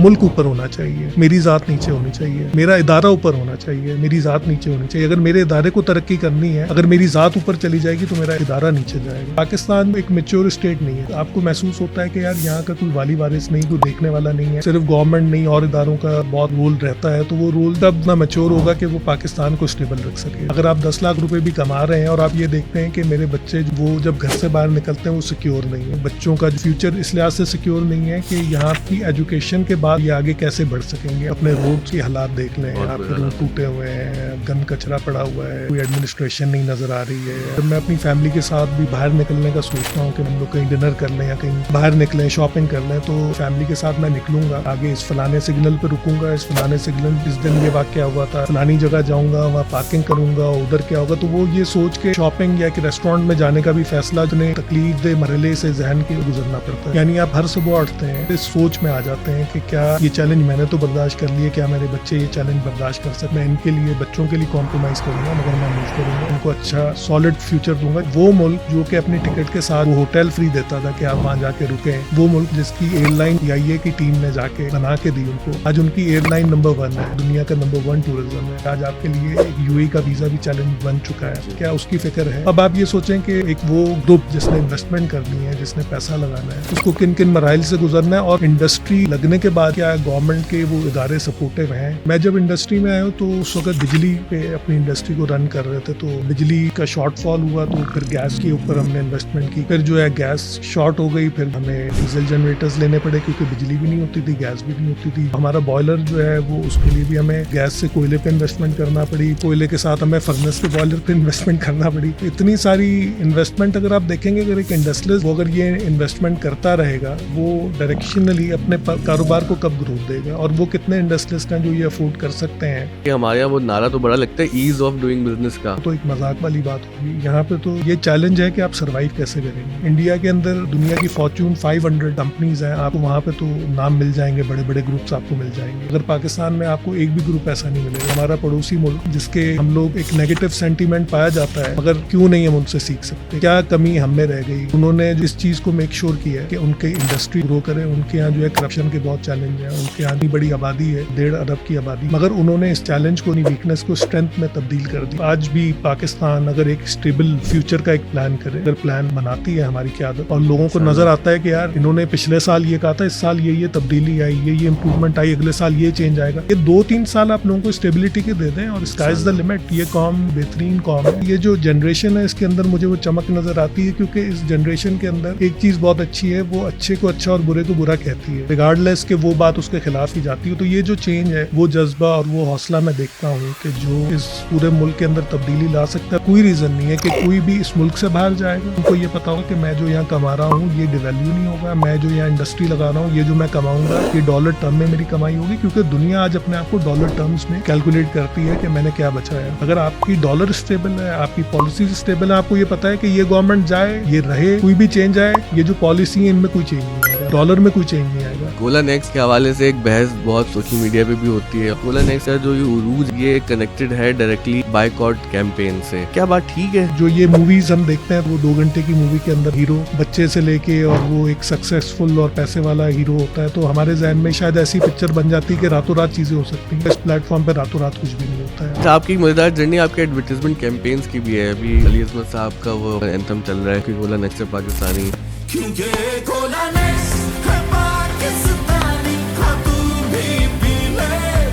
मुल्क ऊपर होना चाहिए, मेरी ज़ात नीचे होनी चाहिए, मेरा इदारा ऊपर होना चाहिए, मेरी ज़ात नीचे होनी चाहिए। अगर मेरे इदारे को तरक्की करनी है, अगर मेरी ज़ात ऊपर चली जाएगी तो मेरा इदारा नीचे जाएगा। पाकिस्तान एक मेच्योर स्टेट नहीं है। आपको महसूस होता है कि यार यहाँ का कोई वाली वारिस नहीं, कोई देखने वाला नहीं है, सिर्फ गवर्नमेंट नहीं और इदारों का बहुत रोल रहता है, तो वो रोल तब ना मैच्योर होगा कि वो पाकिस्तान को स्टेबल रख सके। अगर आप 10 लाख रुपए भी कमा रहे हैं और आप ये देखते हैं कि मेरे बच्चे वो जब घर से बाहर निकलते हैं वो सिक्योर नहीं है, बच्चों का फ्यूचर इस लिहाज से सिक्योर नहीं है कि यहाँ की एजुकेशन के बाद ये आगे कैसे बढ़ सकेंगे। अपने रोड के हालात देख लें, आपके रोड टूटे हुए हैं, गंद कचरा पड़ा हुआ है, कोई एडमिनिस्ट्रेशन नहीं नजर आ रही है। जब मैं अपनी फैमिली के साथ भी बाहर निकलने का सोचता हूँ कि हम लोग कहीं डिनर कर लें या कहीं बाहर निकलें, शॉपिंग कर लें, तो फैमिली के साथ मैं निकलूंगा, आगे इस फलाने सिग्नल पे रुकूंगा, इस फलाने सिग्नल इस दिन ये वाकया हुआ था, फलानी जगह जाऊंगा, वहाँ पार्किंग करूंगा, उधर क्या होगा। तो वो ये सोच के शॉपिंग या कि रेस्टोरेंट में जाने का भी फैसला इतने तकलीफ दे मरहले से जहन के गुजरना पड़ता है। यानी आप हर सुबह उठते हैं इस सोच में आ जाते हैं कि क्या ये चैलेंज मैंने तो बर्दाश्त कर लिए, क्या मेरे बच्चे ये चैलेंज बर्दाश्त कर सकते हैं। मैं इनके लिए बच्चों के लिए कॉम्प्रोमाइज करूंगा, मगर मैं मूव करूंगा, उनको अच्छा सॉलिड फ्यूचर दूंगा। वो मुल्क जो कि अपनी टिकट के साथ वो होटल फ्री देता था कि आप वहाँ जाके रुके, वो मुल्क जिसकी एयरलाइन IA की टीम ने जाके बना के दी उनको, आज उनकी एयरलाइन नंबर 1 है, दुनिया का नंबर 1 टूरिज्म है। आज आपके लिए UAE का वीजा भी चैलेंज बन चुका है, क्या उसकी फिक्र है। अब आप ये सोचें कि एक वो ग्रुप जिसने इन्वेस्टमेंट करनी है, जिसने पैसा लगाना है, उसको किन किन मराइल से गुजरना है, और इंडस्ट्री लगने के बाद क्या गवर्नमेंट के वो इदारे सपोर्टिव हैं। मैं जब इंडस्ट्री में आया तो उस वक्त बिजली पे अपनी इंडस्ट्री को रन कर रहे थे, तो बिजली का शॉर्टफॉल हुआ, तो फिर गैस के ऊपर हमने इन्वेस्टमेंट की। फिर जो है गैस शॉर्ट हो गई, फिर हमें डीजल जनरेटर्स लेने पड़े क्योंकि बिजली भी नहीं होती थी, गैस भी नहीं होती थी। हमारा बॉयलर जो है वो उसके लिए भी हमें गैस से कोयले पे इन्वेस्टमेंट करना पड़ी, कोयले के साथ हमें फर्नेस के बॉयलर पे इन्वेस्टमेंट करना पड़ी। इतनी सारी इन्वेस्टमेंट अगर आप देखेंगे, अगर एक इंडस्ट्रियलिस्ट वो अगर ये इन्वेस्टमेंट करता रहेगा, वो डायरेक्शनली अपने कारोबार को कब ग्रोथ देगा। और वो कितने इंडस्ट्रियलिस्ट हैं जो ये अफोर्ड कर सकते हैं। हमारे यहाँ वो नारा तो बड़ा लगता है, ईज ऑफ डूइंग बिजनेस का, तो एक मजाक वाली बात होगी। यहाँ पे तो ये चैलेंज है कि आप सर्वाइव कैसे करेंगे। इंडिया के अंदर दुनिया की फॉर्च्यून 500 कंपनीज हैं, आपको वहाँ पे तो नाम मिल जाएंगे, बड़े बड़े ग्रुप्स आपको मिल जाएंगे। अगर पाकिस्तान में आपको एक भी ग्रुप ऐसा नहीं मिलेगा। हमारा पड़ोसी मुल्क जिसके हम लोग एक नेगेटिव सेंटीमेंट पाया जाता है, मगर क्यों नहीं हम उनसे सीख सकते। क्या कमी हमें रह गई। उन्होंने इस चीज को मेक श्योर किया है कि उनके इंडस्ट्री ग्रो करे। उनके यहाँ जो है करप्शन के बहुत चैलेंज है, उनके यहाँ बड़ी आबादी है, 1.5 अरब की आबादी, मगर उन्होंने इस चैलेंज को, वीकनेस को स्ट्रेंथ में तब्दील कर दी। आज भी पाकिस्तान अगर एक स्टेबल फ्यूचर का एक प्लान करे, अगर प्लान बनाती है हमारी क़यादत, और लोगों को नजर आता है कि यार इन्होंने पिछले साल ये कहा था, इस साल ये तब्दीली आई, ये इम्प्रूवमेंट आई, अगले साल ये चेंज आएगा, ये 2-3 साल आप लोगों को स्टेबिलिटी के दे दें और स्काई इज द लिमिट। ये कौम बेहतरीन कौम है। ये जो जनरेशन है इसके अंदर मुझे वो चमक नजर आती है, क्योंकि इस जनरेशन के अंदर एक चीज बहुत अच्छी है, वो अच्छे को अच्छा और बुरे को बुरा कहती है, रिगार्डलेस के वो बात उसके खिलाफ ही जाती है। तो ये जो चेंज है, वो जज्बा और वो हौसला मैं देखता हूँ कि जो इस पूरे मुल्क के अंदर तब्दीली ला सकता है। कोई रीजन नहीं है कि कोई भी इस मुल्क से बाहर जाएगा। उनको ये पता होगा कि मैं जो यहाँ कमा रहा हूँ ये डिवैल्यू नहीं होगा, मैं जो यहाँ इंडस्ट्री लगा रहा हूँ, ये जो मैं कमाऊंगा ये डॉलर टर्म में मेरी कमाई होगी, क्योंकि दुनिया आज अपने आप को डॉलर टर्म्स में कैलकुलेट करती है कि मैंने क्या बचाया। अगर आपकी डॉलर स्टेबल है, आपकी पॉलिसी स्टेबल है, आपको ये पता है कि ये गवर्नमेंट जाए, ये रहे, कोई भी चेंज आए, ये जो पॉलिसी है इनमें कोई चेंज नहीं आएगा, डॉलर में कोई चेंज नहीं आएगा। कोला नेक्स्ट के हवाले से एक बहस बहुत सोशल मीडिया पे भी होती है। कोला नेक्स्ट का जो ये उरूज, ये कनेक्टेड है डायरेक्टली बायकॉट कैंपेन से, क्या बात ठीक है? जो ये मूवीज हम देखते हैं, वो 2 घंटे की मूवी के अंदर हीरो बच्चे से लेके और वो एक सक्सेसफुल और पैसे वाला हीरो होता है, तो हमारे जहन में शायद ऐसी पिक्चर बन जाती है कि रातों रात चीजें हो सकती हैं। इस प्लेटफॉर्म पे रातों रात कुछ भी नहीं होता है। आपकी मजेदार जर्नी आपके एडवर्टाइजमेंट कैंपेन्स की भी है। अभी अली अजमत साहब का वो एंथम चल रहा है कि कोला नेक्स्ट है पाकिस्तानी, क्योंकि कोला नेक्स्ट है पाकिस्तानी, हाँ तू भी पी ले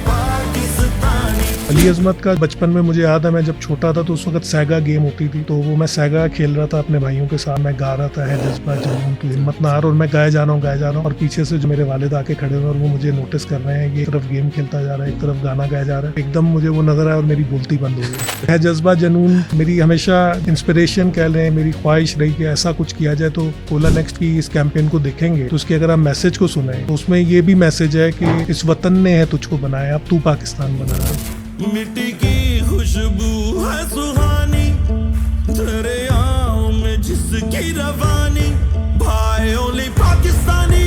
पाकिस्तानी। अली अजमत का बचपन में मुझे याद है, मैं जब छोटा था तो उस वक्त सैगा गेम होती थी, तो वो मैं सैगा खेल रहा था अपने भाइयों के साथ। मैं गा रहा था, है जज्बा जुनून की हिम्मत ना हार, और मैं गाए जा रहा हूँ और पीछे से जो मेरे वालिद आके खड़े हुए और वो मुझे नोटिस कर रहे हैं, ये एक तरफ गेम खेलता जा रहा है, एक तरफ गाना गाया जा रहा है। एकदम मुझे वो नजर आया और मेरी बोलती बंद हो गई। है जज्बा जुनून मेरी हमेशा इंस्पिरेशन कह लें, मेरी ख्वाहिश रही कि ऐसा कुछ किया जाए। तो कोला नेक्स्ट की इस कैंपेन को देखेंगे तो उसके अगर आप मैसेज को सुने तो उसमें ये भी मैसेज है कि इस वतन ने है तुझको बनाया, अब तू पाकिस्तान बना रहा है। मिट्टी की खुशबू है सुहानी, दरियाओं में जिसकी रवानी, भाई ओनली पाकिस्तानी।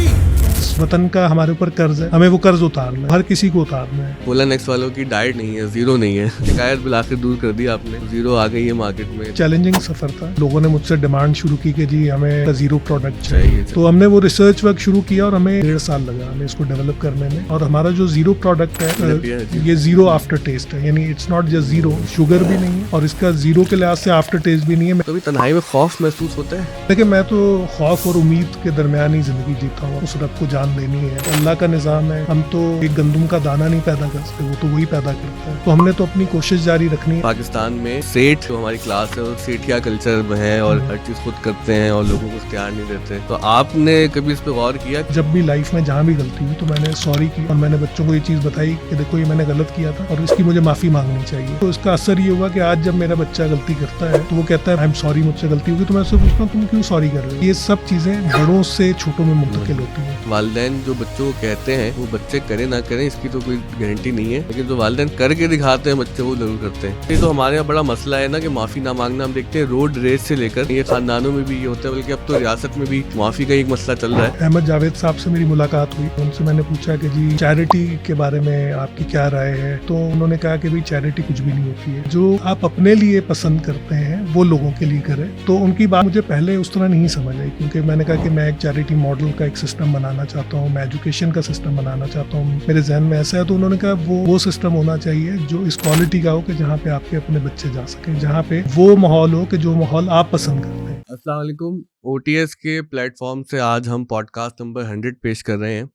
वतन का हमारे ऊपर कर्ज है, हमें वो कर्ज उतारना है, हर किसी को उतारना है। कोला नेक्स्ट वालों की डाइट नहीं है, जीरो नहीं है। शिकायत बिला के दूर कर दी आपने, जीरो आ गई है मार्केट में। चैलेंजिंग सफर था, लोगों ने मुझसे डिमांड शुरू की कि जी हमें जीरो प्रोडक्ट चाहिए। चाहिए, तो हमने वो रिसर्च वर्क शुरू किया और हमें 1.5 साल लगा हमें इसको डेवलप करने में। और हमारा जो जीरो प्रोडक्ट है ये जीरो आफ्टर टेस्ट है, यानी it's not just zero, sugar भी नहीं है और इसका जीरो के लिहाज से आफ्टर टेस्ट भी नहीं है। कभी तन्हाई में खौफ महसूस होता है? लेकिन मैं तो खौफ और उम्मीद के दरमियान ही जिंदगी जीता हूँ। उस रब को जान देनी है, अल्लाह का निज़ाम है। हम तो एक गंदम का दाना नहीं पैदा कर सकते, वो तो वही पैदा करता है। तो हमने तो अपनी कोशिश जारी रखनी है। पाकिस्तान में सेठ जो हमारी क्लास है वो सेठिया कल्चर में है और हर चीज खुद करते हैं और लोगों को इख्तियार नहीं देते। तो आपने कभी इस पे गौर किया? जब भी लाइफ में जहाँ भी गलती हुई तो मैंने सॉरी की और मैंने बच्चों को ये चीज़ बताई कि देखो ये मैंने गलत किया था और इसकी मुझे माफ़ी मांगनी चाहिए। तो इसका असर ये हुआ कि आज जब मेरा बच्चा गलती करता है तो वो कहता है आई एम सॉरी, मुझसे गलती होगी। तो मैं उससे पूछता हूँ तुम क्यों सॉरी कर रहे हो। ये सब चीज़ें बड़ों से छोटों में मुंतकिल होती हैं। वालिदैन जो बच्चों को कहते हैं वो बच्चे करें ना करें इसकी तो कोई गारंटी नहीं है, लेकिन जो वालिदैन करके दिखाते हैं बच्चे वो जरूर करते हैं। ये तो हमारे यहाँ बड़ा मसला है ना कि माफ़ी ना मांगना। हम देखते हैं रोड रेस से लेकर ये खानदानों में भी ये होता है, बल्कि अब तो रियासत में भी माफ़ी का एक मसला चल रहा है। अहमद जावेद साहब से मेरी मुलाकात हुई, उनसे मैंने पूछा कि जी चैरिटी के बारे में आपकी क्या राय है। तो उन्होंने कहा कि भाई चैरिटी कुछ भी नहीं होती है, जो आप अपने लिए पसंद करते हैं वो लोगों के लिए करें। तो उनकी बात मुझे पहले उस तरह नहीं समझ आई, क्योंकि मैंने कहा कि मैं एक चैरिटी मॉडल का एक सिस्टम बनाना चाहता हूँ, मैं एजुकेशन का सिस्टम बनाना चाहता हूँ, मेरे जहन में ऐसा है। तो उन्होंने कहा वो सिस्टम होना चाहिए जो इस क्वालिटी का हो कि जहाँ पे आपके अपने बच्चे जा सकें, जहाँ पे वो माहौल हो कि जो माहौल आप पसंद करते हैं। अस्सलाम वालेकुम। OTS के प्लेटफॉर्म से आज हम पॉडकास्ट नंबर 100 पेश कर रहे हैं।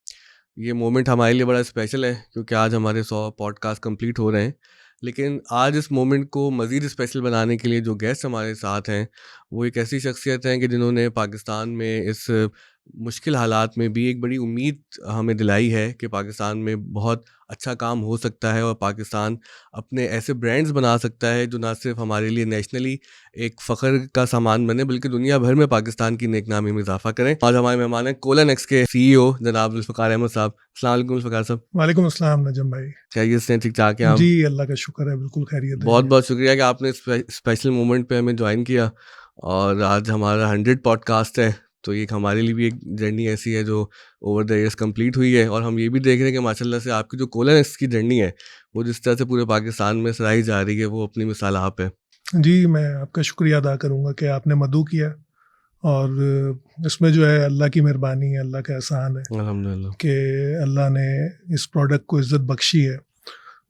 ये मोमेंट हमारे लिए बड़ा स्पेशल है क्योंकि आज हमारे 100 पॉडकास्ट कंप्लीट हो रहे हैं। लेकिन आज इस मोमेंट को मज़ीद स्पेशल बनाने के लिए जो गेस्ट हमारे साथ हैं वो एक ऐसी शख्सियत हैं कि जिन्होंने पाकिस्तान में इस मुश्किल हालात में भी एक बड़ी उम्मीद हमें दिलाई है कि पाकिस्तान में बहुत अच्छा काम हो सकता है और पाकिस्तान अपने ऐसे ब्रांड्स बना सकता है जो ना सिर्फ हमारे लिए नेशनली एक फ़ख्र का सामान बने बल्कि दुनिया भर में पाकिस्तान की नेकनामी में इजाफा करें। आज हमारे मेहमान हैं कोला नेक्स्ट के CEO जनाब जुल्फ़िकार अहमद साहब। अस्सलाम वालेकुम जुल्फ़िकार साहब। वालेकुम अस्सलाम नजम भाई। चाहिए से ठीक ठाक है आप? जी अल्लाह का शुक्र है, बिल्कुल खैरियत है। बहुत बहुत शुक्रिया कि आपने स्पेशल मोमेंट पे हमें ज्वाइन किया और आज हमारा 100 पॉडकास्ट है। तो ये हमारे लिए भी एक जर्नी ऐसी है जो ओवर द ईयर्स कंप्लीट हुई है और हम ये भी देख रहे हैं कि माशाल्लाह से आपकी जो कोला नेक्स्ट की जर्नी है वो जिस तरह से पूरे पाकिस्तान में सराही जा रही है वो अपनी मिसाल आप है। जी मैं आपका शुक्रिया अदा करूँगा कि आपने मदू किया और इसमें जो है अल्लाह की मेहरबानी है, अल्लाह का एहसान है अल्हम्दुलिल्लाह कि अल्लाह ने इस प्रोडक्ट को इज़्ज़त बख्शी है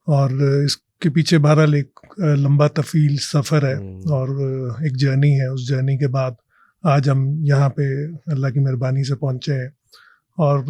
और इसके पीछे बहरहाल एक लंबा तफ़ील सफ़र है और एक जर्नी है। उस जर्नी के बाद आज हम यहाँ पे अल्लाह की मेहरबानी से पहुँचे हैं और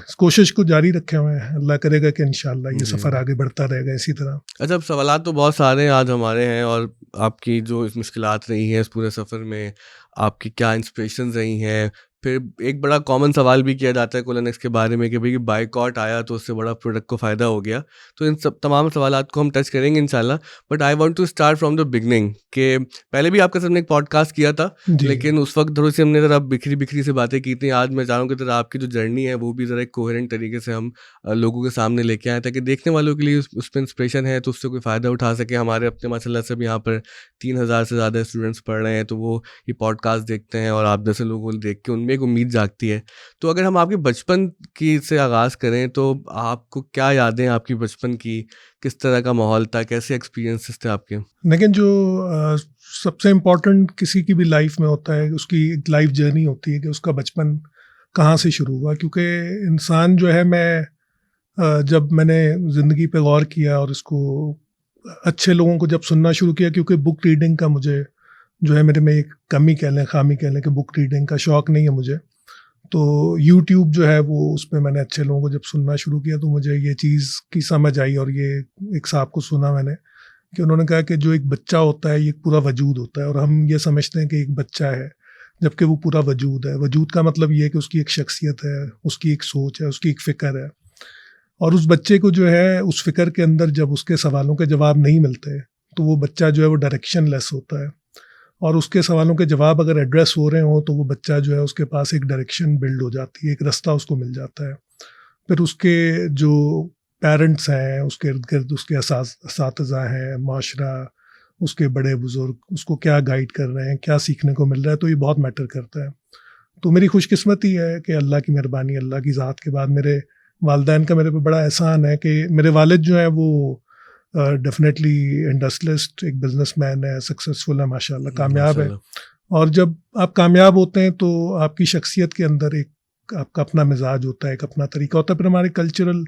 इस कोशिश को जारी रखे हुए हैं। अल्लाह करेगा कि इंशाल्लाह ये सफ़र आगे बढ़ता रहेगा इसी तरह। अच्छा, अब सवालात तो बहुत सारे हैं आज हमारे हैं और आपकी जो मुश्किलात रही हैं इस पूरे सफ़र में, आपकी क्या इंस्पिरेशन रही हैं। फिर एक बड़ा कॉमन सवाल भी किया जाता है कोला नेक्स्ट के बारे में कि भाई बाइकआउट आया तो उससे बड़ा प्रोडक्ट को फ़ायदा हो गया। तो इन सब तमाम सवालात को हम टच करेंगे इंशाल्लाह। But I want to start from the beginning के पहले भी आपके साथ हमने एक पॉडकास्ट किया था, लेकिन उस वक्त थोड़ी सी हमने ज़रा बिखरी बिखरी से बातें की थी। आज मैं चाह रहा हूँ कि ज़रा आपकी जो जर्नी है वो भी ज़रा एक कोहेरेंट तरीके से हम लोगों के सामने लेके आए ताकि देखने वालों के लिए उस पर इंस्पिरेशन है तो उससे कोई फ़ायदा उठा सके। हमारे अपने माशाल्लाह से यहाँ पर 3000 से ज़्यादा स्टूडेंट्स पढ़ रहे हैं तो वो ये पॉडकास्ट देखते हैं और आप जैसे लोगों को देख के उनमें एक उम्मीद जागती है। तो अगर हम आपके बचपन की से आगाज़ करें तो आपको क्या यादें आपकी बचपन की, किस तरह का माहौल था, कैसे एक्सपीरियंसेस थे आपके? लेकिन जो सबसे इम्पोर्टेंट किसी की भी लाइफ में होता है उसकी एक लाइफ जर्नी होती है कि उसका बचपन कहाँ से शुरू हुआ। क्योंकि इंसान जो है मैं जब मैंने ज़िंदगी पे गौर किया और इसको अच्छे लोगों को जब सुनना शुरू किया, क्योंकि बुक रीडिंग का मुझे जो है मेरे में एक कमी कह लें, खामी कह लें कि बुक रीडिंग का शौक़ नहीं है मुझे। तो यूट्यूब जो है वो उस पर मैंने अच्छे लोगों को जब सुनना शुरू किया तो मुझे ये चीज़ की समझ आई और ये एक साहब को सुना मैंने कि उन्होंने कहा कि जो एक बच्चा होता है ये पूरा वजूद होता है और हम ये समझते हैं कि एक बच्चा है जबकि वो पूरा वजूद है। वजूद का मतलब ये है कि उसकी एक शख्सियत है, उसकी एक सोच है, उसकी एक फ़िक्र है और उस बच्चे को जो है उस फ़िक्र के अंदर जब उसके सवालों के जवाब नहीं मिलते तो वो बच्चा जो है वो डायरेक्शन लेस होता है और उसके सवालों के जवाब अगर एड्रेस हो रहे हों तो वो बच्चा जो है उसके पास एक डायरेक्शन बिल्ड हो जाती है, एक रास्ता उसको मिल जाता है। फिर उसके जो पेरेंट्स हैं, उसके इर्द गिर्द उसके असातिज़ा हैं, माशरा, उसके बड़े बुज़ुर्ग उसको क्या गाइड कर रहे हैं, क्या सीखने को मिल रहा है, तो ये बहुत मैटर करता है। तो मेरी खुशकिस्मती है कि अल्लाह की मेहरबानी, अल्लाह की ज़ात के बाद मेरे वालिदैन का मेरे पे बड़ा एहसान है कि मेरे वालिद जो हैं वो डेफिनेटली इंडस्ट्रियलिस्ट, एक बिजनेसमैन है, सक्सेसफुल है, माशाल्लाह कामयाब है। और जब आप कामयाब होते हैं तो आपकी शख्सियत के अंदर एक आपका अपना मिजाज होता है, एक अपना तरीका होता है। फिर हमारे कल्चरल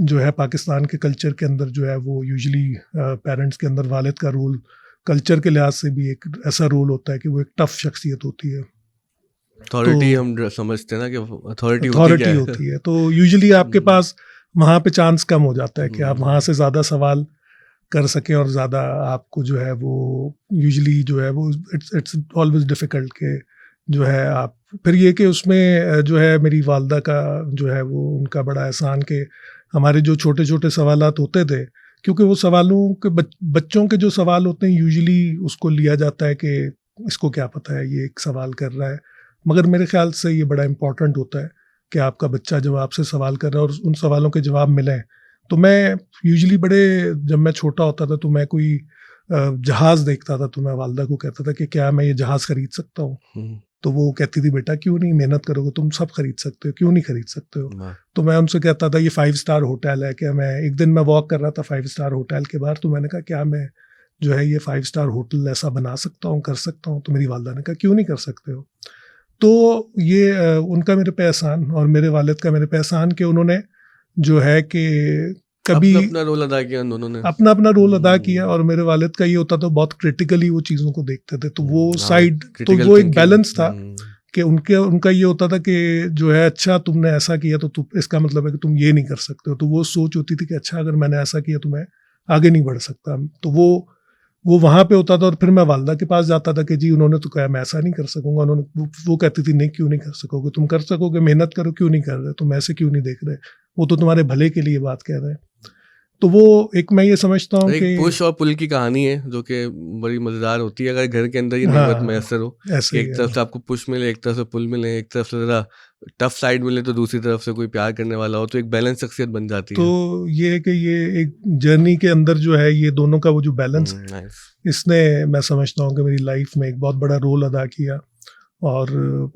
जो है पाकिस्तान के कल्चर के अंदर जो है वो यूजुअली पेरेंट्स के अंदर वालिद का रोल कल्चर के लिहाज से भी एक ऐसा रोल होता है कि वो एक टफ शख्सियत होती है, अथॉरिटी तो हम समझते हैं ना कि अथॉरिटी होती है। तो यूजुअली आपके पास वहाँ पे चांस कम हो जाता है कि आप वहाँ से ज़्यादा सवाल कर सकें और ज़्यादा आपको जो है वो यूजुअली जो है वो इट्स ऑलवेज डिफ़िकल्ट के जो है आप फिर ये कि उसमें जो है मेरी वालदा का जो है वो उनका बड़ा एहसान कि हमारे जो छोटे छोटे सवालात होते थे, क्योंकि वो सवालों के बच्चों के जो सवाल होते हैं यूजुअली उसको लिया जाता है कि इसको क्या पता है, ये एक सवाल कर रहा है। मगर मेरे ख्याल से ये बड़ा इम्पॉर्टेंट होता है कि आपका बच्चा जब आपसे सवाल कर रहा है और उन सवालों के जवाब मिलें। तो मैं यूजुअली जब मैं छोटा होता था तो मैं कोई जहाज़ देखता था तो मैं वालदा को कहता था कि क्या मैं ये जहाज़ ख़रीद सकता हूँ? तो वो कहती थी बेटा क्यों नहीं, मेहनत करोगे तुम सब खरीद सकते हो, क्यों नहीं खरीद सकते हो? तो मैं उनसे कहता था ये 5 स्टार होटल है क्या? मैं एक दिन मैं वॉक कर रहा था 5 स्टार होटल के बाहर, तो मैंने कहा क्या मैं जो है ये 5 स्टार होटल ऐसा बना सकता हूँ, कर सकता हूँ? तो मेरी वालदा ने कहा क्यों नहीं कर सकते हो? तो ये उनका मेरे पे एहसान और मेरे वालिद का मेरे पे एहसान कि उन्होंने जो है कि कभी अपना रोल अदा किया, दोनों ने अपना रोल अदा किया। और मेरे वालिद का ये होता था बहुत क्रिटिकली वो चीज़ों को देखते थे, तो वो साइड तो वो एक बैलेंस था कि उनका ये होता था कि जो है अच्छा तुमने ऐसा किया तो तुम इसका मतलब है कि तुम ये नहीं कर सकते हो। तो वो सोच होती थी कि अच्छा अगर मैंने ऐसा किया तो मैं आगे नहीं बढ़ सकता। तो वो वहाँ पे होता था और फिर मैं वालदा के पास जाता था कि जी उन्होंने तो कहा मैं ऐसा नहीं कर सकूंगा। उन्होंने वो कहती थी नहीं क्यों नहीं कर सकोगे, तुम कर सकोगे, मेहनत करो, क्यों नहीं कर रहे, तुम ऐसे क्यों नहीं देख रहे, वो तो तुम्हारे भले के लिए बात कह रहे हैं। तो वो एक मैं ये समझता हूँ कि पुश और पुल की कहानी है जो कि बड़ी मज़ेदार होती है अगर घर के अंदर ये नेमत मैसर हो। एक तरफ से आपको पुश मिले, एक तरफ से पुल मिले, एक तरफ से ज़रा टफ साइड मिले तो दूसरी तरफ से कोई प्यार करने वाला हो, तो एक बैलेंस शख्सियत बन जाती है। तो ये है कि ये एक जर्नी के अंदर जो है ये दोनों का वो जो बैलेंस है इसने मैं समझता हूँ कि मेरी लाइफ में एक बहुत बड़ा रोल अदा किया। और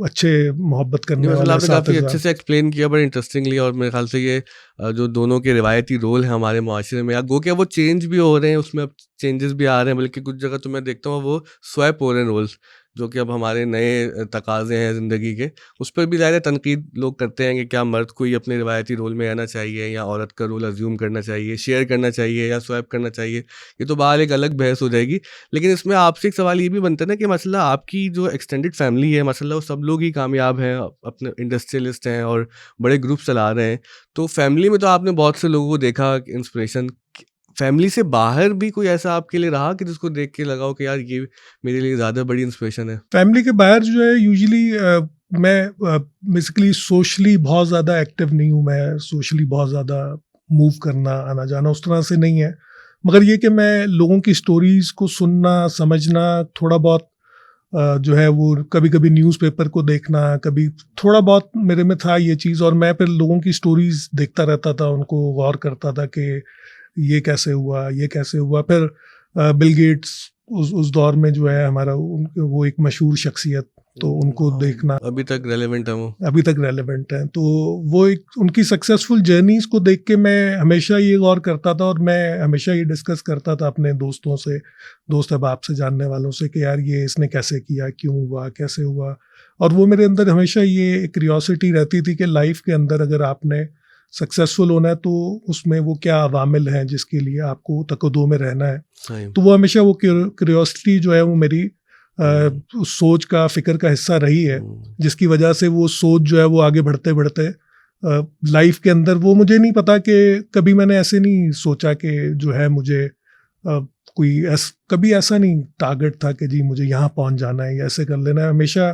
अच्छे मोहब्बत करने वाले आपने काफ़ी अच्छे से एक्सप्लेन किया बड़े इंटरेस्टिंगली। और मेरे ख्याल से ये जो दोनों के रिवायती रोल हैं हमारे माशरे में, या गो क्या वो चेंज भी हो रहे हैं, उसमें अब चेंजेस भी आ रहे हैं, बल्कि कुछ जगह तो मैं देखता हूँ वो स्वैप हो रहे हैं रोल्स, जो कि अब हमारे नए तकाजे हैं ज़िंदगी के। उस पर भी ज़्यादा तनकीद लोग करते हैं कि क्या मर्द को ही अपने रिवायती रोल में रहना चाहिए या औरत का रोल अज्यूम करना चाहिए, शेयर करना चाहिए या स्वैप करना चाहिए। ये तो बाहर एक अलग बहस हो जाएगी। लेकिन इसमें आपसे एक सवाल ये भी बनता है ना कि मसला आपकी जो एक्सटेंडेड फैमिली है, मसला वो सब लोग ही कामयाब हैं, अपने इंडस्ट्रियलिस्ट हैं और बड़े ग्रुप चला रहे हैं। तो फैमिली में तो आपने बहुत से लोगों को देखा इंस्पिरेशन। फैमिली से बाहर भी कोई ऐसा आपके लिए रहा कि जिसको देख के लगा हो कि यार ये मेरे लिए ज़्यादा बड़ी इंस्पिरेशन है? फैमिली के बाहर जो है यूजुअली मैं बेसिकली सोशली बहुत ज़्यादा एक्टिव नहीं हूँ। मैं सोशली बहुत ज़्यादा मूव करना आना जाना उस तरह से नहीं है। मगर ये कि मैं लोगों की स्टोरीज़ को सुनना समझना थोड़ा बहुत जो है वो कभी कभी न्यूज़पेपर को देखना, कभी थोड़ा बहुत मेरे में था ये चीज़। और मैं फिर लोगों की स्टोरीज़ देखता रहता था, उनको गौर करता था कि ये कैसे हुआ, ये कैसे हुआ। फिर बिल गेट्स उस दौर में जो है हमारा वो एक मशहूर शख्सियत, तो उनको देखना अभी तक रेलेवेंट है, वो अभी तक रेलेवेंट है। तो वो एक उनकी सक्सेसफुल जर्नीज़ को देख के मैं हमेशा ये गौर करता था और मैं हमेशा ये डिस्कस करता था अपने दोस्तों से, दोस्त अहबाब से, जानने वालों से कि यार ये इसने कैसे किया, क्यों हुआ, कैसे हुआ। और वो मेरे अंदर हमेशा ये क्यूरियोसिटी रहती थी कि लाइफ के अंदर अगर आपने सक्सेसफुल होना है तो उसमें वो क्या अवामिल हैं जिसके लिए आपको तकदो में रहना है। तो वो हमेशा वो क्यूरियोसिटी जो है वो मेरी सोच का, फिक्र का हिस्सा रही है, जिसकी वजह से वो सोच जो है वो आगे बढ़ते बढ़ते लाइफ के अंदर वो मुझे नहीं पता कि कभी मैंने ऐसे नहीं सोचा कि जो है मुझे कभी ऐसा नहीं टारगेट था कि जी मुझे यहाँ पहुँच जाना है या ऐसे कर लेना है। हमेशा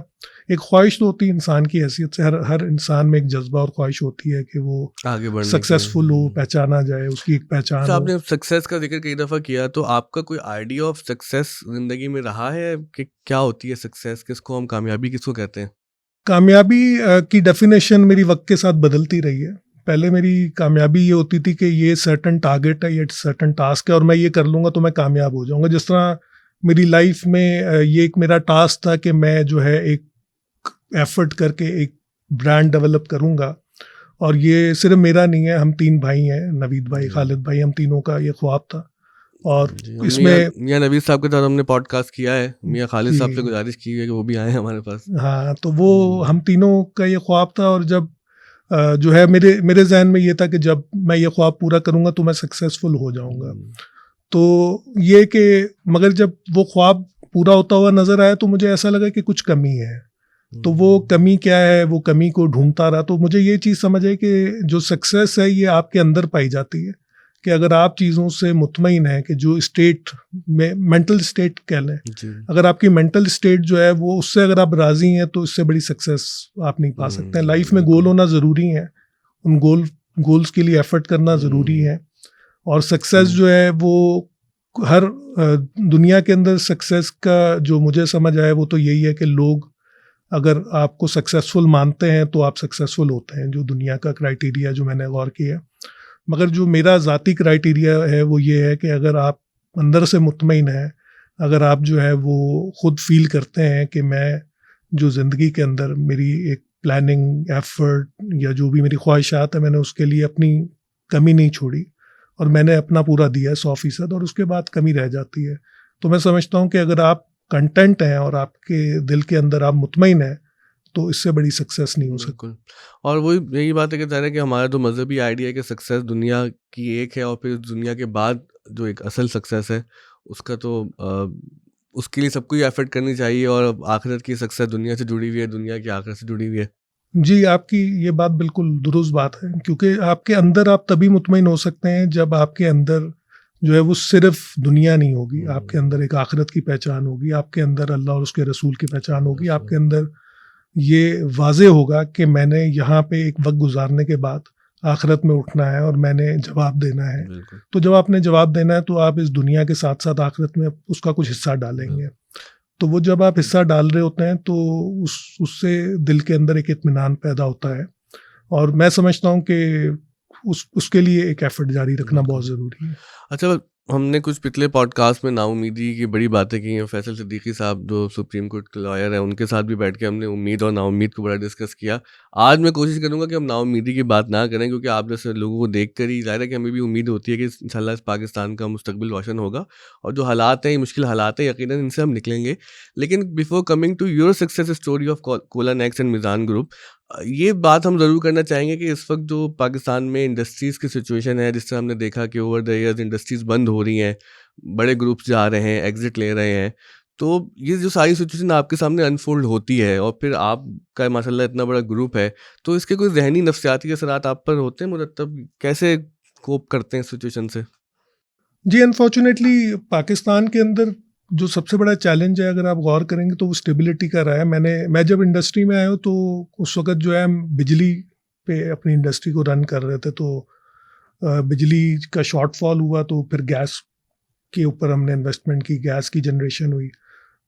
एक ख्वाहिश तो होती है इंसान की हैसियत से, हर इंसान में एक जज्बा और ख्वाहिश होती है कि वो आगे बढ़ने सक्सेसफुल हो, पहचाना जाए, उसकी एक पहचान हो। आपने सक्सेस का जिक्र कई दफ़ा किया, तो आपका कोई आइडिया ऑफ सक्सेस ज़िंदगी में रहा है कि क्या होती है सक्सेस, किसको हम कामयाबी किसको कहते हैं? कामयाबी की डेफिनेशन मेरी वक्त के साथ बदलती रही है। पहले मेरी कामयाबी ये होती थी कि ये सर्टन टारगेट है, ये सर्टन टास्क है और मैं ये कर लूँगा तो मैं कामयाब हो जाऊँगा। जिस तरह मेरी लाइफ में ये एक मेरा टास्क था कि मैं जो है एक एफर्ट करके एक ब्रांड डेवलप करूँगा। और ये सिर्फ मेरा नहीं है, हम 3 भाई हैं, नवीद भाई, खालिद भाई, हम तीनों का ये ख्वाब था। और इसमें मियां नवीद साहब के साथ हमने पॉडकास्ट किया है, मियां खालिद साहब से जी, गुजारिश की है कि वो भी आए हमारे पास। हाँ, तो वो हम तीनों का ये ख्वाब था। और जब जो है मेरे जहन में ये था कि जब मैं ये ख्वाब पूरा करूँगा तो मैं सक्सेसफुल हो जाऊँगा। तो ये कि मगर जब वो ख्वाब पूरा होता हुआ नज़र आया तो मुझे ऐसा लगा कि कुछ कमी है। तो वो कमी क्या है, वो कमी को ढूंढता रहा। तो मुझे ये चीज़ समझ आई कि जो सक्सेस है ये आपके अंदर पाई जाती है, कि अगर आप चीज़ों से मुतमईन हैं, कि जो स्टेट में मेंटल स्टेट कह लें, अगर आपकी मेंटल स्टेट जो है वो उससे अगर आप राज़ी हैं तो इससे बड़ी सक्सेस आप नहीं पा सकते हैं। लाइफ में गोल होना ज़रूरी है, उन गोल्स के लिए एफर्ट करना ज़रूरी है। और सक्सेस जो है वो हर दुनिया के अंदर सक्सेस का जो मुझे समझ आया वो तो यही है कि लोग अगर आपको सक्सेसफुल मानते हैं तो आप सक्सेसफुल होते हैं, जो दुनिया का क्राइटेरिया जो मैंने गौर किया। मगर जो मेरा ज़ाती क्राइटेरिया है वो ये है कि अगर आप अंदर से मुतमईन हैं, अगर आप जो है वो ख़ुद फील करते हैं कि मैं जो ज़िंदगी के अंदर मेरी एक प्लानिंग, एफर्ट या जो भी मेरी ख्वाहिशात है, मैंने उसके लिए अपनी कमी नहीं छोड़ी और मैंने अपना पूरा दिया 100%, और उसके बाद कमी रह जाती है। तो मैं समझता हूँ कि अगर आप कंटेंट हैं और आपके दिल के अंदर आप मुतमईन हैं तो इससे बड़ी सक्सेस नहीं हो सकती। और वही यही बात है कि ज़ाहिर है कि हमारा जो मजहबी आइडिया है कि सक्सेस दुनिया की एक है और फिर दुनिया के बाद जो एक असल सक्सेस है उसका तो उसके लिए सबको ही एफर्ट करनी चाहिए। और आखिरत की सक्सेस दुनिया से जुड़ी हुई है, दुनिया की आखिरत से जुड़ी हुई है। जी, आपकी ये बात बिल्कुल दुरुस्त बात है, क्योंकि आपके अंदर आप तभी मुतमईन हो सकते हैं जब आपके अंदर जो है वो सिर्फ दुनिया नहीं होगी, आपके अंदर एक आखिरत की पहचान होगी, आपके अंदर अल्लाह और उसके रसूल की पहचान होगी, आपके अंदर ये वाज़े होगा कि मैंने यहाँ पे एक वक्त गुजारने के बाद आखिरत में उठना है और मैंने जवाब देना है। तो जब आपने जवाब देना है तो आप इस दुनिया के साथ साथ आखिरत में उसका कुछ हिस्सा डालेंगे। तो वो जब आप हिस्सा डाल रहे होते हैं तो उससे दिल के अंदर एक इत्मीनान पैदा होता है। और मैं समझता हूँ कि उसके लिए एक एफर्ट जारी रखना बहुत ज़रूरी है। अच्छा, हमने कुछ पिछले पॉडकास्ट में नाउमीदी की बड़ी बातें की हैं। फैसल सिद्दीकी साहब जो सुप्रीम कोर्ट के लॉयर हैं, उनके साथ भी बैठ के हमने उम्मीद और नाउमीद को बड़ा डिस्कस किया। आज मैं कोशिश करूंगा कि हम नाउमीदी की बात ना करें, क्योंकि आप जैसे लोगों को देख कर ही ज़ाहिर है कि हमें भी उम्मीद होती है कि इंशाल्लाह इस पाकिस्तान का मुस्तकबिल रोशन होगा और जो हालात हैं, मुश्किल हालात हैं, यकीनन इनसे हम निकलेंगे। लेकिन before coming to your success story of colon X and Mizan group, ये बात हम ज़रूर करना चाहेंगे कि इस वक्त जो पाकिस्तान में इंडस्ट्रीज़ की सिचुएशन है, जिस तरह हमने देखा कि ओवर द ईयर्स इंडस्ट्रीज़ बंद हो रही हैं, बड़े ग्रुप्स जा रहे हैं, एग्जिट ले रहे हैं, तो ये जो सारी सिचुएशन आपके सामने अनफोल्ड होती है और फिर आपका माशाल्लाह इतना बड़ा ग्रुप है, तो इसके कोई ज़हनी नफ्सियाती असरात आप पर होते हैं? मुरतब कैसे कोप करते हैं सिचुएशन से? जी, अनफॉर्चुनेटली पाकिस्तान के अंदर जो सबसे बड़ा चैलेंज है, अगर आप गौर करेंगे तो वो स्टेबिलिटी का रहा है। मैं जब इंडस्ट्री में आया हूँ तो उस वक़्त जो है हम बिजली पे अपनी इंडस्ट्री को रन कर रहे थे, तो बिजली का शॉर्टफॉल हुआ तो फिर गैस के ऊपर हमने इन्वेस्टमेंट की, गैस की जनरेशन हुई।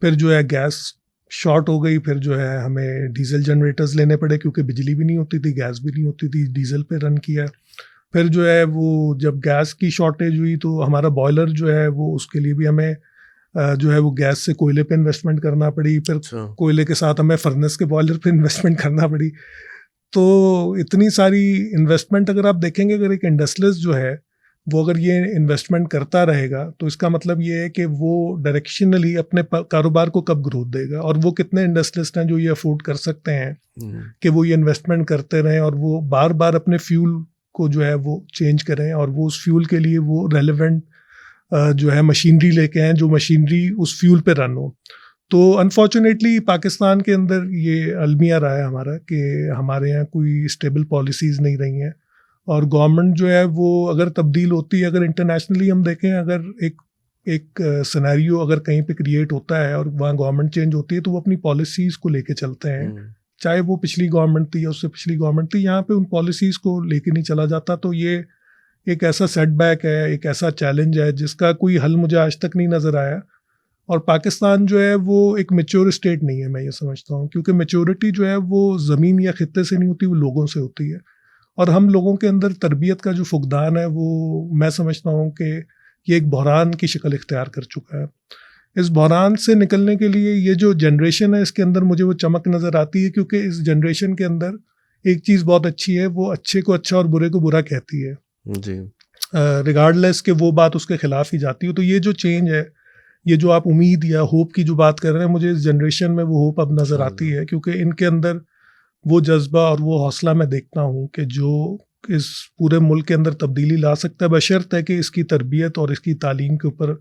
फिर जो है गैस शॉर्ट हो गई, फिर जो है हमें डीजल जनरेटर्स लेने पड़े, क्योंकि बिजली भी नहीं होती थी, गैस भी नहीं होती थी, डीजल पे रन किया। फिर जो है वो जब गैस की शॉर्टेज हुई तो हमारा बॉयलर जो है वो उसके लिए भी हमें जो है वो गैस से कोयले पे इन्वेस्टमेंट करना पड़ी। फिर कोयले के साथ हमें फर्नेस के बॉयलर पे इन्वेस्टमेंट करना पड़ी। तो इतनी सारी इन्वेस्टमेंट अगर आप देखेंगे, अगर एक इंडस्ट्रियलिस्ट जो है वो अगर ये इन्वेस्टमेंट करता रहेगा तो इसका मतलब ये है कि वो डायरेक्शनली अपने कारोबार को कब ग्रोथ देगा। और वो कितने इंडस्ट्रियलिस्ट हैं जो ये अफोर्ड कर सकते हैं कि वो ये इन्वेस्टमेंट करते रहें और वो बार बार अपने फ्यूल को जो है वो चेंज करें और वो उस फ्यूल के लिए वो रेलेवेंट जो है मशीनरी लेके आएँ, जो मशीनरी उस फ्यूल पे रन हो। तो अनफॉर्चुनेटली पाकिस्तान के अंदर ये अलमिया रहा है हमारा कि हमारे यहाँ कोई स्टेबल पॉलिसीज़ नहीं रही हैं और गवर्नमेंट जो है वो अगर तब्दील होती है, अगर इंटरनेशनली हम देखें, अगर एक सिनेरियो अगर कहीं पे क्रिएट होता है और वहाँ गवर्नमेंट चेंज होती है तो वो अपनी पॉलिसीज़ को लेके चलते हैं, चाहे वो पिछली गवर्नमेंट थी या उससे पिछली गवर्नमेंट थी। यहाँ पे उन पॉलिसीज़ को लेके नहीं चला जाता। तो ये एक ऐसा सेटबैक है, एक ऐसा चैलेंज है जिसका कोई हल मुझे आज तक नहीं नज़र आया। और पाकिस्तान जो है वो एक मैच्योर स्टेट नहीं है, मैं ये समझता हूँ, क्योंकि मैच्योरिटी जो है वो ज़मीन या खित्ते से नहीं होती, वो लोगों से होती है। और हम लोगों के अंदर तरबियत का जो फुकदान है वो मैं समझता हूँ कि ये एक बहरान की शक्ल इख्तियार कर चुका है इस बहरान से निकलने के लिए ये जो जनरेशन है इसके अंदर मुझे वो चमक नज़र आती है, क्योंकि इस जनरेशन के अंदर एक चीज़ बहुत अच्छी है, वो अच्छे को अच्छा और बुरे को बुरा कहती है जी। रिगार्डलेस कि वो बात उसके खिलाफ ही जाती है। तो ये जो चेंज है, ये जो आप उम्मीद या होप की जो बात कर रहे हैं, मुझे इस जनरेशन में वो होप अब नज़र आती है, क्योंकि इनके अंदर वो जज्बा और वो हौसला मैं देखता हूँ कि जो इस पूरे मुल्क के अंदर तब्दीली ला सकता है, बशर्त है कि इसकी तरबियत और इसकी तालीम के ऊपर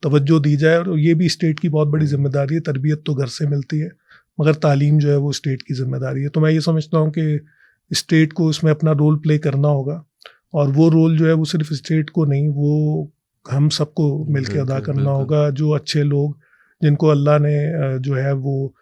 तवज्जो दी जाए। और ये भी स्टेट की बहुत बड़ी जिम्मेदारी है। तरबियत तो घर से मिलती है, मगर तालीम जो है वो स्टेट की जिम्मेदारी है। तो मैं ये समझता हूँ कि स्टेट को इसमें अपना रोल प्ले करना होगा, और वो रोल जो है वो सिर्फ स्टेट को नहीं, वो हम सबको मिलकर अदा करना होगा। जो अच्छे लोग जिनको अल्लाह ने जो है वो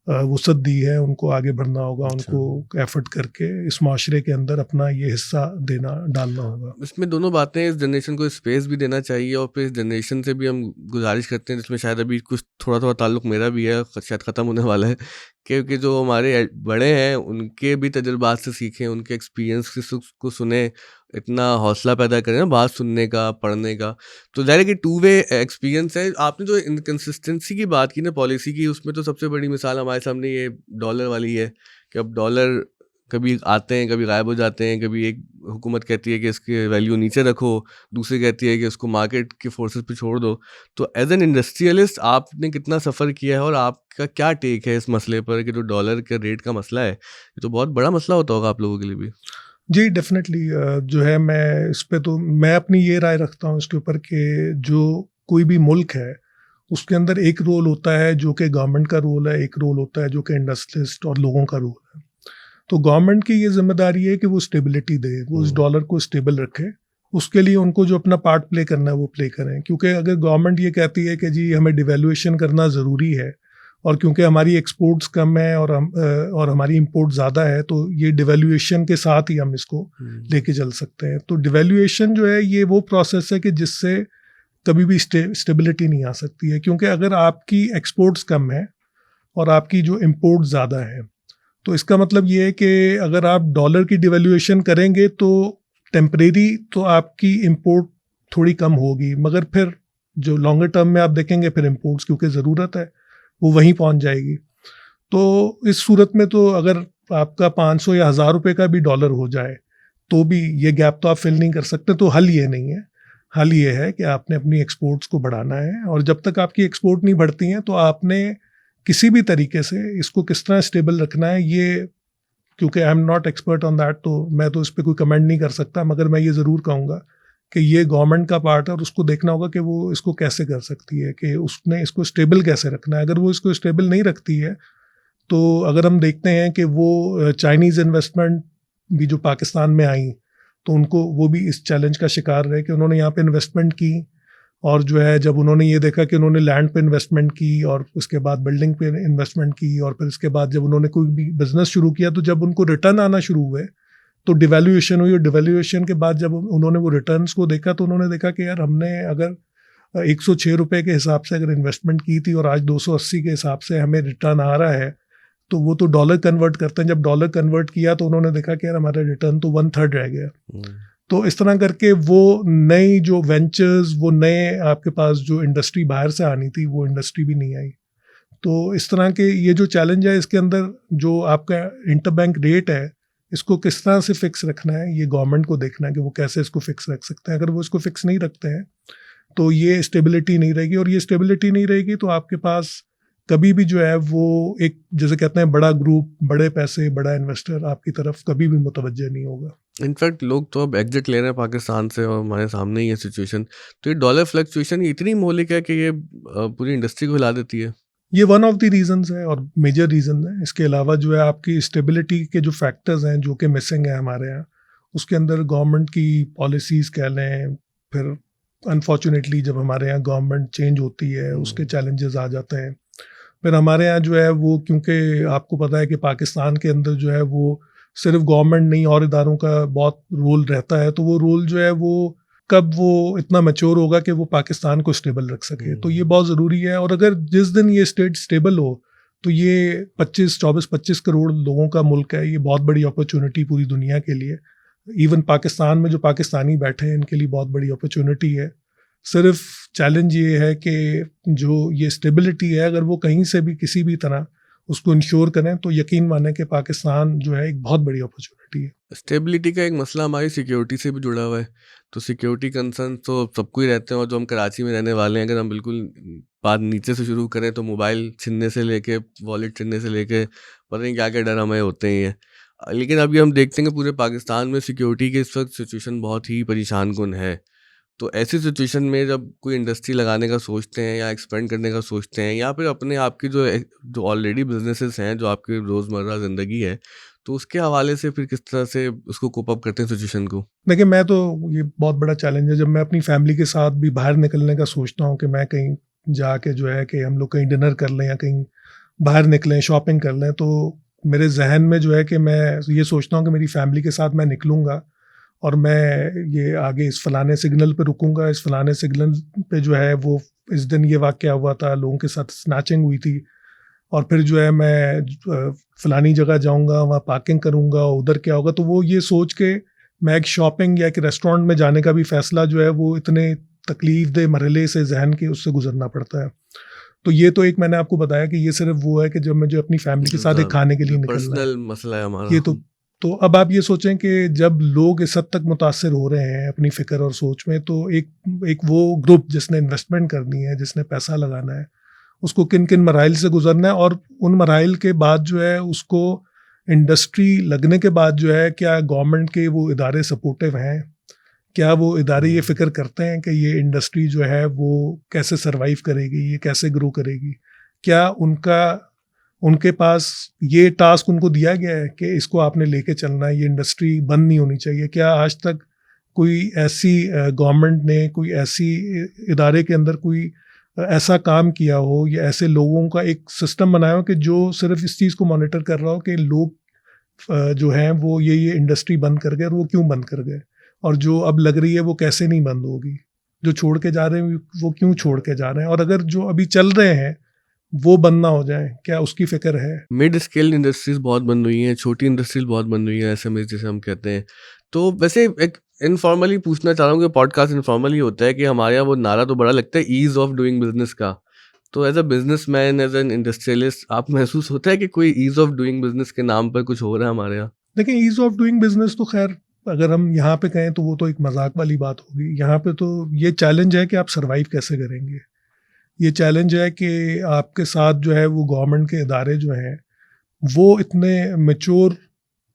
वुसअत दी है, उनको आगे बढ़ना होगा, उनको एफर्ट करके इस माशरे के अंदर अपना ये हिस्सा डालना होगा। इसमें दोनों बातें, इस जनरेशन को स्पेस भी देना चाहिए, और फिर इस जनरेशन से भी हम गुजारिश करते हैं, जिसमें शायद अभी कुछ थोड़ा ताल्लुक मेरा भी है, शायद ख़त्म होने वाला है, क्योंकि जो हमारे बड़े हैं उनके भी तजुर्बात से सीखें, उनके एक्सपीरियंस को सुने, इतना हौसला पैदा करें ना बात सुनने का, पढ़ने का। तो ज़ाहिर है कि टू वे एक्सपीरियंस है। आपने जो इनकन्सिस्टेंसी की बात की ना पॉलिसी की, उसमें तो सबसे बड़ी मिसाल हमारे सामने ये डॉलर वाली है कि अब डॉलर कभी आते हैं, कभी गायब हो जाते हैं। कभी एक हुकूमत कहती है कि इसके वैल्यू नीचे रखो, दूसरी कहती है कि इसको मार्केट के फोर्सेस पे छोड़ दो। तो एज एन इंडस्ट्रियलिस्ट आपने कितना सफ़र किया है, और आपका क्या टेक है इस मसले पर कि जो डॉलर के रेट का मसला है, ये तो बहुत बड़ा मसला होता होगा आप लोगों के लिए भी? जी डेफिनेटली। जो है मैं इस पे तो मैं अपनी ये राय रखता हूँ इसके ऊपर कि जो कोई भी मुल्क है उसके अंदर एक रोल होता है जो कि गवर्नमेंट का रोल है, एक रोल होता है जो कि इंडस्ट्रियलिस्ट और लोगों का रोल है। तो गवर्नमेंट की ये जिम्मेदारी है कि वो स्टेबिलिटी दे, वो उस डॉलर को स्टेबल रखे। उसके लिए उनको जो अपना पार्ट प्ले करना है वो प्ले करें, क्योंकि अगर गवर्नमेंट ये कहती है कि जी हमें डिवैल्यूएशन करना ज़रूरी है, और क्योंकि हमारी एक्सपोर्ट्स कम है और हमारी इंपोर्ट ज़्यादा है, तो ये डिवैल्यूएशन के साथ ही हम इसको लेके चल सकते हैं। तो डिवैल्यूएशन जो है ये वो प्रोसेस है कि जिससे कभी भी स्टेबिलिटी नहीं आ सकती है, क्योंकि अगर आपकी एक्सपोर्ट्स कम है और आपकी जो इंपोर्ट ज़्यादा है, तो इसका मतलब ये है कि अगर आप डॉलर की डिवैल्यूएशन करेंगे तो टेम्परेरी तो आपकी इंपोर्ट थोड़ी कम होगी, मगर फिर जो लॉन्गर टर्म में आप देखेंगे फिर इंपोर्ट्स क्योंकि ज़रूरत है वो वहीं पहुंच जाएगी। तो इस सूरत में तो अगर आपका 500 या 1000 रुपये का भी डॉलर हो जाए तो भी ये गैप तो आप फिल नहीं कर सकते। तो हल ये नहीं है, हल ये है कि आपने अपनी एक्सपोर्ट्स को बढ़ाना है, और जब तक आपकी एक्सपोर्ट नहीं बढ़ती हैं तो आपने किसी भी तरीके से इसको किस तरह स्टेबल रखना है, ये क्योंकि I am not expert on that, तो मैं तो इस पर कोई कमेंट नहीं कर सकता, मगर मैं ये ज़रूर कहूँगा कि ये गवर्नमेंट का पार्ट है और उसको देखना होगा कि वो इसको कैसे कर सकती है, कि उसने इसको स्टेबल कैसे रखना है। अगर वो इसको स्टेबल नहीं रखती है तो अगर हम देखते हैं कि वो चाइनीज़ इन्वेस्टमेंट भी जो पाकिस्तान में आई, तो उनको वो भी इस चैलेंज का शिकार रहे कि उन्होंने यहाँ पे इन्वेस्टमेंट की, और जो है जब उन्होंने ये देखा कि उन्होंने लैंड पे इन्वेस्टमेंट की और उसके बाद बिल्डिंग पे इन्वेस्टमेंट की, और फिर इसके बाद जब उन्होंने कोई भी बिजनेस शुरू किया तो जब उनको रिटर्न आना शुरू हुए तो डिवैल्यूएशन हुई, और डिवैल्यूएशन के बाद जब उन्होंने वो रिटर्न्स को देखा तो उन्होंने देखा कि यार हमने अगर 106 रुपये के हिसाब से अगर इन्वेस्टमेंट की थी और आज 280 के हिसाब से हमें रिटर्न आ रहा है, तो वो तो डॉलर कन्वर्ट करते हैं। जब डॉलर कन्वर्ट किया तो उन्होंने देखा कि यार हमारा रिटर्न तो 1/3 रह गया। तो इस तरह करके वो नई जो वेंचर्स, वो नए आपके पास जो इंडस्ट्री बाहर से आनी थी वो इंडस्ट्री भी नहीं आई। तो इस तरह के ये जो चैलेंज है, इसके अंदर जो आपका इंटरबैंक रेट है इसको किस तरह से फिक्स रखना है, ये गवर्नमेंट को देखना है कि वो कैसे इसको फिक्स रख सकते हैं। अगर वो इसको फिक्स नहीं रखते हैं तो ये स्टेबिलिटी नहीं रहेगी, और ये स्टेबिलिटी नहीं रहेगी तो आपके पास कभी भी जो है वो एक, जैसे कहते हैं, बड़ा ग्रुप, बड़े पैसे, बड़ा इन्वेस्टर आपकी तरफ कभी भी मुतवज्जह नहीं होगा। इनफैक्ट लोग तो अब एग्जिट ले रहे हैं पाकिस्तान से, और हमारे सामने ही है सिचुएशन। तो ये डॉलर फ्लक्चुएशन इतनी मौलिक है कि ये पूरी इंडस्ट्री को हिला देती है। ये वन ऑफ द रीजंस है और मेजर रीज़न है। इसके अलावा जो है आपकी स्टेबिलिटी के जो फैक्टर्स हैं जो कि मिसिंग है हमारे यहाँ, उसके अंदर गवर्नमेंट की पॉलिसीज़ कह लें, फिर अनफॉर्चुनेटली जब हमारे यहाँ गवर्नमेंट चेंज होती है उसके चैलेंजेस आ जाते हैं। फिर हमारे यहाँ जो है वो, क्योंकि आपको पता है कि पाकिस्तान के अंदर जो है वो सिर्फ गवर्नमेंट नहीं और इदारों का बहुत रोल रहता है, तो वो रोल जो है वो कब वो इतना मैच्योर होगा कि वो पाकिस्तान को स्टेबल रख सके, तो ये बहुत ज़रूरी है। और अगर जिस दिन ये स्टेट स्टेबल हो तो ये 25 करोड़ लोगों का मुल्क है, ये बहुत बड़ी अपॉर्चुनिटी पूरी दुनिया के लिए, इवन पाकिस्तान में जो पाकिस्तानी बैठे हैं इनके लिए बहुत बड़ी अपॉर्चुनिटी है। सिर्फ चैलेंज ये है कि जो ये स्टेबिलिटी है, अगर वो कहीं से भी किसी भी तरह उसको इंश्योर करें तो यकीन माने कि पाकिस्तान जो है एक बहुत बड़ी अपॉर्चुनिटी है। स्टेबिलिटी का एक मसला हमारी सिक्योरिटी से भी जुड़ा हुआ है, तो सिक्योरिटी कंसर्न तो सबको ही रहते हैं। और जो हम कराची में रहने वाले हैं, अगर हम बिल्कुल बात नीचे से शुरू करें तो मोबाइल छीनने से लेके वॉलेट छीनने से लेके पता नहीं क्या क्या डर हमें होते ही हैं। लेकिन अभी हम देखते हैं कि पूरे पाकिस्तान में सिक्योरिटी की इस वक्त सिचुएशन बहुत ही परेशान कुन है। तो ऐसी सिचुएशन में जब कोई इंडस्ट्री लगाने का सोचते हैं या एक्सपेंड करने का सोचते हैं, या फिर अपने आप की जो ऑलरेडी बिजनेसेस हैं, जो आपकी रोज़मर्रा ज़िंदगी है, तो उसके हवाले से फिर किस तरह से उसको कोप अप करते हैं सिचुएशन को? देखिए, मैं तो ये बहुत बड़ा चैलेंज है जब मैं अपनी फैमिली के साथ भी बाहर निकलने का सोचता हूँ कि मैं कहीं जाके जो है कि हम लोग कहीं डिनर कर लें या कहीं बाहर निकलें, शॉपिंग कर लें, तो मेरे जहन में जो है कि मैं ये सोचता हूँ कि मेरी फैमिली के साथ मैं निकलूँगा और मैं ये आगे इस फलाने सिग्नल पे रुकूंगा, इस फलाने सिग्नल पे जो है वो इस दिन ये वाक़या हुआ था, लोगों के साथ स्नैचिंग हुई थी, और फिर जो है मैं फलानी जगह जाऊंगा, वहाँ पार्किंग करूंगा, उधर क्या होगा। तो वो ये सोच के मैं एक शॉपिंग या एक रेस्टोरेंट में जाने का भी फ़ैसला जो है वो इतने तकलीफ दे मरहले से जहन के उससे गुजरना पड़ता है। तो ये तो एक मैंने आपको बताया कि ये सिर्फ वो है कि जब मैं जो अपनी फैमिली के साथ एक खाने के लिए निकलना है, पर्सनल मसला है हमारा। ये तो अब आप ये सोचें कि जब लोग इस हद तक मुतासर हो रहे हैं अपनी फ़िक्र और सोच में, तो एक वो ग्रुप जिसने इन्वेस्टमेंट करनी है, जिसने पैसा लगाना है, उसको किन किन मराइल से गुजरना है, और उन मराइल के बाद जो है उसको इंडस्ट्री लगने के बाद जो है क्या गवर्नमेंट के वो इदारे सपोर्टिव हैं, क्या वो इदारे ये फ़िक्र करते हैं कि ये इंडस्ट्री जो है वो कैसे सरवाइव करेगी, ये कैसे ग्रो करेगी, क्या उनके पास ये टास्क उनको दिया गया है कि इसको आपने लेके चलना है, ये इंडस्ट्री बंद नहीं होनी चाहिए। क्या आज तक कोई ऐसी गवर्नमेंट ने कोई ऐसी इदारे के अंदर कोई ऐसा काम किया हो या ऐसे लोगों का एक सिस्टम बनाया हो कि जो सिर्फ इस चीज़ को मॉनिटर कर रहा हो कि लोग जो हैं वो ये इंडस्ट्री बंद कर गए और वो क्यों बंद कर गए, और जो अब लग रही है वो कैसे नहीं बंद होगी, जो छोड़ के जा रहे हैं वो क्यों छोड़ के जा रहे हैं, और अगर जो अभी चल रहे हैं वो बंद ना हो जाए, क्या उसकी फिक्र है। मिड स्केल इंडस्ट्रीज बहुत बंद हुई हैं, छोटी इंडस्ट्रीज बहुत बंद हुई हैं, एसएमई जिसे हम कहते हैं। तो वैसे एक इनफॉर्मली पूछना चाह रहा हूँ कि पॉडकास्ट इनफॉर्मली होता है कि हमारे यहाँ वो नारा तो बड़ा लगता है ईज ऑफ डूइंग बिजनेस का। तो as a businessman, as an industrialist, आप महसूस होता है कि कोई ईज ऑफ डूइंग बिजनेस के नाम पर कुछ हो रहा है हमारे यहाँ? देखिए, ईज ऑफ डूइंग बिजनेस तो खैर अगर हम यहाँ पे कहें तो वो तो एक मजाक वाली बात होगी। यहाँ पे तो ये चैलेंज है कि आप सरवाइव कैसे करेंगे। ये चैलेंज है कि आपके साथ जो है वो गवर्नमेंट के इदारे जो हैं वो इतने मैच्योर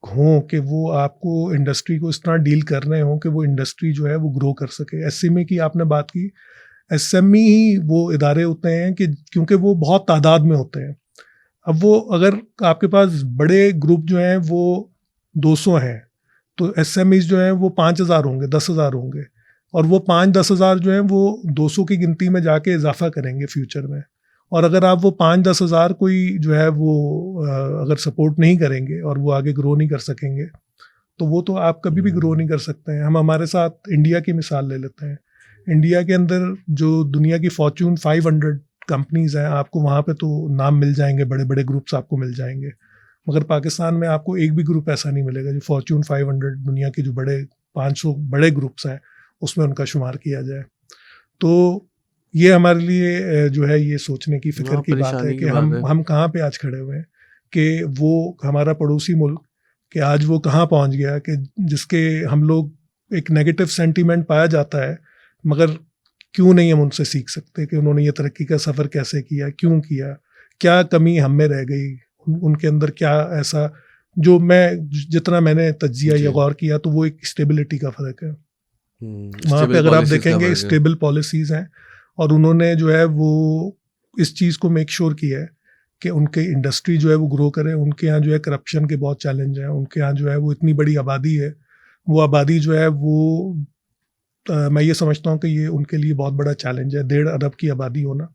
हों कि वो आपको इंडस्ट्री को इस तरह डील कर रहे हों कि वो इंडस्ट्री जो है वो ग्रो कर सके। एसएमई की आपने बात की, एसएमई ही वो इदारे होते हैं कि क्योंकि वो बहुत तादाद में होते हैं। अब वो अगर आपके पास बड़े ग्रुप जो हैं वो 200 हैं तो एसएमईज जो हैं वो 5000 होंगे, 10,000 होंगे, और वो 5-10 हज़ार जो हैं वो 200 की गिनती में जाके इजाफा करेंगे फ्यूचर में। और अगर आप वो 5-10 हज़ार कोई जो है वो अगर सपोर्ट नहीं करेंगे और वो आगे ग्रो नहीं कर सकेंगे तो वो तो आप कभी भी ग्रो नहीं कर सकते हैं। हम हमारे साथ इंडिया की मिसाल ले लेते हैं। इंडिया के अंदर जो दुनिया की फॉर्च्यून 500 कंपनीज़ हैं, आपको वहाँ पे तो नाम मिल जाएंगे, बड़े बड़े ग्रुप्स आपको मिल जाएंगे, मगर पाकिस्तान में आपको एक भी ग्रुप ऐसा नहीं मिलेगा जो फॉर्च्यून 500 दुनिया के जो बड़े 500 बड़े ग्रुप्स हैं उसमें उनका शुमार किया जाए। तो ये हमारे लिए जो है ये सोचने की फ़िक्र की बात है कि हम कहाँ पे आज खड़े हुए हैं, कि वो हमारा पड़ोसी मुल्क कि आज वो कहाँ पहुँच गया, कि जिसके हम लोग एक नेगेटिव सेंटीमेंट पाया जाता है, मगर क्यों नहीं हम उनसे सीख सकते कि उन्होंने ये तरक्की का सफ़र कैसे किया, क्यों किया, क्या कमी हम में रह गई, उनके अंदर क्या ऐसा, जो जितना मैंने तज्जिया या गौर किया तो वो एक स्टेबिलिटी का फ़र्क है। वहाँ पे अगर आप देखेंगे स्टेबल पॉलिसीज़ हैं और उन्होंने जो है वो इस चीज़ को मेक श्योर किया है कि उनके इंडस्ट्री जो है वो ग्रो करे। उनके यहाँ जो है करप्शन के बहुत चैलेंज हैं, उनके यहाँ जो है वो इतनी बड़ी आबादी है, वो आबादी जो है वो मैं ये समझता हूँ कि ये उनके लिए बहुत बड़ा चैलेंज है, 1.5 अरब की आबादी होना,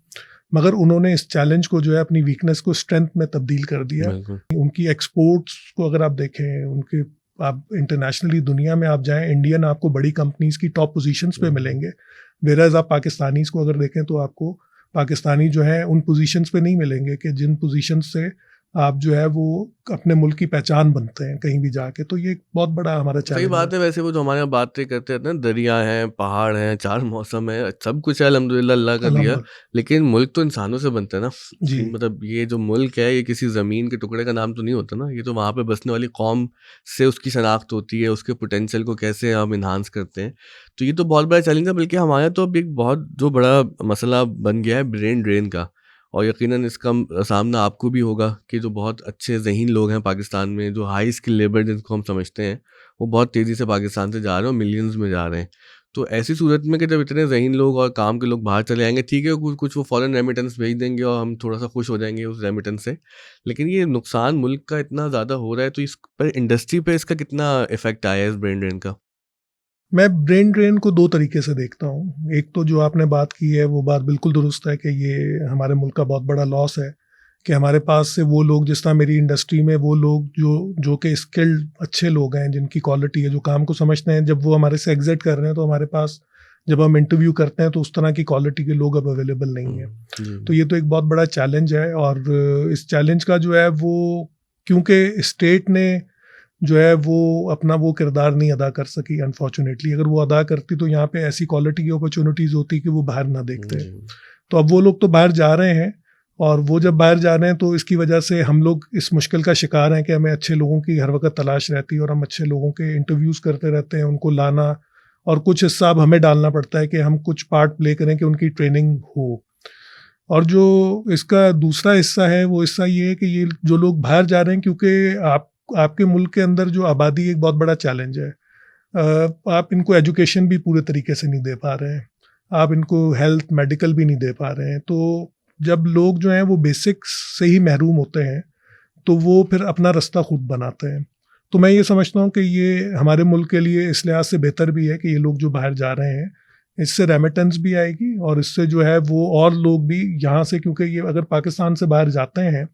मगर उन्होंने इस चैलेंज को जो है अपनी वीकनेस को स्ट्रेंथ में तब्दील कर दिया। उनकी एक्सपोर्ट्स को अगर आप देखें, उनके आप इंटरनेशनली दुनिया में आप जाएं, इंडियन आपको बड़ी कंपनीज़ की टॉप पोजीशंस पे मिलेंगे, वेराज आप पाकिस्तानीज़ को अगर देखें तो आपको पाकिस्तानी जो है उन पोजीशंस पे नहीं मिलेंगे कि जिन पोजीशंस से आप जो है वो अपने मुल्क की पहचान बनते हैं कहीं भी जाके, तो ये एक बहुत बड़ा हमारा सही चैलेंज बात है। वैसे वो जो हमारे यहाँ बातें करते रहते हैं ना, दरिया हैं, पहाड़ हैं, 4 मौसम है, सब कुछ है अल्हम्दुलिल्लाह अल्लाह का दिया। अल्हम्दुलिल्लाह। लेकिन मुल्क तो इंसानों से बनता है ना। जी। मतलब ये जो मुल्क है, ये किसी ज़मीन के टुकड़े का नाम तो नहीं होता ना। ये तो वहाँ पे बसने वाली कौम से उसकी शनाख्त होती है, उसके पोटेंशियल को कैसे हम एनहांस करते हैं। तो ये तो बहुत बड़ा चैलेंज है। बल्कि हमारे यहाँ तो अब एक बहुत जो बड़ा मसला बन गया है ब्रेन ड्रेन का। और यकीनन इसका सामना आपको भी होगा कि जो बहुत अच्छे ज़हीन लोग हैं पाकिस्तान में, जो हाई स्किल लेबर जिनको हम समझते हैं, वो बहुत तेज़ी से पाकिस्तान से जा रहे हैं और मिलियंस में जा रहे हैं। तो ऐसी सूरत में कि जब इतने ज़हीन लोग और काम के लोग बाहर चले आएँगे, ठीक है, कुछ कुछ वो फ़ॉरेन रेमिटेंस भेज देंगे और हम थोड़ा-सा खुश हो जाएँगे उस रेमिटेंस से। लेकिन ये नुकसान मुल्क का इतना ज़्यादा हो रहा है, तो इस पर इंडस्ट्री पे इसका कितना इफ़ेक्ट आया है इस ब्रेन ड्रेन का? मैं ब्रेन ड्रेन को 2 तरीके से देखता हूँ। एक तो जो आपने बात की है वो बात बिल्कुल दुरुस्त है कि ये हमारे मुल्क का बहुत बड़ा लॉस है कि हमारे पास से वो लोग, जिस तरह मेरी इंडस्ट्री में वो लोग जो कि स्किल्ड अच्छे लोग हैं, जिनकी क्वालिटी है, जो काम को समझते हैं, जब वो हमारे से एग्ज़िट कर रहे हैं तो हमारे पास जब हम इंटरव्यू करते हैं तो उस तरह की क्वालिटी के लोग अब अवेलेबल नहीं हैं। जी। तो ये तो एक बहुत बड़ा चैलेंज है, और इस चैलेंज का जो है वो, क्योंकि स्टेट ने जो है वो अपना वो किरदार नहीं अदा कर सकी अनफॉर्चुनेटली। अगर वो अदा करती तो यहाँ पे ऐसी क्वालिटी की अपॉर्चुनिटीज़ होती कि वो बाहर ना देखते। जी। तो अब वो लोग तो बाहर जा रहे हैं, और वो जब बाहर जा रहे हैं तो इसकी वजह से हम लोग इस मुश्किल का शिकार हैं कि हमें अच्छे लोगों की हर वक्त तलाश रहती है, और हम अच्छे लोगों के इंटरव्यूज़ करते रहते हैं, उनको लाना, और कुछ हिस्सा अब हमें डालना पड़ता है कि हम कुछ पार्ट प्ले करें कि उनकी ट्रेनिंग हो। और जो इसका दूसरा हिस्सा है वो हिस्सा ये है कि ये जो लोग बाहर जा रहे हैं, क्योंकि आपके मुल्क के अंदर जो आबादी एक बहुत बड़ा चैलेंज है। आप इनको एजुकेशन भी पूरे तरीके से नहीं दे पा रहे हैं, आप इनको हेल्थ मेडिकल भी नहीं दे पा रहे हैं। तो जब लोग जो हैं वो बेसिक्स से ही महरूम होते हैं तो वो फिर अपना रास्ता खुद बनाते हैं। तो मैं ये समझता हूँ कि ये हमारे मुल्क के लिए इस लिहाज से बेहतर भी है कि ये लोग जो बाहर जा रहे हैं, इससे रेमिटेंस भी आएगी, और इससे जो है वो और लोग भी यहाँ से, क्योंकि ये अगर पाकिस्तान से बाहर जाते हैं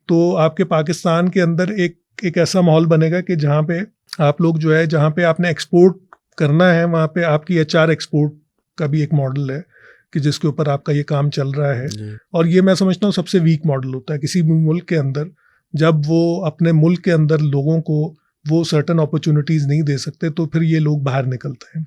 तो आपके पाकिस्तान के अंदर एक ऐसा माहौल बनेगा कि जहाँ पे आप लोग जो है, जहाँ पे आपने एक्सपोर्ट करना है, वहाँ पे आपकी HR एक्सपोर्ट का भी एक मॉडल है कि जिसके ऊपर आपका ये काम चल रहा है। जी। और ये मैं समझता हूँ सबसे वीक मॉडल होता है किसी भी मुल्क के अंदर, जब वो अपने मुल्क के अंदर लोगों को वो सर्टन अपॉर्चुनिटीज़ नहीं दे सकते तो फिर ये लोग बाहर निकलते हैं।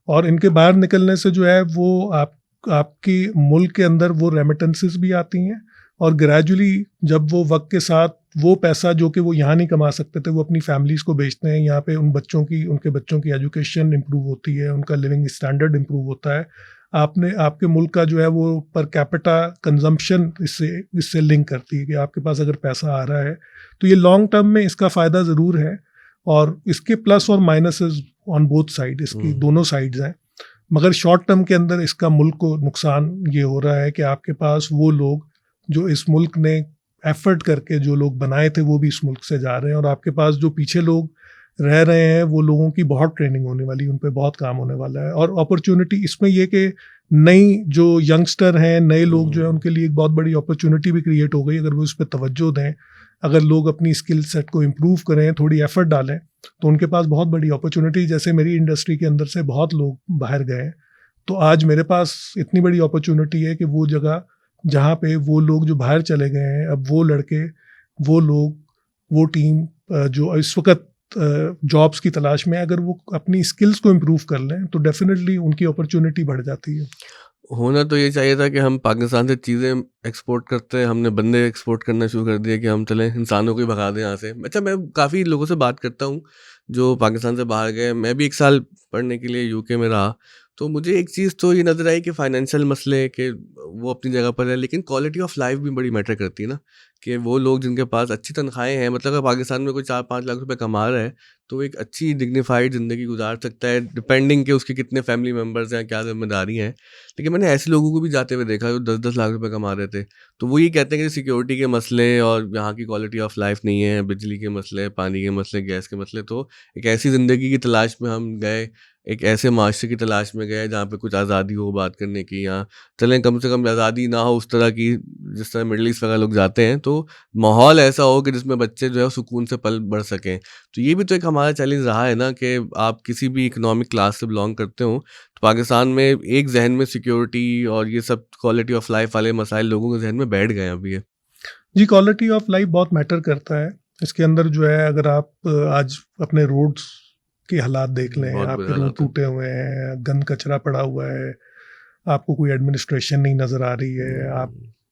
और इनके बाहर निकलने से जो है वो आपकी मुल्क के अंदर वो रेमिटेंसेस भी आती हैं, और ग्रेजुअली जब वो वक्त के साथ वो पैसा जो कि वो यहाँ नहीं कमा सकते थे, वो अपनी फैमिलीज़ को बेचते हैं, यहाँ पे उनके बच्चों की एजुकेशन इम्प्रूव होती है, उनका लिविंग स्टैंडर्ड इम्प्रूव होता है। आपके मुल्क का जो है वो पर कैपिटा कंजम्पशन इससे लिंक करती है कि आपके पास अगर पैसा आ रहा है तो ये लॉन्ग टर्म में इसका फ़ायदा ज़रूर है, और इसके प्लस और माइनसेस ऑन बोथ साइड, इसकी दोनों साइड्स हैं। मगर शॉर्ट टर्म के अंदर इसका मुल्क को नुकसान ये हो रहा है कि आपके पास वो लोग जो इस मुल्क ने एफर्ट करके जो लोग बनाए थे वो भी इस मुल्क से जा रहे हैं, और आपके पास जो पीछे लोग रह रहे हैं वो लोगों की बहुत ट्रेनिंग होने वाली है, उन पे बहुत काम होने वाला है। और अपॉर्चुनिटी इसमें ये कि नई जो यंगस्टर हैं, नए लोग जो हैं, उनके लिए एक बहुत बड़ी अपॉर्चुनिटी भी क्रिएट हो गई अगर वो इस पर तवज्जो दें। अगर लोग अपनी स्किल सेट को इम्प्रूव करें, थोड़ी एफर्ट डालें, तो उनके पास बहुत बड़ी अपॉर्चुनिटी, जैसे मेरी इंडस्ट्री के अंदर से बहुत लोग बाहर गए, तो आज मेरे पास इतनी बड़ी अपॉर्चुनिटी है कि वो जगह जहाँ पे वो लोग जो बाहर चले गए हैं, अब वो लड़के, वो लोग, वो टीम जो इस वक्त जॉब्स की तलाश में, अगर वो अपनी स्किल्स को इम्प्रूव कर लें तो डेफिनेटली उनकी अपॉर्चुनिटी बढ़ जाती है। होना तो ये चाहिए था कि हम पाकिस्तान से चीज़ें एक्सपोर्ट करते हैं, हमने बंदे एक्सपोर्ट करना शुरू कर दिया कि हम चलें इंसानों को ही भगा दें यहाँ से। अच्छा, मैं काफ़ी लोगों से बात करता हूँ जो पाकिस्तान से बाहर गए। मैं भी 1 साल पढ़ने के लिए यूके में रहा, तो मुझे एक चीज़ तो ये नज़र आई कि फाइनेंशियल मसले कि वो अपनी जगह पर है, लेकिन क्वालिटी ऑफ लाइफ भी बड़ी मैटर करती है ना, कि वो लोग जिनके पास अच्छी तनख्वाहें हैं, मतलब अगर पाकिस्तान में कोई 4-5 लाख रुपए कमा रहा है तो वो एक अच्छी डिग्निफाइड ज़िंदगी गुजार सकता है, डिपेंडिंग कि उसके कितने फैमिली मेम्बर्स हैं, क्या ज़िम्मेदारी हैं। लेकिन मैंने ऐसे लोगों को भी जाते हुए देखा जो 10-10 लाख रुपए कमा रहे थे, तो वो ये कहते हैं कि सिक्योरिटी के मसले और यहाँ की क्वालिटी ऑफ लाइफ नहीं है, बिजली के मसले, पानी के मसले, गैस के मसले। तो एक ऐसी ज़िंदगी की तलाश में हम गए, एक ऐसे माशरे की तलाश में गए जहाँ पे कुछ आज़ादी हो बात करने की, या चलें कम से कम आज़ादी ना हो उस तरह की जिस तरह मिडल ईस्ट वगैरह लोग जाते हैं, तो माहौल ऐसा हो कि जिसमें बच्चे जो है सुकून से पल बढ़ सकें। तो ये भी तो एक हमारा चैलेंज रहा है ना कि आप किसी भी इकोनॉमिक क्लास से बिलोंग करते हो, तो पाकिस्तान में एक जहन में सिक्योरिटी और ये सब क्वालिटी ऑफ लाइफ वाले मसाइल लोगों के जहन में बैठ गए हैं अभी ये। जी, क्वालिटी ऑफ लाइफ बहुत मैटर करता है। इसके अंदर जो है, अगर आप आज अपने रोड्स के हालात देख लें, बहुत बुरे आपके रोड हालात हैं। टूटे हुए हैं, गंद कचरा पड़ा हुआ है, आपको कोई एडमिनिस्ट्रेशन नहीं नज़र आ रही है,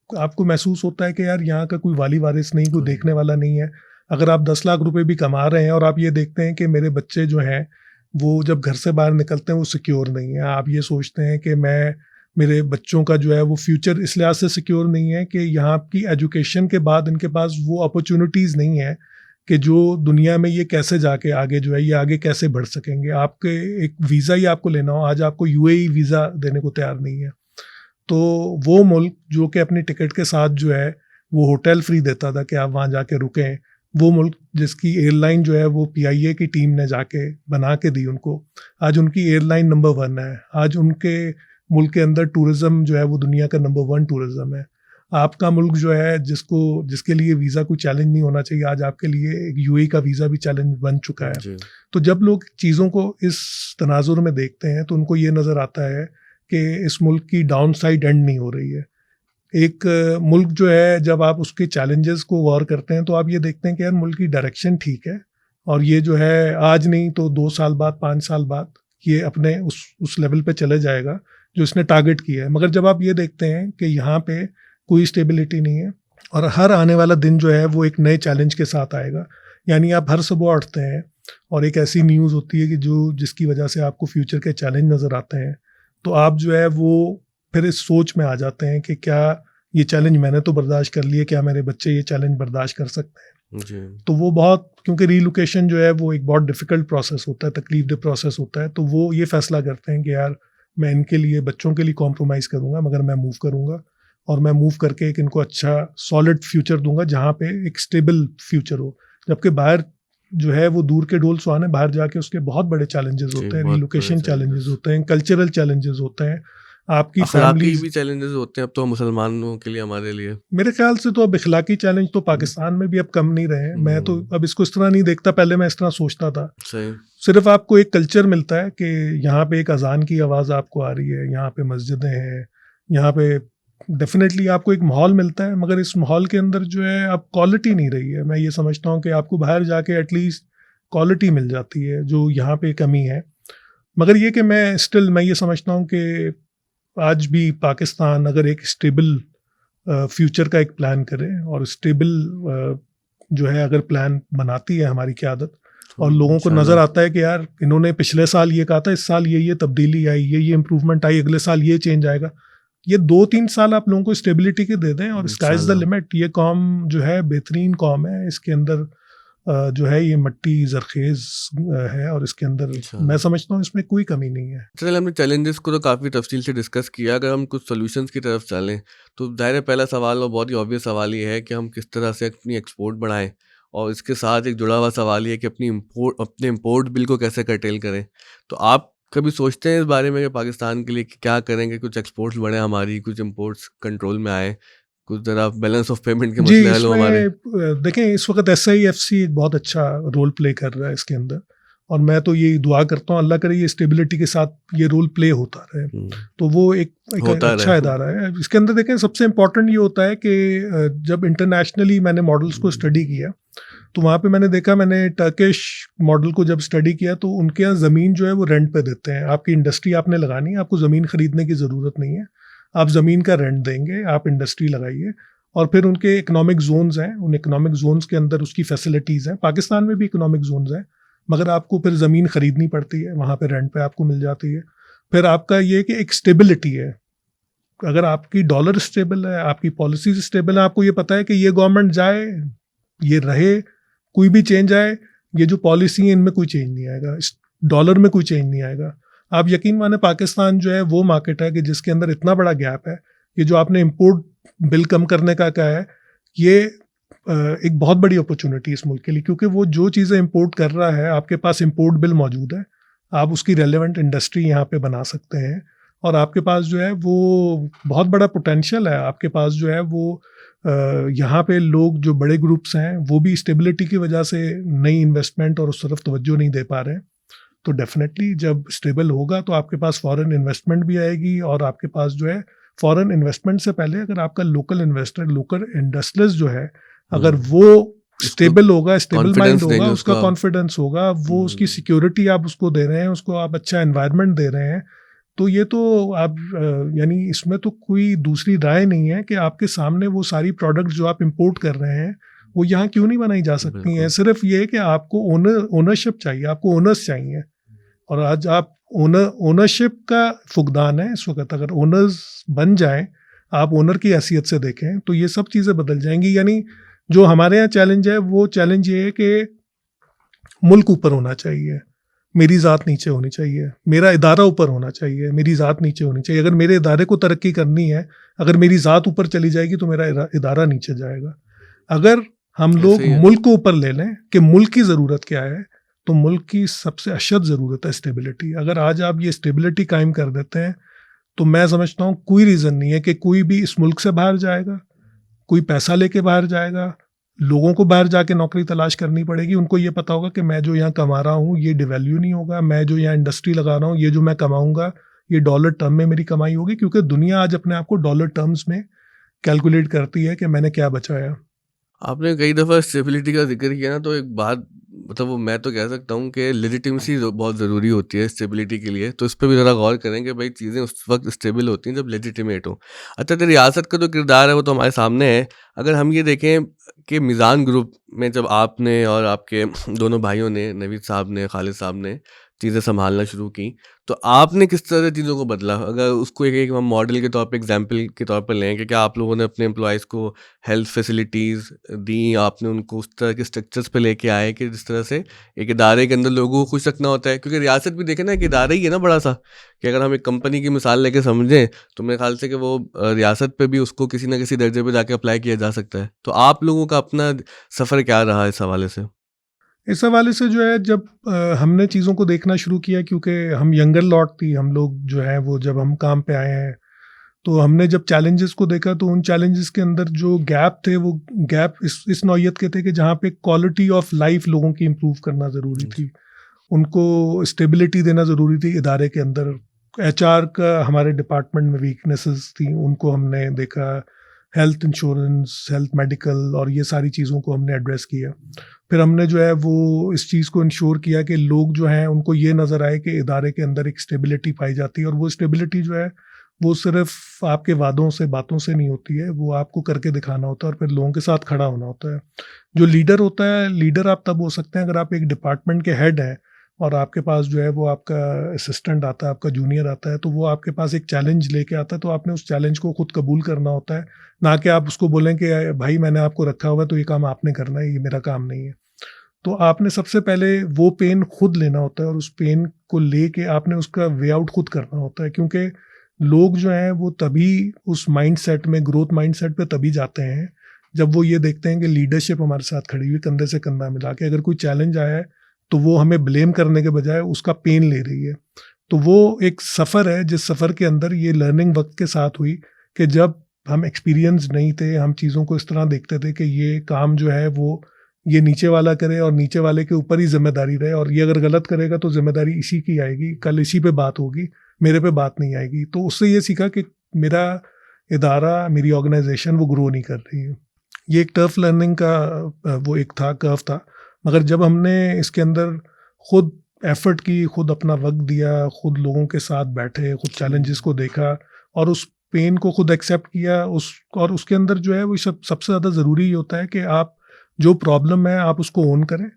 आपको महसूस होता है कि यार यहाँ का कोई वाली वारिस नहीं, कोई देखने वाला नहीं है। अगर आप 10 लाख रुपए भी कमा रहे हैं और आप ये देखते हैं कि मेरे बच्चे जो हैं, वो जब घर से बाहर निकलते हैं वो सिक्योर नहीं है। आप ये सोचते हैं कि मेरे बच्चों का जो है वो फ्यूचर इस लिहाज से सिक्योर नहीं है कि यहाँ की एजुकेशन के बाद इनके पास वो अपॉर्चुनिटीज़ नहीं है कि जो दुनिया में ये कैसे जाके आगे जो है ये आगे कैसे बढ़ सकेंगे। आपके एक वीज़ा ही आपको लेना हो, आज आपको यूएई वीज़ा देने को तैयार नहीं है। तो वो मुल्क जो कि अपनी टिकट के साथ जो है वो होटल फ्री देता था कि आप वहाँ जाके रुकें, वो मुल्क जिसकी एयरलाइन जो है वो पीआईए की टीम ने जाके बना के दी उनको, आज उनकी एयरलाइन नंबर 1 है। आज उनके मुल्क के अंदर टूरिज़्म जो है वो दुनिया का नंबर 1 टूरिज़्म है। आपका मुल्क जो है जिसके लिए वीज़ा कोई चैलेंज नहीं होना चाहिए, आज आपके लिए एक यूएई का वीज़ा भी चैलेंज बन चुका है। तो जब लोग चीज़ों को इस तनाजुर में देखते हैं तो उनको ये नज़र आता है कि इस मुल्क की डाउन साइड एंड नहीं हो रही है। एक मुल्क जो है, जब आप उसके चैलेंजेस को गौर करते हैं तो आप ये देखते हैं कि यार मुल्क की डायरेक्शन ठीक है और ये जो है आज नहीं तो 2 साल बाद, 5 साल बाद ये अपने उस लेवल पे चले जाएगा जो इसने टारगेट किया है। मगर जब आप ये देखते हैं कि यहाँ पे कोई स्टेबिलिटी नहीं है और हर आने वाला दिन जो है वो एक नए चैलेंज के साथ आएगा, यानी आप हर सुबह उठते हैं और एक ऐसी न्यूज़ होती है कि जिसकी वजह से आपको फ्यूचर के चैलेंज नज़र आते हैं, तो आप जो है वो फिर इस सोच में आ जाते हैं कि क्या ये चैलेंज मैंने तो बर्दाश्त कर लिए, क्या मेरे बच्चे ये चैलेंज बर्दाश्त कर सकते हैं। जी। तो वो बहुत, क्योंकि रीलोकेशन जो है वो एक बहुत डिफ़िकल्ट प्रोसेस होता है, तकलीफ दे प्रोसेस होता है, तो वो ये फ़ैसला करते हैं कि यार मैं इनके लिए, बच्चों के लिए कॉम्प्रोमाइज़ करूँगा, मगर मैं मूव करूँगा और मैं मूव करके एक इनको अच्छा सॉलिड फ्यूचर दूंगा जहाँ पे एक स्टेबल फ्यूचर हो। जबकि बाहर जो है वो दूर के ढोल सुहाने, बाहर जाके उसके बहुत बड़े चैलेंजेस होते हैं, रिलोकेशन चैलेंजेस होते हैं, कल्चरल चैलेंजेस होते हैं, आपकी फैमिली भी चैलेंजेस होते हैं अब तो मुसलमानों के लिए, हमारे लिए। मेरे ख्याल से तो अब इखलाकी चैलेंज तो पाकिस्तान में भी अब कम नहीं रहे हैं। मैं तो अब इसको इस तरह नहीं देखता, पहले मैं इस तरह सोचता था। सही। सिर्फ आपको एक कल्चर मिलता है कि यहाँ पे एक अजान की आवाज़ आपको आ रही है, यहाँ पे मस्जिदें हैं, यहाँ पे डेफिनेटली आपको एक माहौल मिलता है, मगर इस माहौल के अंदर जो है अब क्वालिटी नहीं रही है। मैं ये समझता हूँ कि आपको बाहर जाके एटलीस्ट क्वालिटी मिल जाती है, जो यहाँ पे कमी है। मगर ये कि मैं ये समझता हूँ कि आज भी पाकिस्तान अगर एक स्टेबल फ्यूचर का एक प्लान करे और स्टेबल जो है अगर प्लान बनाती है हमारी क़यादत, और लोगों को नज़र आता है कि यार इन्होंने पिछले साल ये कहा था, इस साल ये तब्दीली आई, ये इम्प्रूवमेंट आई, अगले साल ये चेंज आएगा, ये 2-3 साल आप लोगों को स्टेबिलिटी के दे दें और स्काई इज़ द लिमिट। ये कौम जो है बेहतरीन कौम है, इसके अंदर जो है ये मट्टी जरखेज़ है और इसके अंदर मैं समझता हूँ इसमें कोई कमी नहीं है। चलिए, हमने चैलेंजेस को तो काफ़ी तफसील से डिस्कस किया। अगर हम कुछ सॉल्यूशंस की तरफ चलें तो ज़ाहिर पहला सवाल और बहुत ही ऑब्वियस सवाल ये है कि हम किस तरह से अपनी एक्सपोर्ट बढ़ाएं, और इसके साथ एक जुड़ा हुआ सवाल ये कि अपने इम्पोर्ट बिल को कैसे कर्टेल करें। तो आप कभी सोचते हैं इस बारे में कि पाकिस्तान के लिए क्या करेंगे, कुछ एक्सपोर्ट्स बढ़े हमारी, कुछ इम्पोर्ट्स कंट्रोल में आए, कुछ ज़रा बैलेंस ऑफ पेमेंट के मसले हल हो हमारे? देखें, इस वक्त SIFC एक बहुत अच्छा रोल प्ले कर रहा है इसके अंदर, और मैं तो ये दुआ करता हूँ अल्लाह करे ये स्टेबिलिटी के साथ ये रोल प्ले होता रहे। तो वो एक अच्छा इदारा है। इसके अंदर देखें, सबसे इम्पोर्टेंट ये होता है कि जब इंटरनेशनली मैंने मॉडल्स को स्टडी किया तो वहाँ पे मैंने देखा, मैंने टर्किश मॉडल को जब स्टडी किया तो उनके यहाँ ज़मीन जो है वो रेंट पे देते हैं। आपकी इंडस्ट्री आपने लगानी है, आपको ज़मीन ख़रीदने की ज़रूरत नहीं है, आप ज़मीन का रेंट देंगे, आप इंडस्ट्री लगाइए, और फिर उनके इकोनॉमिक जोन्स हैं, उन इकोनॉमिक जोन्स के अंदर उसकी फैसिलिटीज़ हैं। पाकिस्तान में भी इकोनॉमिक जोन्स हैं, मगर आपको फिर ज़मीन ख़रीदनी पड़ती है, वहाँ पे रेंट पे आपको मिल जाती है। फिर आपका ये कि एक स्टेबिलिटी है, अगर आपकी डॉलर स्टेबल है, आपकी पॉलिसीज स्टेबल है, आपको ये पता है कि ये गवर्नमेंट जाए, ये रहे, कोई भी चेंज आए, ये जो पॉलिसी है इनमें कोई चेंज नहीं आएगा, इस डॉलर में कोई चेंज नहीं आएगा। आप यकीन माने पाकिस्तान जो है वो मार्केट है कि जिसके अंदर इतना बड़ा गैप है। ये जो आपने इंपोर्ट बिल कम करने का कहा है, ये एक बहुत बड़ी अपॉर्चुनिटी इस मुल्क के लिए, क्योंकि वो जो चीज़ें इंपोर्ट कर रहा है, आपके पास इंपोर्ट बिल मौजूद है, आप उसकी रेलेवेंट इंडस्ट्री यहाँ पे बना सकते हैं, और आपके पास जो है वो बहुत बड़ा पोटेंशियल है। आपके पास जो है वो यहाँ पे लोग जो बड़े ग्रुप्स हैं वो भी स्टेबिलिटी की वजह से नई इन्वेस्टमेंट और उस तरफ तवज्जो नहीं दे पा रहे हैं। तो डेफिनेटली जब स्टेबल होगा तो आपके पास फॉरेन इन्वेस्टमेंट भी आएगी और आपके पास जो है फॉरेन इन्वेस्टमेंट से पहले अगर आपका लोकल इन्वेस्टर, लोकल इंडस्ट्रियलिस्ट जो है, अगर वो स्टेबल होगा, स्टेबल माइंड confidence होगा, देंगे उसका उसको आप। कॉन्फिडेंस होगा, वो उसकी सिक्योरिटी आप उसको दे रहे हैं, उसको आप अच्छा एनवायरनमेंट दे रहे हैं, तो ये तो आप यानी इसमें तो कोई दूसरी राय नहीं है कि आपके सामने वो सारी प्रोडक्ट्स जो आप इंपोर्ट कर रहे हैं वो यहाँ क्यों नहीं बनाई जा सकती हैं। बिल्कुल। सिर्फ ये है कि आपको ओनरशिप चाहिए, आपको ओनर्स चाहिए, और आज आप ओनरशिप का फुकदान है इस वक्त। अगर ओनर्स बन जाएं, आप ओनर की हैसियत से देखें, तो ये सब चीज़ें बदल जाएंगी। यानी जो हमारे यहाँ चैलेंज है, वो चैलेंज ये है कि मुल्क ऊपर होना चाहिए, मेरी ज़ात नीचे होनी चाहिए, मेरा इदारा ऊपर होना चाहिए, मेरी ज़ात नीचे होनी चाहिए। अगर मेरे इदारे को तरक्की करनी है, अगर मेरी ज़ात ऊपर चली जाएगी तो मेरा इदारा नीचे जाएगा। अगर हम लोग ऐसे ही है। मुल्क को ऊपर ले लें कि मुल्क की ज़रूरत क्या है, तो मुल्क की सबसे अशद ज़रूरत है स्टेबिलिटी। अगर आज आप ये स्टेबिलिटी कायम कर देते हैं, तो मैं समझता हूँ कोई रीज़न नहीं है कि कोई भी इस मुल्क से बाहर जाएगा, कोई पैसा लेके बाहर जाएगा। लोगों को बाहर जाके नौकरी तलाश करनी पड़ेगी। उनको ये पता होगा कि मैं जो यहाँ कमा रहा हूँ ये डिवैल्यू नहीं होगा, मैं जो यहाँ इंडस्ट्री लगा रहा हूँ, ये जो मैं कमाऊँगा ये डॉलर टर्म में मेरी कमाई होगी, क्योंकि दुनिया आज अपने आप को डॉलर टर्म्स में कैलकुलेट करती है कि मैंने क्या बचाया। आपने कई दफ़ा स्टेबिलिटी का जिक्र किया ना, तो एक बात मतलब वो मैं तो कह सकता हूँ कि लेजिटिमेसी बहुत ज़रूरी होती है स्टेबिलिटी के लिए। तो इस पे भी ज़रा गौर करें कि भाई चीज़ें उस वक्त स्टेबल होती हैं जब लेजिटिमेट हो। अच्छा, तो रियासत का जो किरदार है वो तो हमारे सामने है। अगर हम ये देखें कि मीज़ान ग्रुप में जब आपने और आपके दोनों भाइयों ने, नवीद साहब ने, खालिद साहब ने चीज़ें संभालना शुरू की, तो आपने किस तरह से चीज़ों को बदला? अगर उसको एक हम मॉडल के तौर पे, एग्जाम्पल के तौर पर लें कि क्या आप लोगों ने अपने एम्प्लॉयज़ को हेल्थ फैसिलिटीज़ दी, आपने उनको उस तरह के स्ट्रक्चर्स पे लेके आए कि जिस तरह से एक इदारे के अंदर लोगों को खुश रखना होता है? क्योंकि रियासत भी देखें ना, एक इदारा ही है ना बड़ा सा, कि अगर हम एक कंपनी की मिसाल लेके समझें तो मेरे ख्याल से कि वो रियासत पे भी उसको किसी ना किसी दर्जे पे जाके अप्लाई किया जा सकता है। तो आप लोगों का अपना सफ़र क्या रहा इस हवाले से? इस हवाले से जो है, जब हमने चीज़ों को देखना शुरू किया, क्योंकि हम यंगर लॉट थी, हम लोग जो हैं वो जब हम काम पे आए हैं, तो हमने जब चैलेंजेस को देखा, तो उन चैलेंजेस के अंदर जो गैप थे, वो गैप इस नौइयत के थे कि जहाँ पे क्वालिटी ऑफ लाइफ लोगों की इम्प्रूव करना ज़रूरी थी, उनको स्टेबिलिटी देना ज़रूरी थी इदारे के अंदर। एचआर का हमारे डिपार्टमेंट में वीकनेसेस थी, उनको हमने देखा। हेल्थ इंश्योरेंस, हेल्थ मेडिकल और ये सारी चीज़ों को हमने एड्रेस किया। फिर हमने जो है वो इस चीज़ को इंश्योर किया कि लोग जो हैं उनको ये नज़र आए कि इदारे के अंदर एक स्टेबिलिटी पाई जाती है, और वो स्टेबिलिटी जो है वो सिर्फ आपके वादों से, बातों से नहीं होती है, वो आपको करके दिखाना होता है और फिर लोगों के साथ खड़ा होना होता है। जो लीडर होता है, लीडर आप तब हो सकते हैं अगर आप एक डिपार्टमेंट के हेड हैं और आपके पास जो है वो आपका असिस्टेंट आता है, आपका जूनियर आता है, तो वो आपके पास एक चैलेंज लेके आता है, तो आपने उस चैलेंज को खुद कबूल करना होता है, ना कि आप उसको बोलें कि भाई मैंने आपको रखा हुआ है तो ये काम आपने करना है, ये मेरा काम नहीं है। तो आपने सबसे पहले वो पेन खुद लेना होता है और उस पेन को लेके आपने उसका वे आउट खुद करना होता है, क्योंकि लोग जो हैं वो तभी उस माइंडसेट में, ग्रोथ माइंडसेट पे तभी जाते हैं जब वो ये देखते हैं कि लीडरशिप हमारे साथ खड़ी हुई, कंधे से कंधा मिला के। अगर कोई चैलेंज आया है तो वो हमें ब्लेम करने के बजाय उसका पेन ले रही है। तो वो एक सफ़र है, जिस सफ़र के अंदर ये लर्निंग वक्त के साथ हुई कि जब हम एक्सपीरियंस नहीं थे, हम चीज़ों को इस तरह देखते थे कि ये काम जो है वो ये नीचे वाला करे और नीचे वाले के ऊपर ही जिम्मेदारी रहे, और ये अगर गलत करेगा तो जिम्मेदारी इसी की आएगी, कल इसी पे बात होगी, मेरे पे बात नहीं आएगी। तो उससे ये सीखा कि मेरा इदारा, मेरी ऑर्गेनाइजेशन वो ग्रो नहीं कर रही है। ये एक टफ लर्निंग का वो एक था, कर्व था। मगर जब हमने इसके अंदर खुद एफर्ट की, खुद अपना वक्त दिया, खुद लोगों के साथ बैठे, खुद चैलेंजेस को देखा और उस पेन को खुद एक्सेप्ट किया, और उसके अंदर जो है वो सबसे ज़्यादा ज़रूरी ये होता है कि आप जो प्रॉब्लम है आप उसको ओन करें,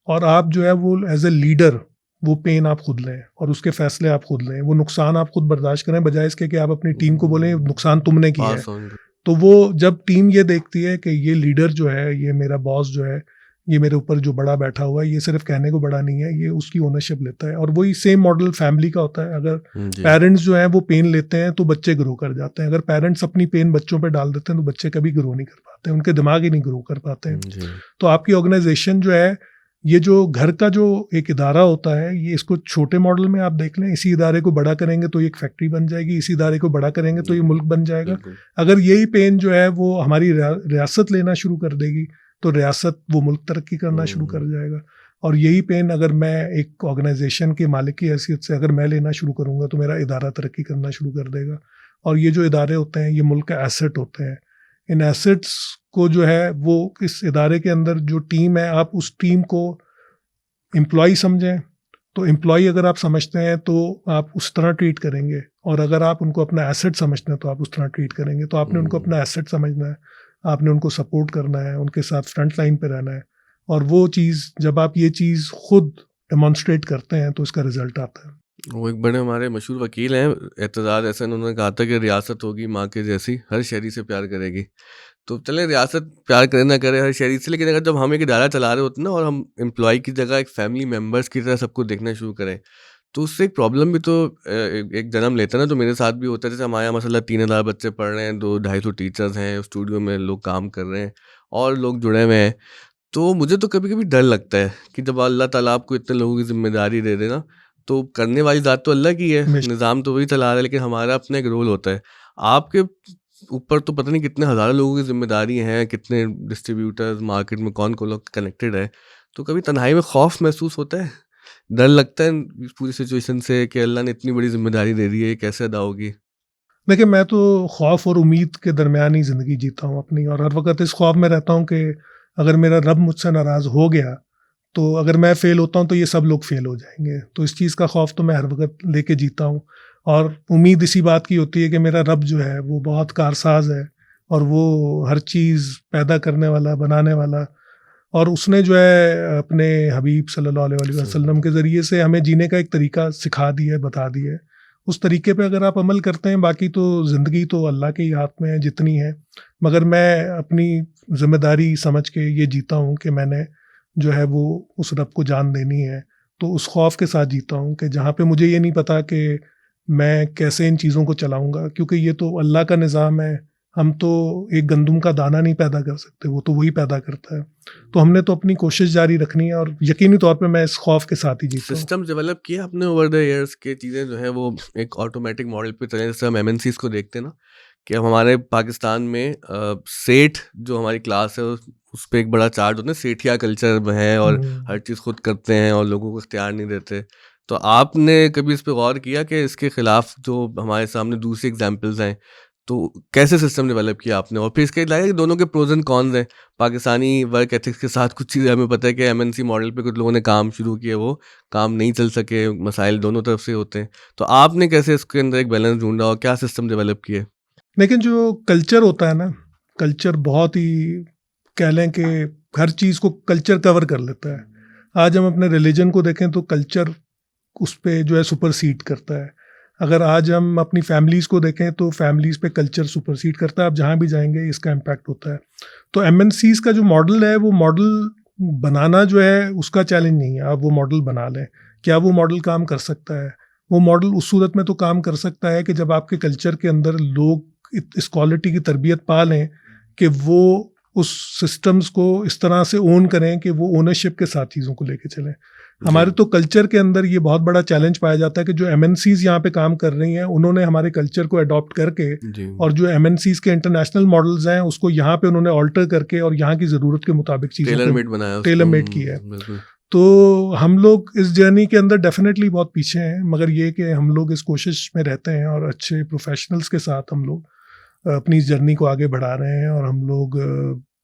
और आप जो है वो एज ए लीडर वो पेन आप खुद लें और उसके फैसले आप खुद लें, वो नुकसान आप खुद बर्दाश्त करें, बजाय इसके कि आप अपनी टीम को बोलें नुकसान तुमने किया है। तो वो जब टीम ये देखती है कि ये लीडर जो है, ये मेरा बॉस जो है, ये मेरे ऊपर जो बड़ा बैठा हुआ है, ये सिर्फ कहने को बड़ा नहीं है, ये उसकी ओनरशिप लेता है। और वही सेम मॉडल फैमिली का होता है। अगर पेरेंट्स जो हैं वो पेन लेते हैं तो बच्चे ग्रो कर जाते हैं। अगर पेरेंट्स अपनी पेन बच्चों पे डाल देते हैं तो बच्चे कभी ग्रो नहीं कर पाते, उनके दिमाग ही नहीं ग्रो कर पाते हैं। तो आपकी ऑर्गेनाइजेशन जो है, ये जो घर का जो एक इदारा होता है, ये इसको छोटे मॉडल में आप देख लें, इसी इदारे को बड़ा करेंगे तो ये एक फैक्ट्री बन जाएगी, इसी इदारे को बड़ा करेंगे तो ये मुल्क बन जाएगा। अगर यही पेन जो है वो हमारी रियासत लेना शुरू कर देगी तो रियासत वो मुल्क तरक्की करना शुरू कर जाएगा। और यही पेन अगर मैं एक ऑर्गेनाइजेशन के मालिक की हैसियत से अगर मैं लेना शुरू करूँगा तो मेरा इदारा तरक्की करना शुरू कर देगा। और ये जो इदारे होते हैं ये मुल्क का एसेट होते हैं। इन एसेट्स को जो है वो इस इदारे के अंदर जो टीम है, आप उस टीम को एम्प्लॉय समझें, तो एम्प्लॉय अगर आप समझते हैं तो आप उस तरह ट्रीट करेंगे, और अगर आप उनको अपना एसेट समझते हैं तो आप उस तरह ट्रीट करेंगे। तो आपने उनको अपना एसेट समझना है, आपने उनको सपोर्ट करना है, उनके साथ फ्रंट लाइन पे रहना है, और वो चीज़ जब आप ये चीज़ खुद डेमॉन्स्ट्रेट करते हैं तो इसका रिजल्ट आता है। वो एक बड़े हमारे मशहूर वकील हैं एतजाज एहसन, उन्होंने कहा था कि रियासत होगी माँ के जैसी, हर शहरी से प्यार करेगी। तो चले रियासत प्यार करे ना करे हर शहरी से, लेकिन अगर जब हम एक इदारा चला रहे होते हैं ना और हम एम्प्लॉय की जगह एक फैमिली मेम्बर्स की तरह सबको देखना शुरू करें, तो उससे एक प्रॉब्लम भी तो एक जन्म लेता है ना। तो मेरे साथ भी होता है, जैसे हमारे यहाँ मसला 3000 बच्चे पढ़ रहे हैं, 200-250 टीचर्स हैं, स्टूडियो में लोग काम कर रहे हैं और लोग जुड़े हुए हैं। तो मुझे तो कभी कभी डर लगता है कि जब अल्लाह ताला आपको इतने लोगों की जिम्मेदारी दे देना, तो करने वाली ज़ात तो अल्लाह की है, बेशक। निज़ाम तो वही चला रहा है, लेकिन हमारा अपना एक रोल होता है। आपके ऊपर तो पता नहीं कितने हज़ारों लोगों की जिम्मेदारी हैं, कितने डिस्ट्रीब्यूटर्स, मार्केट में कौन कौन लोग कनेक्टेड है। तो कभी तन्हाई में खौफ महसूस होता है, डर लगता है इस पूरी सिचुएशन से कि अल्लाह ने इतनी बड़ी जिम्मेदारी दे दी है, ये कैसे अदा होगी? देखिए, मैं तो खौफ और उम्मीद के दरमियान ही ज़िंदगी जीता हूँ अपनी, और हर वक्त इस खौफ में रहता हूँ कि अगर मेरा रब मुझसे नाराज़ हो गया तो अगर मैं फ़ेल होता हूँ तो ये सब लोग फ़ेल हो जाएंगे। तो इस चीज़ का खौफ तो मैं हर वक्त लेके जीता हूँ, और उम्मीद इसी बात की होती है कि मेरा रब जो है वो बहुत कारसाज है, और वो हर चीज़ पैदा करने वाला, बनाने वाला, और उसने जो है अपने हबीब सल्लल्लाहु अलैहि वसल्लम के ज़रिए से हमें जीने का एक तरीका सिखा दिया है, बता दिया है। उस तरीके पे अगर आप अमल करते हैं, बाकी तो ज़िंदगी तो अल्लाह के ही हाथ में है जितनी है। मगर मैं अपनी ज़िम्मेदारी समझ के ये जीता हूँ कि मैंने जो है वो उस रब को जान देनी है। तो उस खौफ के साथ जीता हूँ कि जहाँ पे मुझे ये नहीं पता कि मैं कैसे इन चीज़ों को चलाऊँगा, क्योंकि ये तो अल्लाह का निज़ाम है। हम तो एक गंदम का दाना नहीं पैदा कर सकते, वो तो वही पैदा करता है। तो हमने तो अपनी कोशिश जारी रखनी है, और यकीनी तौर पे मैं इस खौफ के साथ ही जीता हूँ। सिस्टम डेवलप किया आपने ओवर द इयर्स के, चीज़ें जो है वो एक ऑटोमेटिक मॉडल पे चले, जैसे हम एमएनसीज को देखते हैं ना, कि अब हमारे पाकिस्तान में सेठ जो हमारी क्लास है उस पर एक बड़ा चार्ज होता है, सेठिया कल्चर है और हर चीज़ खुद करते हैं और लोगों को इख्तियार नहीं देते। तो आपने कभी इस पर गौर किया कि इसके खिलाफ जो हमारे सामने दूसरी एग्जांपल्स हैं, तो कैसे सिस्टम डेवलप किया आपने? और फिर इसके अलावा दोनों के प्रोज एंड कॉन्स हैं। पाकिस्तानी वर्क एथिक्स के साथ कुछ चीज़ें हमें पता है कि एमएनसी मॉडल पे कुछ लोगों ने काम शुरू किए, वो काम नहीं चल सके, मसाइल दोनों तरफ से होते हैं। तो आपने कैसे इसके अंदर एक बैलेंस ढूंढा और क्या सिस्टम डेवलप किए? लेकिन जो कल्चर होता है ना, कल्चर बहुत ही, कह लें कि हर चीज़ को कल्चर कवर कर लेता है। आज हम अपने रिलीजन को देखें तो कल्चर उस पे जो है सुपरसीड करता है। अगर आज हम अपनी फैमिलीज़ को देखें तो फैमिलीज़ पे कल्चर सुपरसीड करता है। आप जहाँ भी जाएंगे इसका इम्पैक्ट होता है। तो एमएनसीज़ का जो मॉडल है, वो मॉडल बनाना जो है उसका चैलेंज नहीं है, आप वो मॉडल बना लें। क्या वो मॉडल काम कर सकता है? वो मॉडल उस सूरत में तो काम कर सकता है कि जब आपके कल्चर के अंदर लोग इस क्वालिटी की तरबियत पा लें कि वो उस सिस्टम्स को इस तरह से ओन करें कि वो ओनरशिप के साथ चीज़ों को लेके चलें। हमारे तो कल्चर के अंदर ये बहुत बड़ा चैलेंज पाया जाता है कि जो एमएनसीज़ यहाँ पे काम कर रही हैं, उन्होंने हमारे कल्चर को अडॉप्ट करके, और जो एमएनसीज़ के इंटरनेशनल मॉडल्स हैं उसको यहाँ पे उन्होंने ऑल्टर करके और यहाँ की ज़रूरत के मुताबिक चीज़ों को टेलर मेड किया है। तो हम लोग इस जर्नी के अंदर डेफिनेटली बहुत पीछे हैं, मगर ये कि हम लोग इस कोशिश में रहते हैं और अच्छे प्रोफेशनल्स के साथ हम लोग अपनी जर्नी को आगे बढ़ा रहे हैं, और हम लोग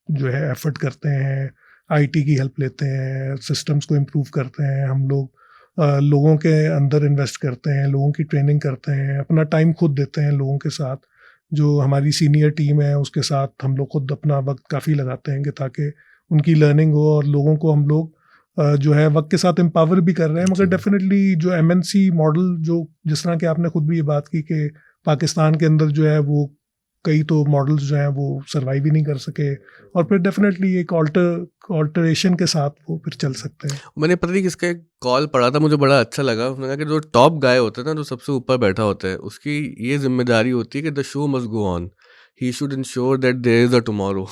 जो है एफर्ट करते हैं, आईटी की हेल्प लेते हैं, सिस्टम्स को इम्प्रूव करते हैं, हम लोग लोगों के अंदर इन्वेस्ट करते हैं, लोगों की ट्रेनिंग करते हैं, अपना टाइम खुद देते हैं लोगों के साथ। जो हमारी सीनियर टीम है उसके साथ हम लोग खुद अपना वक्त काफ़ी लगाते हैं कि ताकि उनकी लर्निंग हो, और लोगों को हम लोग जो है वक्त के साथ एम्पावर भी कर रहे हैं। मगर डेफिनेटली जो एमएनसी मॉडल, जो जिस तरह के आपने खुद भी ये बात की कि पाकिस्तान के अंदर जो है वो कई तो मॉडल्स जो हैं वो सर्वाइव ही नहीं कर सके, और फिर डेफिनेटली एक ऑल्टरेशन के साथ वो फिर चल सकते हैं। मैंने पता नहीं किसका एक कॉल पढ़ा था, मुझे बड़ा अच्छा लगा। उसने कहा कि जो टॉप गाय होता है ना, जो सबसे ऊपर बैठा होता है, उसकी ये जिम्मेदारी होती है कि the show must go on, he should ensure that there is a tomorrow.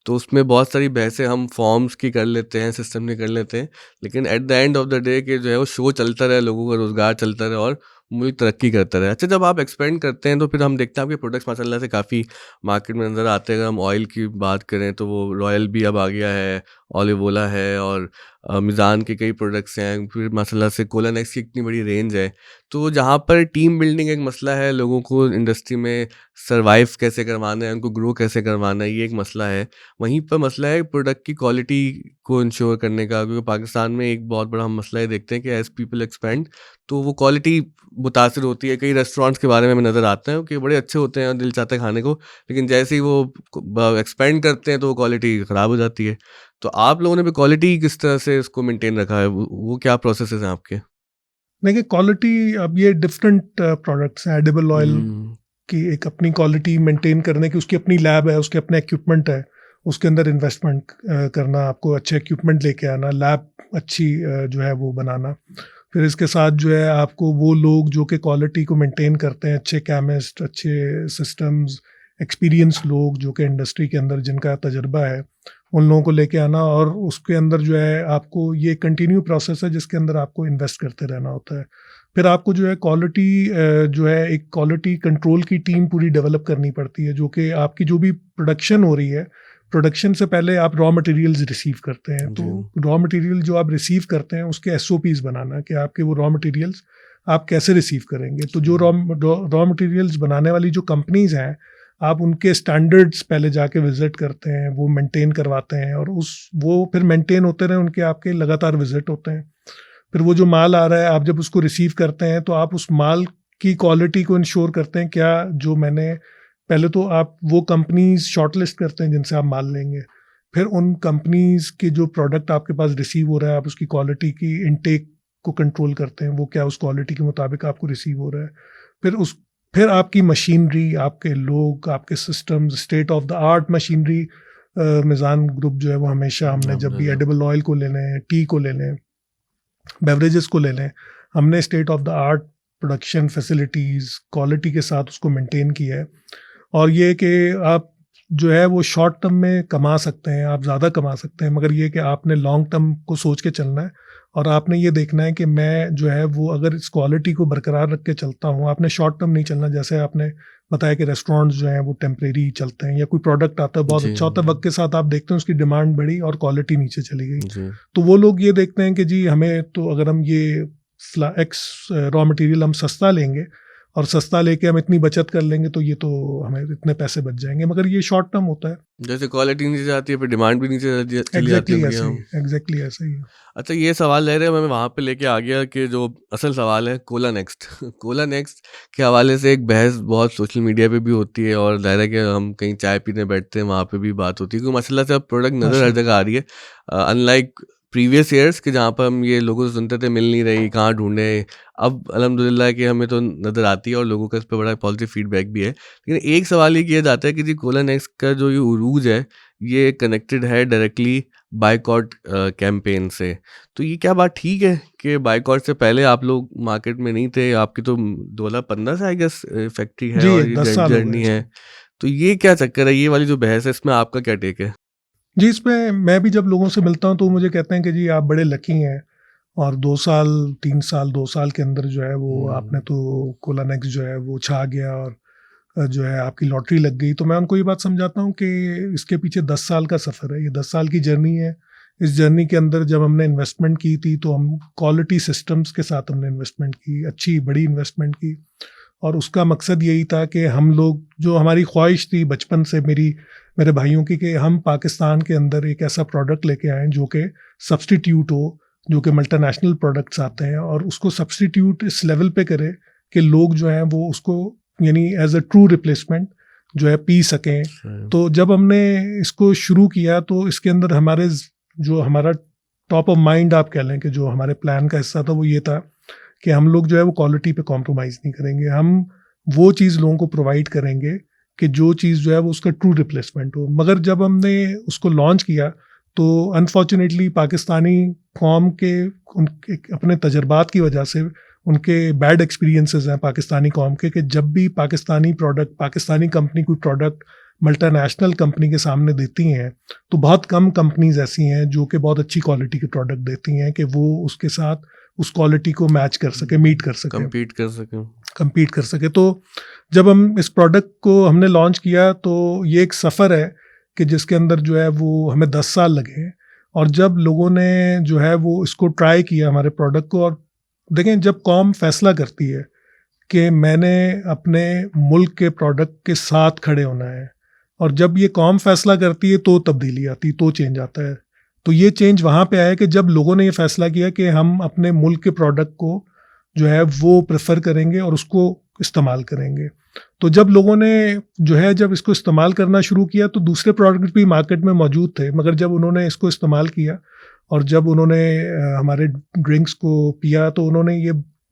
तो उसमें बहुत सारी बहसें हम फॉर्म्स की कर लेते हैं, सिस्टम की कर लेते हैं, लेकिन at the end of the day के जो है वो शो चलता रहे, लोगों का रोज़गार चलता रहे और मुल्क तरक्की करता रहे। अच्छा, जब आप एक्सपेंड करते हैं तो फिर हम देखते हैं आपके प्रोडक्ट्स माशाल्लाह से काफ़ी मार्केट में नज़र आते हैं। अगर हम ऑयल की बात करें तो वो रॉयल भी अब आ गया है, ऑलिव ओला है, और मिज़ान के कई प्रोडक्ट्स हैं, फिर माशाल्लाह से कोलानेक्स की इतनी बड़ी रेंज है। तो जहाँ पर टीम बिल्डिंग एक मसला है, लोगों को इंडस्ट्री में सर्वाइव कैसे करवाना है, उनको ग्रो कैसे करवाना है, ये एक मसला है। वहीं पर मसला है प्रोडक्ट की क्वालिटी को इंश्योर करने का, क्योंकि पाकिस्तान में एक बहुत बड़ा हम मसला ये देखते हैं कि एज़ पीपल एक्सपेंड तो वो क्वालिटी मुतासिर होती है। कई रेस्टोरेंट्स के बारे में हमें नज़र आते हैं कि बड़े अच्छे होते हैं और दिल चाहता है खाने को, लेकिन जैसे ही वो एक्सपेंड करते हैं तो वो क्वालिटी ख़राब हो जाती है। तो आप लोगों ने भी क्वालिटी किस तरह से इसको मेंटेन रखा है? वो क्या प्रोसेसेस हैं आपके? देखिए क्वालिटी, अब ये डिफरेंट प्रोडक्ट्स हैं। एडिबल ऑयल की एक अपनी क्वालिटी मेंटेन करने की उसकी अपनी लैब है, उसके अपने इक्विपमेंट है, उसके अंदर इन्वेस्टमेंट करना, आपको अच्छे इक्विपमेंट लेके आना, लैब अच्छी जो है वो बनाना। फिर इसके साथ जो है आपको वो लोग जो कि क्वालिटी को मेंटेन करते हैं, अच्छे केमिस्ट, अच्छे सिस्टम्स, एक्सपीरियंस लोग जो कि इंडस्ट्री के अंदर जिनका तजर्बा है, उन लोगों को लेके आना। और उसके अंदर जो है आपको ये कंटिन्यू प्रोसेस है जिसके अंदर आपको इन्वेस्ट करते रहना होता है। फिर आपको जो है क्वालिटी जो है एक क्वालिटी कंट्रोल की टीम पूरी डेवलप करनी पड़ती है, जो कि आपकी जो भी प्रोडक्शन हो रही है, प्रोडक्शन से पहले आप रॉ मटेरियल्स रिसीव करते हैं। तो रॉ मटेरियल जो आप रिसीव करते हैं उसके एसओपीज बनाना कि आपके वो रॉ मटेरियल्स आप कैसे रिसीव करेंगे। तो जो रॉ मटेरियल्स बनाने वाली जो कंपनीज हैं, आप उनके स्टैंडर्ड्स पहले जाके विजिट करते हैं, वो मेंटेन करवाते हैं, और वो फिर मेंटेन होते रहे, उनके आपके लगातार विजिट होते हैं। फिर वो जो माल आ रहा है, आप जब उसको रिसीव करते हैं तो आप उस माल की क्वालिटी को इंश्योर करते हैं। क्या जो मैंने पहले तो आप वो कंपनीज शॉर्टलिस्ट करते हैं जिनसे आप माल लेंगे। फिर उन कंपनीज के जो प्रोडक्ट आपके पास रिसीव हो रहा है, आप उसकी क्वालिटी की इनटेक को कंट्रोल करते हैं, वो क्या उस क्वालिटी के मुताबिक आपको रिसीव हो रहा है। फिर आपकी मशीनरी, आपके लोग, आपके systems, state of the art machinery. Meezan group जो है वो हमेशा, हमने जब भी एडिबल ऑयल को ले लें, टी को ले लें, बेवरेजेस को ले लें, हमने state of the art production facilities quality के साथ उसको मेंटेन किया है। और ये कि आप जो है वो शॉर्ट टर्म में कमा सकते हैं, आप ज़्यादा कमा सकते हैं, मगर ये कि आपने लॉन्ग टर्म को सोच के चलना है। और आपने ये देखना है कि मैं जो है वो अगर इस क्वालिटी को बरकरार रख के चलता हूँ, आपने शॉर्ट टर्म नहीं चलना। जैसे आपने बताया कि रेस्टोरेंट्स जो हैं वो टेम्परेरी चलते हैं, या कोई प्रोडक्ट आता है बहुत अच्छा होता है, वक्त के साथ आप देखते हैं उसकी डिमांड बढ़ी और क्वालिटी नीचे चली गई। तो वो लोग ये देखते हैं कि जी हमें तो अगर हम ये एक्स रॉ मटेरियल हम सस्ता लेंगे और सस्ता लेके हम इतनी बचत कर लेंगे तो ये तो हमें इतने पैसे बच जाएंगे, मगर ये शॉर्ट टर्म होता है। जैसे क्वालिटी नीचे जाती है फिर डिमांड भी नीचे चली जाती है। एग्जैक्टली ऐसा ही है। अच्छा, ये सवाल ले रहे हैं, मैं वहाँ पे लेके आ गया कि जो असल सवाल है कोला नेक्स्ट कोला नेक्स्ट के हवाले से एक बहस बहुत सोशल मीडिया पे भी होती है, और ज़ाहिर है कि हम कहीं चाय पीने बैठते हैं वहाँ पे भी बात होती है, क्योंकि माशाल्लाह से अब प्रोडक्ट नज़र हर जगह आ रही है, अनलाइक प्रीवियस ईयर्स के जहाँ पर हम ये लोगों से सुनते थे मिल नहीं रही, कहाँ ढूंढे। अब अल्हम्दुलिल्लाह कि हमें तो नज़र आती है और लोगों का इस पर बड़ा पॉजिटिव फीडबैक भी है। लेकिन एक सवाल ये किया जाता है कि जी कोला नेक्स्ट का जो ये उरूज है ये कनेक्टेड है डायरेक्टली बायकॉट कैंपेन से। तो ये क्या बात ठीक है कि बायकॉट से पहले आप लोग मार्केट में नहीं थे? आपकी तो 2015 से आई गेस फैक्ट्री है और ये जर्नी है, तो ये क्या चक्कर है? ये वाली जो बहस है इसमें आपका क्या टेक है? जी, इसमें मैं भी जब लोगों से मिलता हूँ तो मुझे कहते हैं कि जी आप बड़े लकी हैं, और 2 साल 3 साल 2 साल के अंदर जो है वो आपने तो कोला नेक्स्ट जो है वो छा गया और जो है आपकी लॉटरी लग गई। तो मैं उनको ये बात समझाता हूँ कि इसके पीछे 10 साल का सफ़र है, ये 10 साल की जर्नी है। इस जर्नी के अंदर जब हमने इन्वेस्टमेंट की थी तो हम क्वालिटी सिस्टम्स के साथ हमने इन्वेस्टमेंट की, अच्छी बड़ी इन्वेस्टमेंट की, और उसका मकसद यही था कि हम लोग, जो हमारी ख्वाहिश थी बचपन से मेरे भाइयों की, कि हम पाकिस्तान के अंदर एक ऐसा प्रोडक्ट लेके आएँ जो कि सब्सटीट्यूट हो, जो कि मल्टीनेशनल प्रोडक्ट्स आते हैं, और उसको सब्सटीट्यूट इस लेवल पे करे कि लोग जो हैं वो उसको यानी एज अ ट्रू रिप्लेसमेंट जो है पी सकें। तो जब हमने इसको शुरू किया तो इसके अंदर हमारा टॉप ऑफ माइंड आप कह लें कि जो हमारे प्लान का हिस्सा था वो ये था कि हम लोग जो है वो क्वालिटी पे कॉम्प्रोमाइज़ नहीं करेंगे, हम वो चीज़ लोगों को प्रोवाइड करेंगे कि जो चीज़ जो है वो उसका ट्रू रिप्लेसमेंट हो। मगर जब हमने उसको लॉन्च किया तो अनफॉर्चुनेटली पाकिस्तानी कौम के उनके अपने तजर्बात की वजह से उनके बैड एक्सपीरियंसेस हैं पाकिस्तानी कौम के, कि जब भी पाकिस्तानी कंपनी कोई प्रोडक्ट मल्टीनेशनल कंपनी के सामने देती हैं तो बहुत कम कंपनीज ऐसी हैं जो कि बहुत अच्छी क्वालिटी के प्रोडक्ट देती हैं कि वो उसके साथ उस क्वालिटी को मैच कर सके, मीट कर सके, कम्पीट कर सके। तो जब हम इस प्रोडक्ट को हमने लॉन्च किया तो ये एक सफ़र है कि जिसके अंदर जो है वो हमें 10 साल लगे, और जब लोगों ने जो है वो इसको ट्राई किया हमारे प्रोडक्ट को, और देखें जब कौम फैसला करती है कि मैंने अपने मुल्क के प्रोडक्ट के साथ खड़े होना है, और जब ये कौम फैसला करती है तो तब्दीली आती, तो चेंज आता है। तो ये चेंज वहाँ पे आया कि जब लोगों ने ये फैसला किया कि हम अपने मुल्क के प्रोडक्ट को जो है वो प्रेफर करेंगे और उसको इस्तेमाल करेंगे। तो जब लोगों ने जो है जब इसको इस्तेमाल करना शुरू किया तो दूसरे प्रोडक्ट भी मार्केट में मौजूद थे, मगर जब उन्होंने इसको इस्तेमाल किया और जब उन्होंने हमारे ड्रिंक्स को पिया तो उन्होंने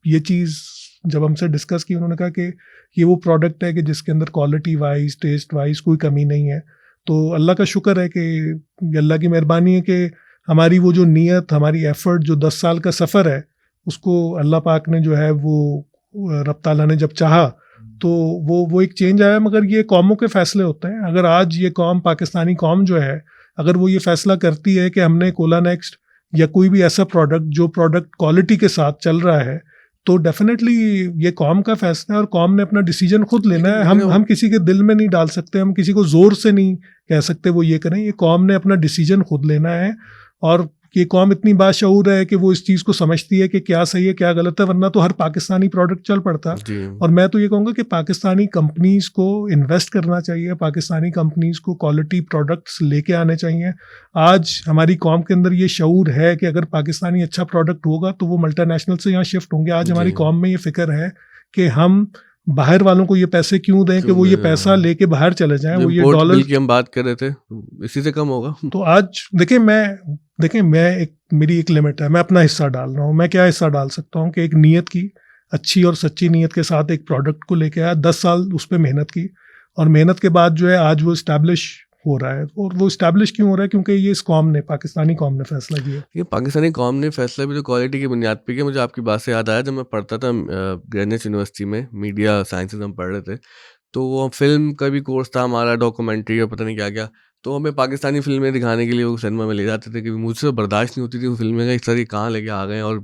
ये चीज़ जब हमसे डिस्कस की, उन्होंने कहा कि ये वो प्रोडक्ट है कि जिसके अंदर क्वालिटी वाइज टेस्ट वाइज कोई कमी नहीं है। तो अल्लाह का शुक्र है कि अल्लाह की मेहरबानी है कि हमारी वो जो नीयत, हमारी एफर्ट, जो 10 साल का सफ़र है, उसको अल्लाह पाक ने जो है वो रब ताला ने जब चाहा तो वो एक चेंज आया। मगर ये कौमों के फैसले होते हैं। अगर आज ये कौम, पाकिस्तानी कौम जो है, अगर वो ये फैसला करती है कि हमने कोला नेक्स्ट या कोई भी ऐसा प्रोडक्ट जो प्रोडक्ट क्वालिटी के साथ चल रहा है, तो डेफिनेटली ये कौम का फैसला है और कौम ने अपना डिसीजन खुद लेना है। हम किसी के दिल में नहीं डाल सकते, हम किसी को ज़ोर से नहीं कह सकते वो ये करें। ये कौम ने अपना डिसीजन खुद लेना है, और ये कौम इतनी बाशऊर है कि वो इस चीज़ को समझती है कि क्या सही है क्या गलत है, वरना तो हर पाकिस्तानी प्रोडक्ट चल पड़ता। और मैं तो ये कहूँगा कि पाकिस्तानी कंपनीज़ को इन्वेस्ट करना चाहिए, पाकिस्तानी कंपनीज़ को क्वालिटी प्रोडक्ट्स लेके आने चाहिए। आज हमारी कौम के अंदर ये शऊर है कि अगर पाकिस्तानी अच्छा प्रोडक्ट होगा तो वो मल्टीनेशनल से यहाँ शिफ्ट होंगे। आज हमारी कौम में ये फिक्र है कि हम बाहर वालों को ये पैसे क्यों दें कि वो ये पैसा लेके बाहर चले जाएं, वो ये डॉलर की हम बात कर रहे थे, इसी से कम होगा। तो आज देखें मैं मेरी एक लिमिट है, मैं अपना हिस्सा डाल रहा हूँ। मैं क्या हिस्सा डाल सकता हूँ कि एक नीयत की, अच्छी और सच्ची नीयत के साथ एक प्रोडक्ट को लेके आया, 10 साल उस पर मेहनत की, और मेहनत के बाद जो है आज वो इस्टेब्लिश हो रहा है। और वो इस्टेब्लिश क्यों हो रहा है? क्योंकि ये इस कौम ने, पाकिस्तानी कौम ने फैसला किया। ये पाकिस्तानी कौम ने फैसला भी तो क्वालिटी की बुनियाद पे किया। मुझे आपकी बात से याद आया, जब मैं पढ़ता था ग्रेनिच यूनिवर्सिटी में, मीडिया साइंसेज हम पढ़ रहे थे, तो वो फिल्म का भी कोर्स था हमारा, डॉक्यूमेंट्री और पता नहीं क्या क्या। तो हमें पाकिस्तानी फिल्में दिखाने के लिए वो सिनेमा में ले जाते थे कि मुझसे बर्दाश्त नहीं होती थी वो फिल्में, इस तरह कहाँ लेके आ गए, और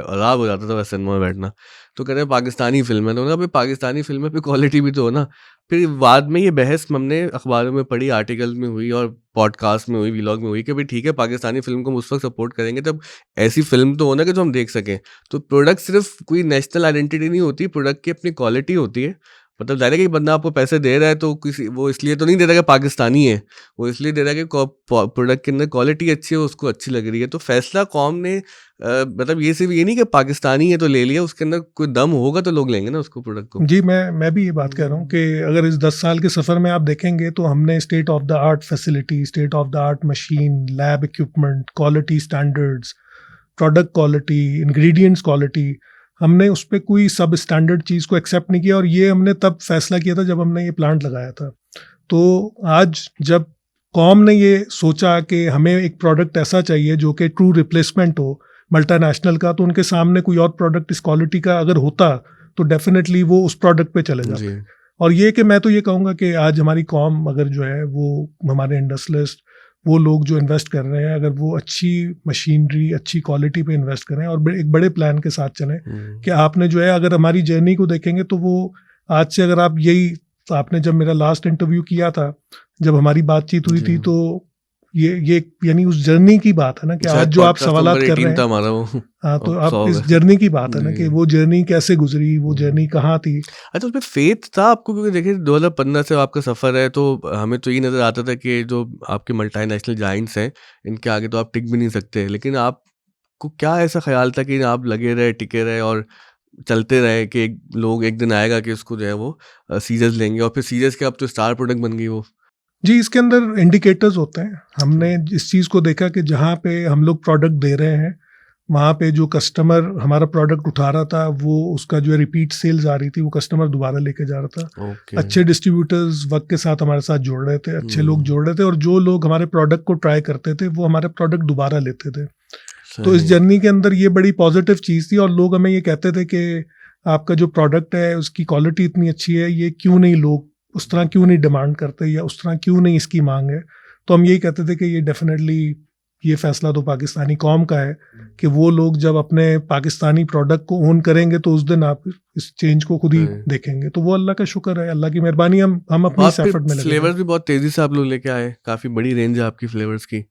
अलाब हो जाता था वैसे सिनेमा में बैठना। तो कह रहे पाकिस्तानी फिल्म है, तो उन्होंने पाकिस्तानी फिल्म है, फिर क्वालिटी भी तो हो ना। फिर बाद में ये बहस हमने अखबारों में पढ़ी, आर्टिकल में हुई और पॉडकास्ट में हुई, व्लॉग में हुई कि भाई ठीक है पाकिस्तानी फिल्म को हम उस वक्त सपोर्ट करेंगे जब ऐसी फिल्म तो होना कि जो हम देख सकें। तो प्रोडक्ट सिर्फ कोई नेशनल आइडेंटिटी नहीं होती, प्रोडक्ट की अपनी क्वालिटी होती है। मतलब जाहिर है कि बंदा आपको पैसे दे रहा है तो किसी वो इसलिए तो नहीं दे रहा कि पाकिस्तानी है, वो इसलिए दे रहा है कि प्रोडक्ट के अंदर क्वालिटी अच्छी है, उसको अच्छी लग रही है। तो फैसला कौम ने मतलब ये सिर्फ ये नहीं कि पाकिस्तानी है तो ले लिया, उसके अंदर कोई दम होगा तो लोग लेंगे ना उसको, प्रोडक्ट को। जी, मैं भी ये बात कह रहा हूँ कि अगर इस 10 साल के सफ़र में आप देखेंगे तो हमने state of the art facility, state of the art machine, lab equipment, quality standards, product quality, ingredients quality, हमने उस पर कोई सब स्टैंडर्ड चीज़ को एक्सेप्ट नहीं किया। और ये हमने तब फैसला किया था जब हमने ये प्लांट लगाया था। तो आज जब कौम ने ये सोचा कि हमें एक प्रोडक्ट ऐसा चाहिए जो कि ट्रू रिप्लेसमेंट हो मल्टीनेशनल का, तो उनके सामने कोई और प्रोडक्ट इस क्वालिटी का अगर होता तो डेफिनेटली वो उस प्रोडक्ट पे चले जाते। और ये कि मैं तो ये कहूँगा कि आज हमारी कौम अगर जो है वो हमारे इंडस्ट्रियलिस्ट, वो लोग जो इन्वेस्ट कर रहे हैं, अगर वो अच्छी मशीनरी, अच्छी क्वालिटी पे इन्वेस्ट करें और एक बड़े प्लान के साथ चलें कि आपने जो है, अगर हमारी जर्नी को देखेंगे तो वो आज से अगर आप यही, आपने जब मेरा लास्ट इंटरव्यू किया था, जब हमारी बातचीत हुई थी, तो ये यानी उस जर्नी की बात है ना कि आज जो आप सवालात कर रहे हैं, हाँ, तो आप इस जर्नी की बात है ना कि वो जर्नी कैसे गुजरी, वो जर्नी कहाँ थी। अच्छा, उसमें फेथ था आपको? क्योंकि देखिए 2015 से आपका सफ़र है, तो हमें तो ये नज़र आता था कि जो आपके मल्टीनेशनल जाइंट्स हैं इनके आगे तो आप टिक भी नहीं सकते, लेकिन आपको क्या ऐसा ख्याल था कि आप लगे रहे, टिके रहे और चलते रहे कि लोग एक दिन आएगा कि उसको जो है वो सीजर्स लेंगे, और फिर सीजर्स के अब तो स्टार प्रोडक्ट बन गई वो? जी, इसके अंदर इंडिकेटर्स होते हैं। हमने इस चीज़ को देखा कि जहाँ पे हम लोग प्रोडक्ट दे रहे हैं, वहाँ पे जो कस्टमर हमारा प्रोडक्ट उठा रहा था, वो उसका जो है रिपीट सेल्स आ रही थी, वो कस्टमर दोबारा लेके जा रहा था। अच्छे डिस्ट्रीब्यूटर्स वक्त के साथ हमारे साथ जोड़ रहे थे, अच्छे लोग जोड़ रहे थे, और जो लोग हमारे प्रोडक्ट को ट्राई करते थे वो हमारे प्रोडक्ट दोबारा लेते थे। तो इस जर्नी के अंदर ये बड़ी पॉजिटिव चीज़ थी, और लोग हमें ये कहते थे कि आपका जो प्रोडक्ट है उसकी क्वालिटी इतनी अच्छी है, ये क्यों नहीं लोग उस तरह क्यों नहीं डिमांड करते, या उस तरह क्यों नहीं इसकी मांग है। तो हम यही कहते थे कि ये डेफिनेटली ये फैसला तो पाकिस्तानी कौम का है कि वो लोग जब अपने पाकिस्तानी प्रोडक्ट को ओन करेंगे तो उस दिन आप इस चेंज को खुद ही देखेंगे। तो वो अल्लाह का शुक्र है, अल्लाह की मेहरबानी, हम अपनी एफर्ट में लगे। फ्लेवर्स भी बहुत तेज़ी से आप लोग लेके आए, काफ़ी बड़ी रेंज है आपकी फ्लेवर्स की।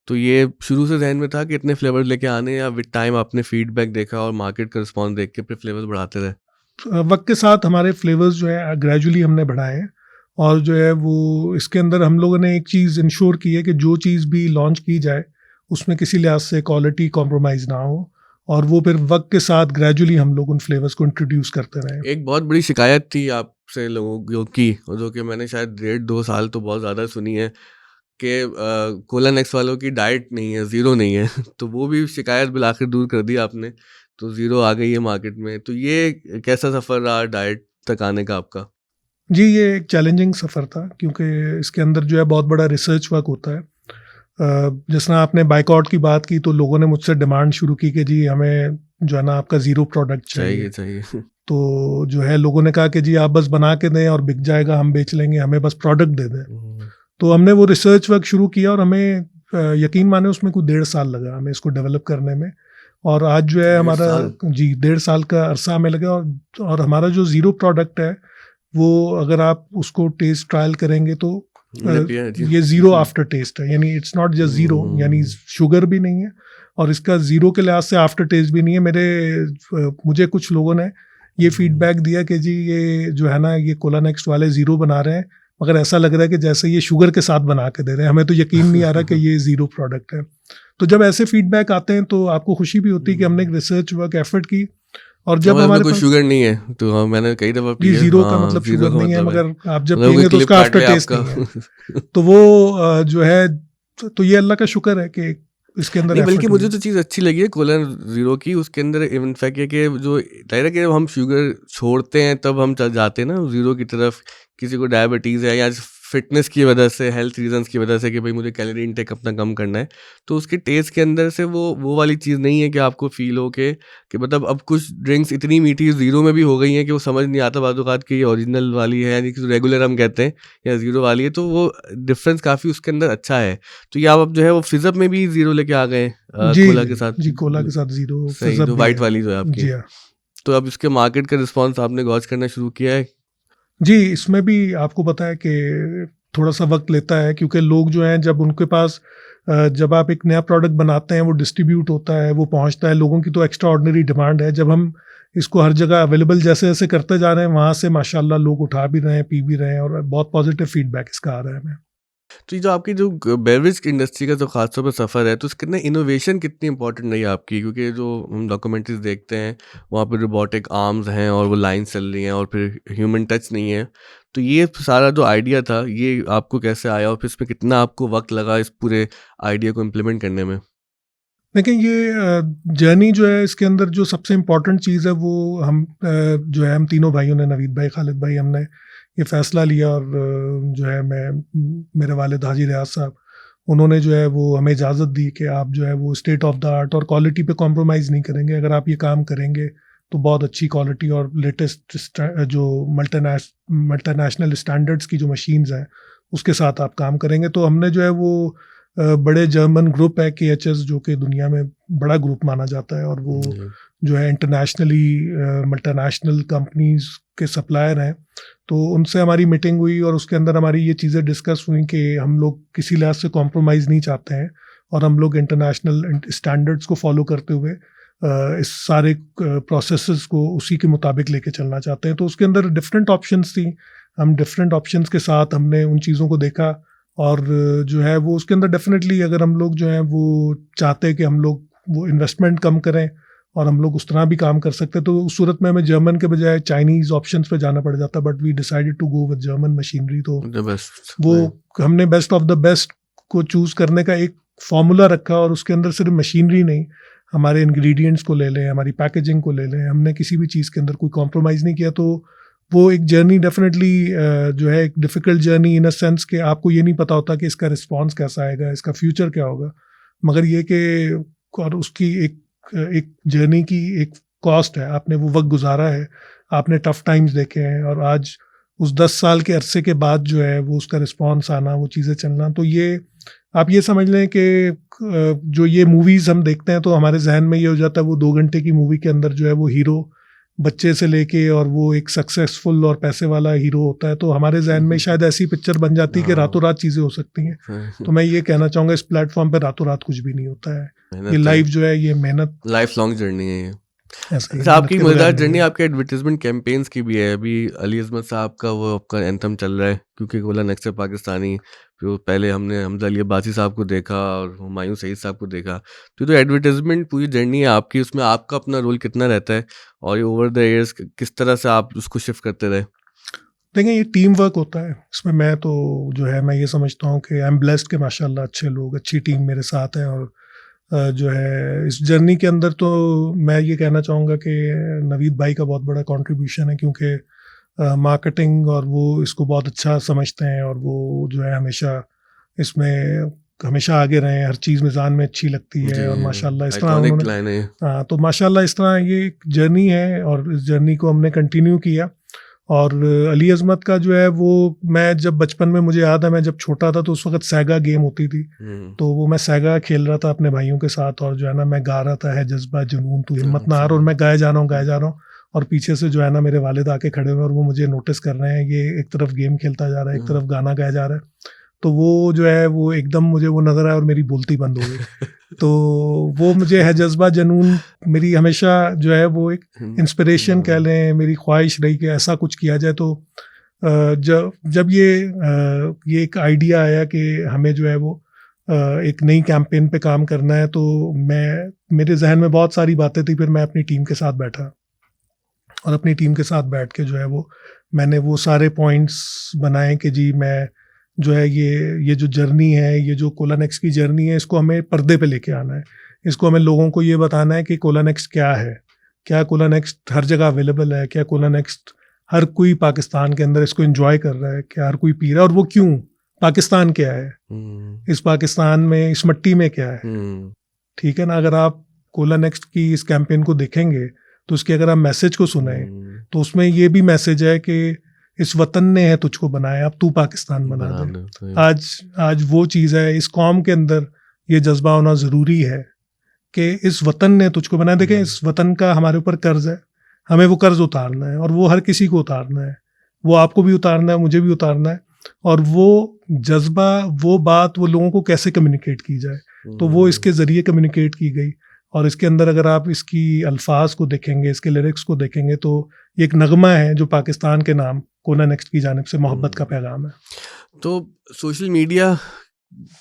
तो ये शुरू से ज़हन में था कि इतने फ्लेवर्स लेके आने हैं, या विद टाइम आपने फीडबैक देखा और मार्केट का रिस्पॉन्स देख के फिर फ्लेवर्स बढ़ाते रहे? वक्त के साथ हमारे फ्लेवर्स जो है ग्रेजुअली हमने बढ़ाए हैं, और जो है वो इसके अंदर हम लोगों ने एक चीज़ इंश्योर की है कि जो चीज़ भी लॉन्च की जाए उसमें किसी लिहाज से क्वालिटी कॉम्प्रोमाइज़ ना हो, और वो फिर वक्त के साथ ग्रेजुअली हम लोग उन फ्लेवर्स को इंट्रोड्यूस करते रहे। एक बहुत बड़ी शिकायत थी आपसे लोगों की, और जो कि मैंने शायद 1.5-2 साल तो बहुत ज़्यादा सुनी है, कि कोला नेक्स्ट वालों की डाइट नहीं है, ज़ीरो नहीं है। तो वो भी शिकायत बिल आखिर दूर कर दी आपने, तो ज़ीरो आ गई है मार्केट में। तो ये कैसा सफ़र रहा डाइट तक आने का आपका? जी, ये एक चैलेंजिंग सफ़र था, क्योंकि इसके अंदर जो है बहुत बड़ा रिसर्च वर्क होता है। जिस तरह आपने बाइकआउट की बात की, तो लोगों ने मुझसे डिमांड शुरू की कि जी हमें जो है ना आपका ज़ीरो प्रोडक्ट चाहिए। चाहिए। तो जो है लोगों ने कहा कि जी आप बस बना के दें और बिक जाएगा, हम बेच लेंगे, हमें बस प्रोडक्ट दे दें। तो हमने वो रिसर्च वर्क शुरू किया, और हमें यकीन माने उसमें कुछ 1.5 साल लगा हमें इसको डेवलप करने में। और आज जो है 1.5 हमारा साल? जी 1.5 साल का अरसा हमें लगा, और हमारा जो ज़ीरो प्रोडक्ट है वो अगर आप उसको टेस्ट ट्रायल करेंगे तो मैंने पिया है जी। ये ज़ीरो आफ्टर टेस्ट है, यानी इट्स नॉट जस्ट ज़ीरो, यानी शुगर भी नहीं है और इसका ज़ीरो के लिहाज से आफ्टर टेस्ट भी नहीं है। मुझे कुछ लोगों ने ये फीडबैक दिया कि जी ये जो है ना ये कोला नेक्स्ट वाले ज़ीरो बना रहे हैं, मगर ऐसा लग रहा है कि जैसे ये शुगर के साथ बना के दे रहे हैं, हमें तो यकीन नहीं आ रहा कि ये ज़ीरो प्रोडक्ट है। तो जब ऐसे फीडबैक आते हैं तो आपको खुशी भी होती है कि हमने एक रिसर्च वर्क एफर्ट की, और जब हमारे कोई पास शुगर नहीं है, तो मैंने कई दफा जी पिया। ज़ीरो का मतलब शुगर नहीं है, मगर आप जब मतलब कोई पियेंगे तो क्लिप उसका काट आफ्टर लिया टेस्ट आपका। नहीं है। तो वो जो है तो ये अल्लाह का शुक्र है कि इसके अंदर नहीं, बल्कि effort मुझे हुई। तो चीज़ अच्छी लगी है कोला ज़ीरो की। उसके अंदर इनफैक्ट ये कि जो डायरेक्ट कि जब हम शुगर छोड़ते हैं तब हम चल जाते हैं ना ज़ीरो की तरफ। किसी को डायबिटीज़ है या फिटनेस की वजह से, हेल्थ रीजंस की वजह से कि भाई मुझे कैलोरी इनटेक अपना कम करना है, तो उसके टेस्ट के अंदर से वो वाली चीज़ नहीं है कि आपको फील हो कि मतलब अब कुछ ड्रिंक्स इतनी मीठी ज़ीरो में भी हो गई हैं कि वो समझ नहीं आता बाज़ औक़ात कि ये ओरिजिनल वाली है यानी कि रेगुलर हम कहते हैं, या ज़ीरो वाली है। तो वो डिफरेंस काफ़ी उसके अंदर अच्छा है। तो ये आप अब जो है वो फिज़अप में भी ज़ीरो लेके आ गए जी कोला जी के साथ? जी, कोला के साथ ज़ीरो सही, फिज़अप जो भी वाइट है। वाली जो है आपकी। जी हाँ। तो अब इसके मार्केट का रिस्पॉन्स आपने गॉज करना शुरू किया है? जी, इसमें भी आपको पता है कि थोड़ा-सा वक़्त लेता है, क्योंकि लोग जो हैं जब उनके पास जब आप एक नया प्रोडक्ट बनाते हैं, वो डिस्ट्रीब्यूट होता है, वो पहुँचता है, लोगों की तो एक्स्ट्रा ऑर्डिनरी डिमांड है। जब हम इसको हर जगह अवेलेबल जैसे-जैसे करते जा रहे हैं, वहाँ से माशाल्लाह लोग उठा भी रहे हैं, पी भी रहे हैं, और बहुत पॉजिटिव फीडबैक इसका आ रहा है हमें। तो ये जो आपकी जो बेवरेज इंडस्ट्री का जो खासतौर पर सफ़र है, तो उसके अंदर इनोवेशन कितनी इंपॉर्टेंट रही है आपकी? क्योंकि जो हम डॉक्यूमेंट्रीज देखते हैं वहाँ पे रोबोटिक आर्म्स हैं और वो लाइन्स चल रही हैं और फिर ह्यूमन टच नहीं है। तो ये सारा जो आइडिया था ये आपको कैसे आया, और फिर इसमें कितना आपको वक्त लगा इस पूरे आइडिया को इम्प्लीमेंट करने में? देखिए, ये जर्नी जो है इसके अंदर जो सबसे इम्पोर्टेंट चीज़ है वो हम जो है हम तीनों भाइयों ने, नवीद भाई, खालिद भाई, हमने ये फ़ैसला लिया, और जो है मेरे वालिद हाजी रियाज साहब, उन्होंने जो है वो हमें इजाज़त दी कि आप जो है वो स्टेट ऑफ द आर्ट और क्वालिटी पे कॉम्प्रोमाइज़ नहीं करेंगे। अगर आप ये काम करेंगे तो बहुत अच्छी क्वालिटी और लेटेस्ट जो मल्टीनेशनल स्टैंडर्ड्स की जो मशीन्स हैं उसके साथ आप काम करेंगे। तो हमने जो है वो बड़े जर्मन ग्रुप है KHS, जो कि दुनिया में बड़ा ग्रुप माना जाता है, और वो जो है इंटरनेशनली मल्टीनेशनल कंपनीज के सप्लायर हैं। तो उनसे हमारी मीटिंग हुई, और उसके अंदर हमारी ये चीज़ें डिस्कस हुई कि हम लोग किसी लिहाज से कॉम्प्रोमाइज़ नहीं चाहते हैं, और हम लोग इंटरनेशनल स्टैंडर्ड्स को फॉलो करते हुए इस सारे प्रोसेसेस को उसी के मुताबिक लेके चलना चाहते हैं। तो उसके अंदर डिफरेंट ऑप्शंस थी। हम डिफरेंट ऑप्शंस के साथ हमने उन चीज़ों को देखा, और जो है वो उसके अंदर डेफिनेटली अगर हम लोग जो है वो चाहते हैं कि हम लोग वो इन्वेस्टमेंट कम करें और हम लोग उस तरह भी काम कर सकते हैं, तो उस सूरत में हमें जर्मन के बजाय चाइनीज़ ऑप्शंस पे जाना पड़ जाता, but we decided to go with German machinery. तो वो हमने बेस्ट ऑफ द बेस्ट को चूज़ करने का एक फार्मूला रखा, और उसके अंदर सिर्फ मशीनरी नहीं, हमारे इंग्रेडिएंट्स को ले लें, हमारी पैकेजिंग को ले लें, हमने किसी भी चीज़ के अंदर कोई कॉम्प्रोमाइज़ नहीं किया। तो वो एक जर्नी डेफिनेटली जो है एक difficult journey in a sense कि आपको ये नहीं पता होता कि इसका रिस्पॉन्स कैसा आएगा, इसका फ्यूचर क्या होगा, मगर ये कि और उसकी एक जर्नी की एक कॉस्ट है। आपने वो वक्त गुजारा है, आपने टफ़ टाइम्स देखे हैं, और आज उस 10 साल के अरसे के बाद जो है वो उसका रिस्पॉन्स आना, वो चीज़ें चलना, तो ये आप ये समझ लें कि जो ये मूवीज़ हम देखते हैं तो हमारे जहन में ये हो जाता है वो 2 घंटे की मूवी के अंदर जो है वो हीरो बच्चे से लेके और वो एक सक्सेसफुल और पैसे वाला हीरो होता है, तो हमारे जहन में शायद ऐसी पिक्चर बन जाती है कि रातों रात चीज़ें हो सकती हैं। तो मैं ये कहना चाहूँगा इस प्लेटफॉर्म पे रातों रात कुछ भी नहीं होता है। ये लाइफ जो है ये मेहनत, लाइफ लॉन्ग जर्नी है ये। ऐसा ही अच्छा, आपकी मेहनत के मजेदार बगैर जर्नी नहीं है। आपके एडवर्टीजमेंट कैंपेन्स की भी है। अभी अली अज़मत साहब का वो आपका एंथम चल रहा है, क्योंकि गोला नेक्स्ट है पाकिस्तानी। जो पहले हमने हमजा अली अब्बासी साहब को देखा और हुमायूं सईद साहब को देखा, तो एडवर्टीजमेंट पूरी जर्नी है आपकी, उसमें आपका अपना रोल कितना रहता है और ये ओवर द ईयर्स किस तरह से आप उसको शिफ्ट करते रहे? देखिए, ये टीम वर्क होता है। इसमें मैं तो जो है मैं ये समझता हूँ कि आई एम ब्लेस्ड कि माशाल्लाह अच्छे लोग, अच्छी टीम मेरे साथ है। और जो है इस जर्नी के अंदर तो मैं ये कहना चाहूँगा कि नवीद भाई का बहुत बड़ा कंट्रीब्यूशन है, क्योंकि मार्केटिंग और वो इसको बहुत अच्छा समझते हैं और वो जो है हमेशा इसमें हमेशा आगे रहे हैं। हर चीज़ मिज़ान में अच्छी लगती है और माशाल्लाह इस तरह आइकॉनिक उन्होंने, लाइन है। हाँ, तो माशाल्लाह इस तरह ये एक जर्नी है और इस जर्नी को हमने कंटिन्यू किया। और अली अज़मत का जो है वो, मैं जब बचपन में, मुझे याद है मैं जब छोटा था तो उस वक्त सैगा गेम होती थी, तो वो मैं सैगा खेल रहा था अपने भाइयों के साथ और जो है ना मैं गा रहा था, है जज्बा जुनून तू हिम्मत ना हार, और मैं गाए जा रहा हूँ और पीछे से जो है ना मेरे वालिद आके खड़े हुए और वो मुझे नोटिस कर रहे हैं, ये एक तरफ गेम खेलता जा रहा है, एक तरफ गाना गाया जा रहा है। तो वो जो है वो एकदम मुझे वो नज़र आया और मेरी बोलती बंद हो गई। तो वो मुझे है जज्बा जुनून मेरी हमेशा जो है वो एक इंस्पिरेशन कह लें, मेरी ख्वाहिश रही कि ऐसा कुछ किया जाए। तो जब ये एक आइडिया आया कि हमें जो है वो एक नई कैंपेन पे काम करना है, तो मेरे जहन में बहुत सारी बातें थी। फिर मैं अपनी टीम के साथ बैठा और अपनी टीम के साथ बैठ के जो है वो मैंने वो सारे पॉइंट्स बनाए कि जी मैं जो है ये जो जर्नी है, ये जो कोला नेक्स्ट की जर्नी है, इसको हमें पर्दे पे लेके आना है। इसको हमें लोगों को ये बताना है कि कोला नेक्स्ट क्या है, क्या कोला नेक्स्ट हर जगह अवेलेबल है, क्या कोला नेक्स्ट हर कोई पाकिस्तान के अंदर इसको एंजॉय कर रहा है, क्या हर कोई पी रहा है, और वो क्यों, पाकिस्तान क्या है, इस पाकिस्तान में, इस मिट्टी में क्या है। ठीक है ना। अगर आप कोला नेक्स्ट की इस कैंपेन को देखेंगे तो उसके अगर आप मैसेज को सुने तो उसमें ये भी मैसेज है कि इस वतन ने है तुझको बनाया, अब तू पाकिस्तान बना दे। आज वो चीज़ है, इस कौम के अंदर ये जज्बा होना ज़रूरी है कि इस वतन ने तुझको बनाया। देखें, इस वतन का हमारे ऊपर कर्ज है, हमें वो कर्ज उतारना है और वो हर किसी को उतारना है। वो आपको भी उतारना है, मुझे भी उतारना है। और वो जज्बा, वो बात, वो लोगों को कैसे कम्युनिकेट की जाए, तो वो इसके ज़रिए कम्युनिकेट की गई। और इसके अंदर अगर आप इसकी अल्फाज को देखेंगे, इसके लिरिक्स को देखेंगे, तो ये एक नगमा है जो पाकिस्तान के नाम कोला नेक्स्ट की जानिब से मोहब्बत का पैगाम है। तो सोशल मीडिया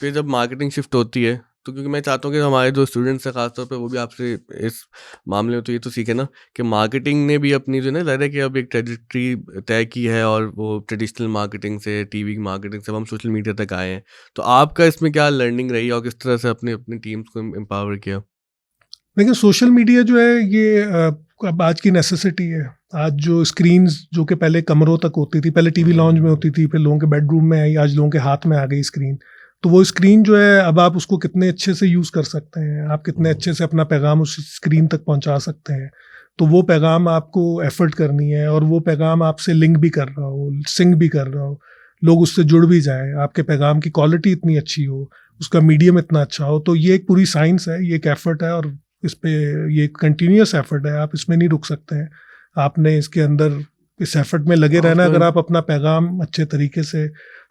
पे जब मार्केटिंग शिफ्ट होती है, तो क्योंकि मैं चाहता हूँ कि हमारे जो स्टूडेंट्स हैं खासतौर पे, वो भी आपसे इस मामले में तो ये तो सीखे ना कि मार्केटिंग ने भी अपनी जो है ज़्यादा है कि अब एक ट्रेजेक्ट्री तय की है और वो ट्रेडिशनल मार्केटिंग से, टीवी की मार्केटिंग से हम सोशल मीडिया तक आए हैं। तो आपका इसमें क्या लर्निंग रही और किस तरह से अपनी टीम्स को एम्पावर किया? लेकिन सोशल मीडिया जो है ये अब आज की नेसेसिटी है। आज जो स्क्रीन्स जो कि पहले कमरों तक होती थी, पहले टीवी लॉन्ज में होती थी, फिर लोगों के बेडरूम में आई, आज लोगों के हाथ में आ गई स्क्रीन। तो वो स्क्रीन जो है, अब आप उसको कितने अच्छे से यूज़ कर सकते हैं, आप कितने अच्छे से अपना पैगाम उस स्क्रीन तक पहुंचा सकते हैं। तो वो पैगाम आपको एफर्ट करनी है और वो पैगाम आपसे लिंक भी कर रहा हो, सिंक भी कर रहा हो, लोग उससे जुड़ भी जाएँ, आपके पैगाम की क्वालिटी इतनी अच्छी हो, उसका मीडियम इतना अच्छा हो। तो ये एक पूरी साइंस है, ये एक एफर्ट है और इस पे ये कंटिन्यूस एफर्ट है। आप इसमें नहीं रुक सकते हैं, आपने इसके अंदर इस एफर्ट में लगे रहना अगर आप अपना पैगाम अच्छे तरीके से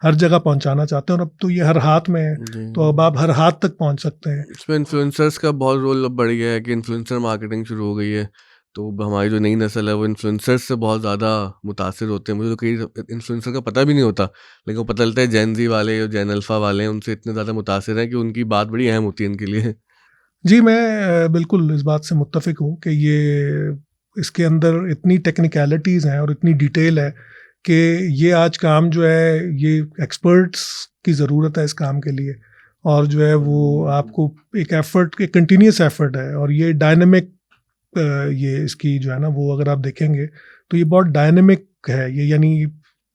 हर जगह पहुंचाना चाहते हैं। और अब तो ये हर हाथ में है, तो अब आप हर हाथ तक पहुंच सकते हैं। इसमें इन्फ्लुएंसर्स का बहुत रोल अब बढ़ गया है कि इन्फ्लुएंसर मार्केटिंग शुरू हो गई है। तो हमारी जो नई नस्ल है वो इन्फ्लुएंसर्स से बहुत ज़्यादा मुतासिर होते हैं। मुझे तो कई इन्फ्लुएंसर का पता भी नहीं होता, लेकिन वो पता चलता है जेन ज़ी वाले और जेन अल्फ़ा वाले हैं उनसे इतने ज़्यादा मुतासिर हैं कि उनकी बात बड़ी अहम होती है इनके लिए। जी, मैं बिल्कुल इस बात से मुत्तफ़िक हूँ कि ये इसके अंदर इतनी टेक्निकलिटीज़ हैं और इतनी डिटेल है कि ये आज काम जो है, ये एक्सपर्ट्स की ज़रूरत है इस काम के लिए। और जो है वो आपको एक एफ़र्ट, एक कंटिन्यूस एफ़र्ट है और ये डायनेमिक, ये इसकी जो है ना वो अगर आप देखेंगे तो ये बहुत डायनेमिक है ये, यानी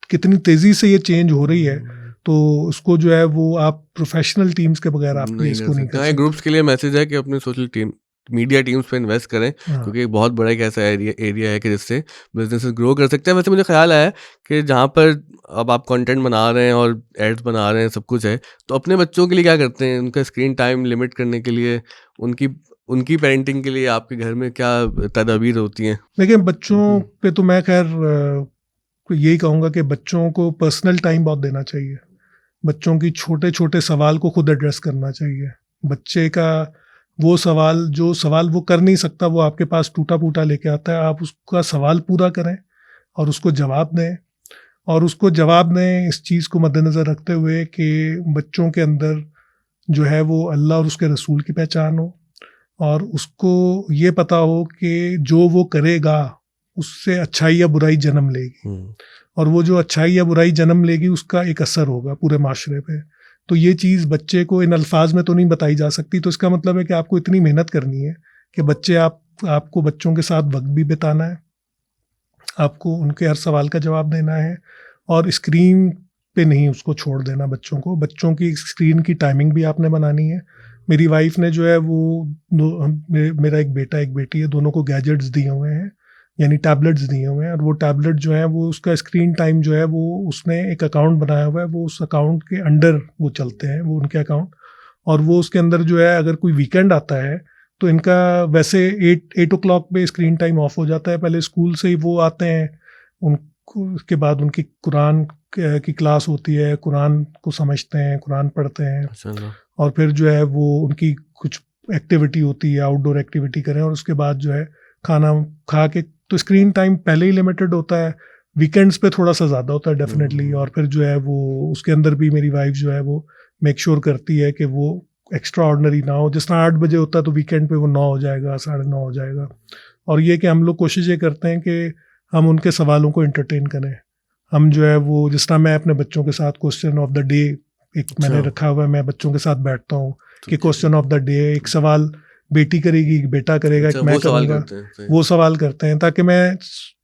कितनी तेज़ी से ये चेंज हो रही है। तो उसको जो है वो आप प्रोफेशनल टीम्स के बगैर आप इसको नहीं कर सकते। ग्रुप्स के लिए मैसेज है कि अपने सोशल टीम मीडिया टीम्स पे इन्वेस्ट करें, क्योंकि एक बहुत बड़ा एक ऐसा एरिया है कि जिससे बिजनेसेस ग्रो कर सकते हैं। वैसे मुझे ख्याल आया कि जहाँ पर अब आप कंटेंट बना रहे हैं और एड्स बना रहे हैं, सब कुछ है, तो अपने बच्चों के लिए क्या करते हैं? उनका स्क्रीन टाइम लिमिट करने के लिए उनकी पेरेंटिंग के लिए आपके घर में क्या तदबीर होती हैं? देखिए बच्चों पे तो मैं खैर यही कहूँगा कि बच्चों को पर्सनल टाइम बहुत देना चाहिए। बच्चों की छोटे छोटे सवाल को खुद एड्रेस करना चाहिए। बच्चे का वो सवाल जो सवाल वो कर नहीं सकता, वो आपके पास टूटा फूटा लेके आता है, आप उसका सवाल पूरा करें और उसको जवाब दें। और उसको जवाब दें इस चीज़ को मद्देनज़र रखते हुए कि बच्चों के अंदर जो है वो अल्लाह और उसके रसूल की पहचान हो, और उसको ये पता हो कि जो वो करेगा उससे अच्छाई या बुराई जन्म लेगी, और वो जो अच्छाई या बुराई जन्म लेगी उसका एक असर होगा पूरे माशरे पे। तो ये चीज़ बच्चे को इन अल्फाज में तो नहीं बताई जा सकती। तो इसका मतलब है कि आपको इतनी मेहनत करनी है कि आपको बच्चों के साथ वक्त भी बिताना है, आपको उनके हर सवाल का जवाब देना है, और स्क्रीन पे नहीं उसको छोड़ देना बच्चों को। बच्चों की स्क्रीन की टाइमिंग भी आपने बनानी है। मेरी वाइफ ने जो है वो मेरा एक बेटा एक बेटी है, दोनों को गैजेट्स दिए हुए हैं, यानी टैबलेट्स दिए हुए हैं, और वो टैबलेट जो है वो उसका स्क्रीन टाइम जो है वो उसने एक अकाउंट बनाया हुआ है, वो उस अकाउंट के अंडर वो चलते हैं, वो उनके अकाउंट, और वो उसके अंदर जो है अगर कोई वीकेंड आता है तो इनका वैसे 8 o'clock पे स्क्रीन टाइम ऑफ हो जाता है। पहले स्कूल से ही वो आते हैं, उनको उसके बाद उनकी कुरान की क्लास होती है, कुरान को समझते हैं, कुरान पढ़ते हैं, और फिर जो है वो उनकी कुछ एक्टिविटी होती है, आउटडोर एक्टिविटी करें, और उसके बाद जो है खाना खा के। तो स्क्रीन टाइम पहले ही लिमिटेड होता है, वीकेंड्स पे थोड़ा सा ज़्यादा होता है डेफिनेटली। और फिर जो है वो उसके अंदर भी मेरी वाइफ जो है वो मेक श्योर करती है कि वो एक्स्ट्रा ऑर्डनरी ना हो। जिस तरह 8 बजे होता है तो वीकेंड पे वो 9 हो जाएगा, 9:30 हो जाएगा। और ये कि हम लोग कोशिश ये करते हैं कि हम उनके सवालों को एंटरटेन करें। हम जो है वो जिस तरह मैं अपने बच्चों के साथ क्वेश्चन ऑफ द डे एक मैंने रखा हुआ है, मैं बच्चों के साथ बैठता हूँ कि क्वेश्चन ऑफ द डे, एक सवाल बेटी करेगी, एक बेटा करेगा, एक मैं करूँगा, वो सवाल करते हैं, ताकि मैं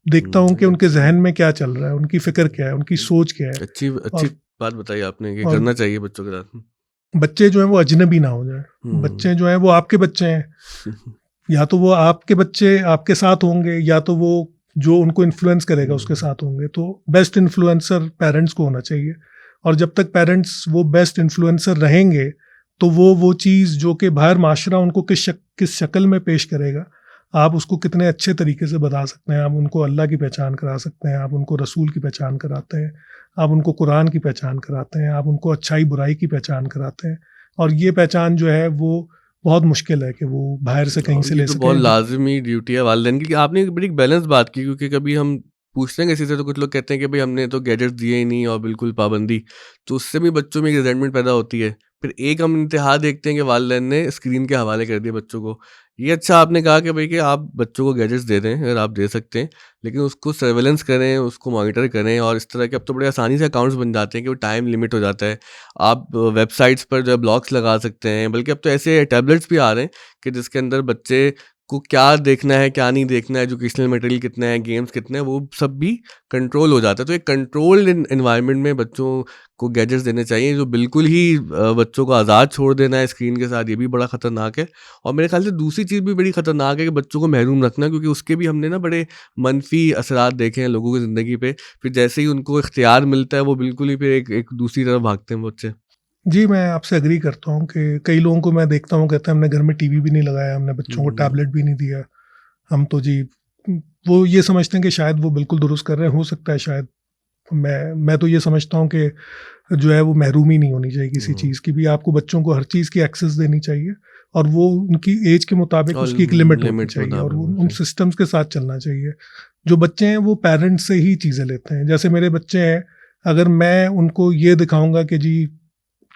देखता हूँ कि उनके जहन में क्या चल रहा है, उनकी फिक्र क्या है, उनकी सोच क्या है। अच्छी बात बताई आपने कि करना चाहिए बच्चों के साथ। बच्चे जो हैं वो अजनबी ना हो जाए। बच्चे जो हैं वो आपके बच्चे हैं, या तो वो आपके बच्चे आपके साथ होंगे, या तो वो जो उनको इन्फ्लुएंस करेगा उसके साथ होंगे। तो बेस्ट इन्फ्लुएंसर पेरेंट्स को होना चाहिए, और जब तक पेरेंट्स वो बेस्ट इन्फ्लुएंसर रहेंगे तो वो चीज़ जो कि बाहर माशरा उनको किस शक्ल में पेश करेगा, आप उसको कितने अच्छे तरीके से बता सकते हैं। आप उनको अल्लाह की पहचान करा सकते हैं, आप उनको रसूल की पहचान कराते हैं, आप उनको कुरान की पहचान कराते हैं, आप उनको अच्छाई बुराई की पहचान कराते हैं। और ये पहचान जो है वो बहुत मुश्किल है कि वो बाहर से कहीं से ले सकें। बहुत लाजमी ड्यूटी है वालिदैन की। आपने एक बड़ी बैलेंस बात की, क्योंकि कभी हम पूछते हैं किसी से तो कुछ लोग कहते हैं कि भाई हमने तो गैजेट्स दिए ही नहीं और बिल्कुल पाबंदी, तो उससे भी बच्चों में एक रिजेंटमेंट पैदा होती है। फिर एक हम इंतहा देखते हैं कि वालिदैन ने स्क्रीन के हवाले कर दिए बच्चों को। ये अच्छा आपने कहा कि भाई कि आप बच्चों को गैजेट्स दे दें अगर आप दे सकते हैं, लेकिन उसको सर्वेलेंस करें, उसको मॉनिटर करें। और इस तरह के अब तो बड़े आसानी से अकाउंट्स बन जाते हैं कि वो टाइम लिमिट हो जाता है। आप वेबसाइट्स पर जो है ब्लॉक्स लगा सकते हैं, बल्कि अब तो ऐसे टैबलेट्स भी आ रहे हैं कि जिसके अंदर बच्चे को क्या देखना है क्या नहीं देखना है, एजुकेशनल मटेरियल कितना है, गेम्स कितने हैं, वो सब भी कंट्रोल हो जाता है। तो एक कंट्रोल्ड एनवायरनमेंट में बच्चों को गैजेट्स देने चाहिए। जो बिल्कुल ही बच्चों को आज़ाद छोड़ देना है स्क्रीन के साथ, ये भी बड़ा ख़तरनाक है। और मेरे ख्याल से दूसरी चीज़ भी बड़ी ख़तरनाक है कि बच्चों को महरूम रखना, क्योंकि उसके भी हमने ना बड़े मनफी असरात देखे हैं लोगों की ज़िंदगी पे। फिर जैसे ही उनको इख्तियार मिलता है वो बिल्कुल ही फिर एक दूसरी तरफ भागते हैं बच्चे। जी, मैं आपसे एग्री करता हूँ कि कई लोगों को मैं देखता हूँ कहते हैं हमने घर में टीवी भी नहीं लगाया, हमने बच्चों को टैबलेट भी नहीं दिया, हम तो जी वो ये समझते हैं कि शायद वो बिल्कुल दुरुस्त कर रहे हैं। हो सकता है शायद, मैं तो ये समझता हूँ कि जो है वो महरूमी नहीं होनी चाहिए किसी चीज़ की भी। आपको बच्चों को हर चीज़ की एक्सेस देनी चाहिए, और वो उनकी एज के मुताबिक उसकी एक लिमिट होनी चाहिए, और उन सिस्टम्स के साथ चलना चाहिए। जो बच्चे हैं वो पेरेंट्स से ही चीज़ें लेते हैं। जैसे मेरे बच्चे हैं, अगर मैं उनको ये दिखाऊंगा कि जी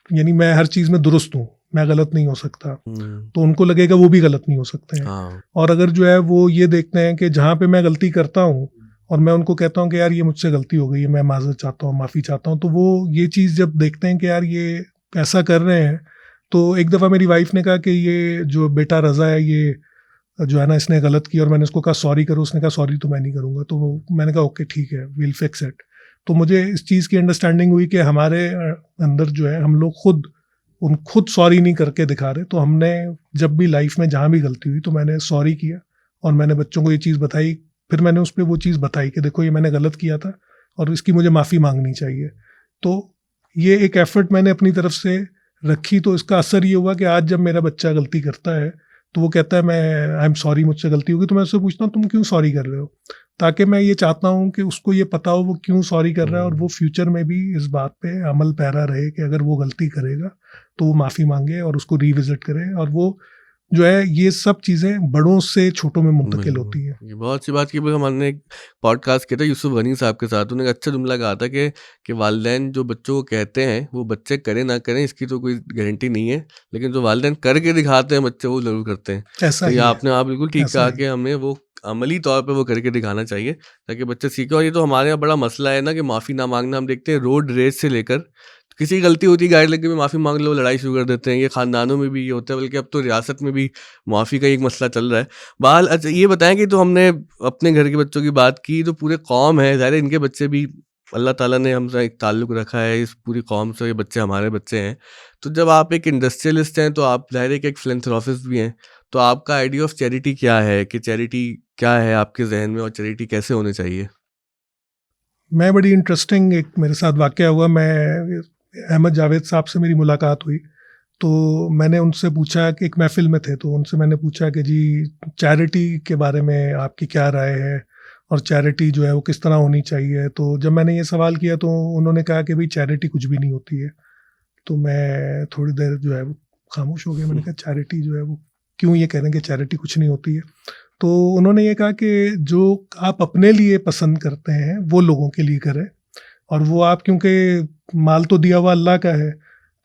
यानी मैं हर चीज़ में दुरुस्त हूँ, मैं गलत नहीं हो सकता, तो उनको लगेगा वो भी गलत नहीं हो सकते हैं। और अगर जो है वो ये देखते हैं कि जहाँ पे मैं गलती करता हूँ और मैं उनको कहता हूँ कि यार ये मुझसे गलती हो गई है, मैं माज़रत चाहता हूँ, माफ़ी चाहता हूँ, तो वो ये चीज़ जब देखते हैं कि यार ये ऐसा कर रहे हैं। तो एक दफ़ा मेरी वाइफ ने कहा कि ये जो बेटा रज़ा है ये जो है ना इसने गलत किया, और मैंने उसको कहा सॉरी करो, उसने कहा सॉरी तो मैं नहीं करूँगा। तो मैंने कहा ओके ठीक है, वील फिक्स इट। तो मुझे इस चीज़ की अंडरस्टैंडिंग हुई कि हमारे अंदर जो है हम लोग खुद सॉरी नहीं करके दिखा रहे। तो हमने जब भी लाइफ में जहाँ भी गलती हुई तो मैंने सॉरी किया, और मैंने बच्चों को ये चीज़ बताई। फिर मैंने उस पर वो चीज़ बताई कि देखो ये मैंने गलत किया था और इसकी मुझे माफ़ी मांगनी चाहिए। तो ये एक एफर्ट मैंने अपनी तरफ से रखी, तो इसका असर ये हुआ कि आज जब मेरा बच्चा गलती करता है तो वो कहता है मैं आई एम सॉरी, मुझसे गलती होगी। तो मैं उससे पूछता हूँ तुम क्यों सॉरी कर रहे हो, ताकि मैं ये चाहता हूँ कि उसको ये पता हो वो क्यों सॉरी कर रहा है, और वो फ्यूचर में भी इस बात पे अमल पैरा रहे कि अगर वो गलती करेगा तो वो माफ़ी मांगे और उसको रिविजिट करे। और वो जो है ये सब चीज़ें बड़ों से छोटों में मुंतकिल होती हैं। ये बहुत अच्छी बात की। हमने एक पॉडकास्ट किया था यूसुफ गनी साहब के साथ, उन्होंने एक अच्छा जुमला कहा था कि वालिदैन जो बच्चों को कहते हैं वो बच्चे करें ना करें इसकी तो कोई गारंटी नहीं है, लेकिन जो वालिदैन करके दिखाते हैं बच्चे वो जरूर करते हैं। ऐसा तो ही ये है, आपने आप बिल्कुल ठीक ऐसा कहा ही। कि हमें वो अमली तौर पे वो करके दिखाना चाहिए ताकि बच्चे सीखें। और ये तो हमारे यहाँ बड़ा मसला है ना कि माफ़ी ना मांगना। हम देखते हैं रोड रेस से लेकर किसी की गलती होती है गाड़ी लेके भी माफ़ी मांग लो, लड़ाई शुरू कर देते हैं। ये खानदानों में भी ये होता है, बल्कि अब तो रियासत में भी माफ़ी का एक मसला चल रहा है। बहरहाल अच्छा ये बताएं कि तो हमने अपने घर के बच्चों की बात की, तो पूरे कौम है, ज़ाहिर है इनके बच्चे भी अल्लाह ताला ने हमसे एक ताल्लुक़ रखा है इस पूरी कौम से, ये बच्चे हमारे बच्चे हैं। तो जब आप एक इंडस्ट्रियलिस्ट हैं तो आप ज़ाहिर है कि एक फिलैंथ्रोपिस्ट भी हैं, तो आपका आइडिया ऑफ चैरिटी क्या है कि चैरिटी क्या है आपके जहन में और चैरिटी कैसे होनी चाहिए? मैं बड़ी इंटरेस्टिंग एक मेरे साथ वाक़या हुआ। मैं अहमद जावेद साहब से मेरी मुलाकात हुई, तो मैंने उनसे पूछा कि एक महफ़िल में थे, तो उनसे मैंने पूछा कि जी चैरिटी के बारे में आपकी क्या राय है और चैरिटी जो है वो किस तरह होनी चाहिए। तो जब मैंने ये सवाल किया तो उन्होंने कहा कि भाई चैरिटी कुछ भी नहीं होती है। तो मैं थोड़ी देर जो है वो खामोश हो गया। मैंने कहा चैरिटी जो है वो क्यों ये कह रहे हैं कि चैरिटी कुछ नहीं होती है। तो उन्होंने ये कहा कि जो आप अपने लिए पसंद करते हैं वो लोगों के लिए करें, और वो आप क्योंकि माल तो दिया हुआ अल्लाह का है,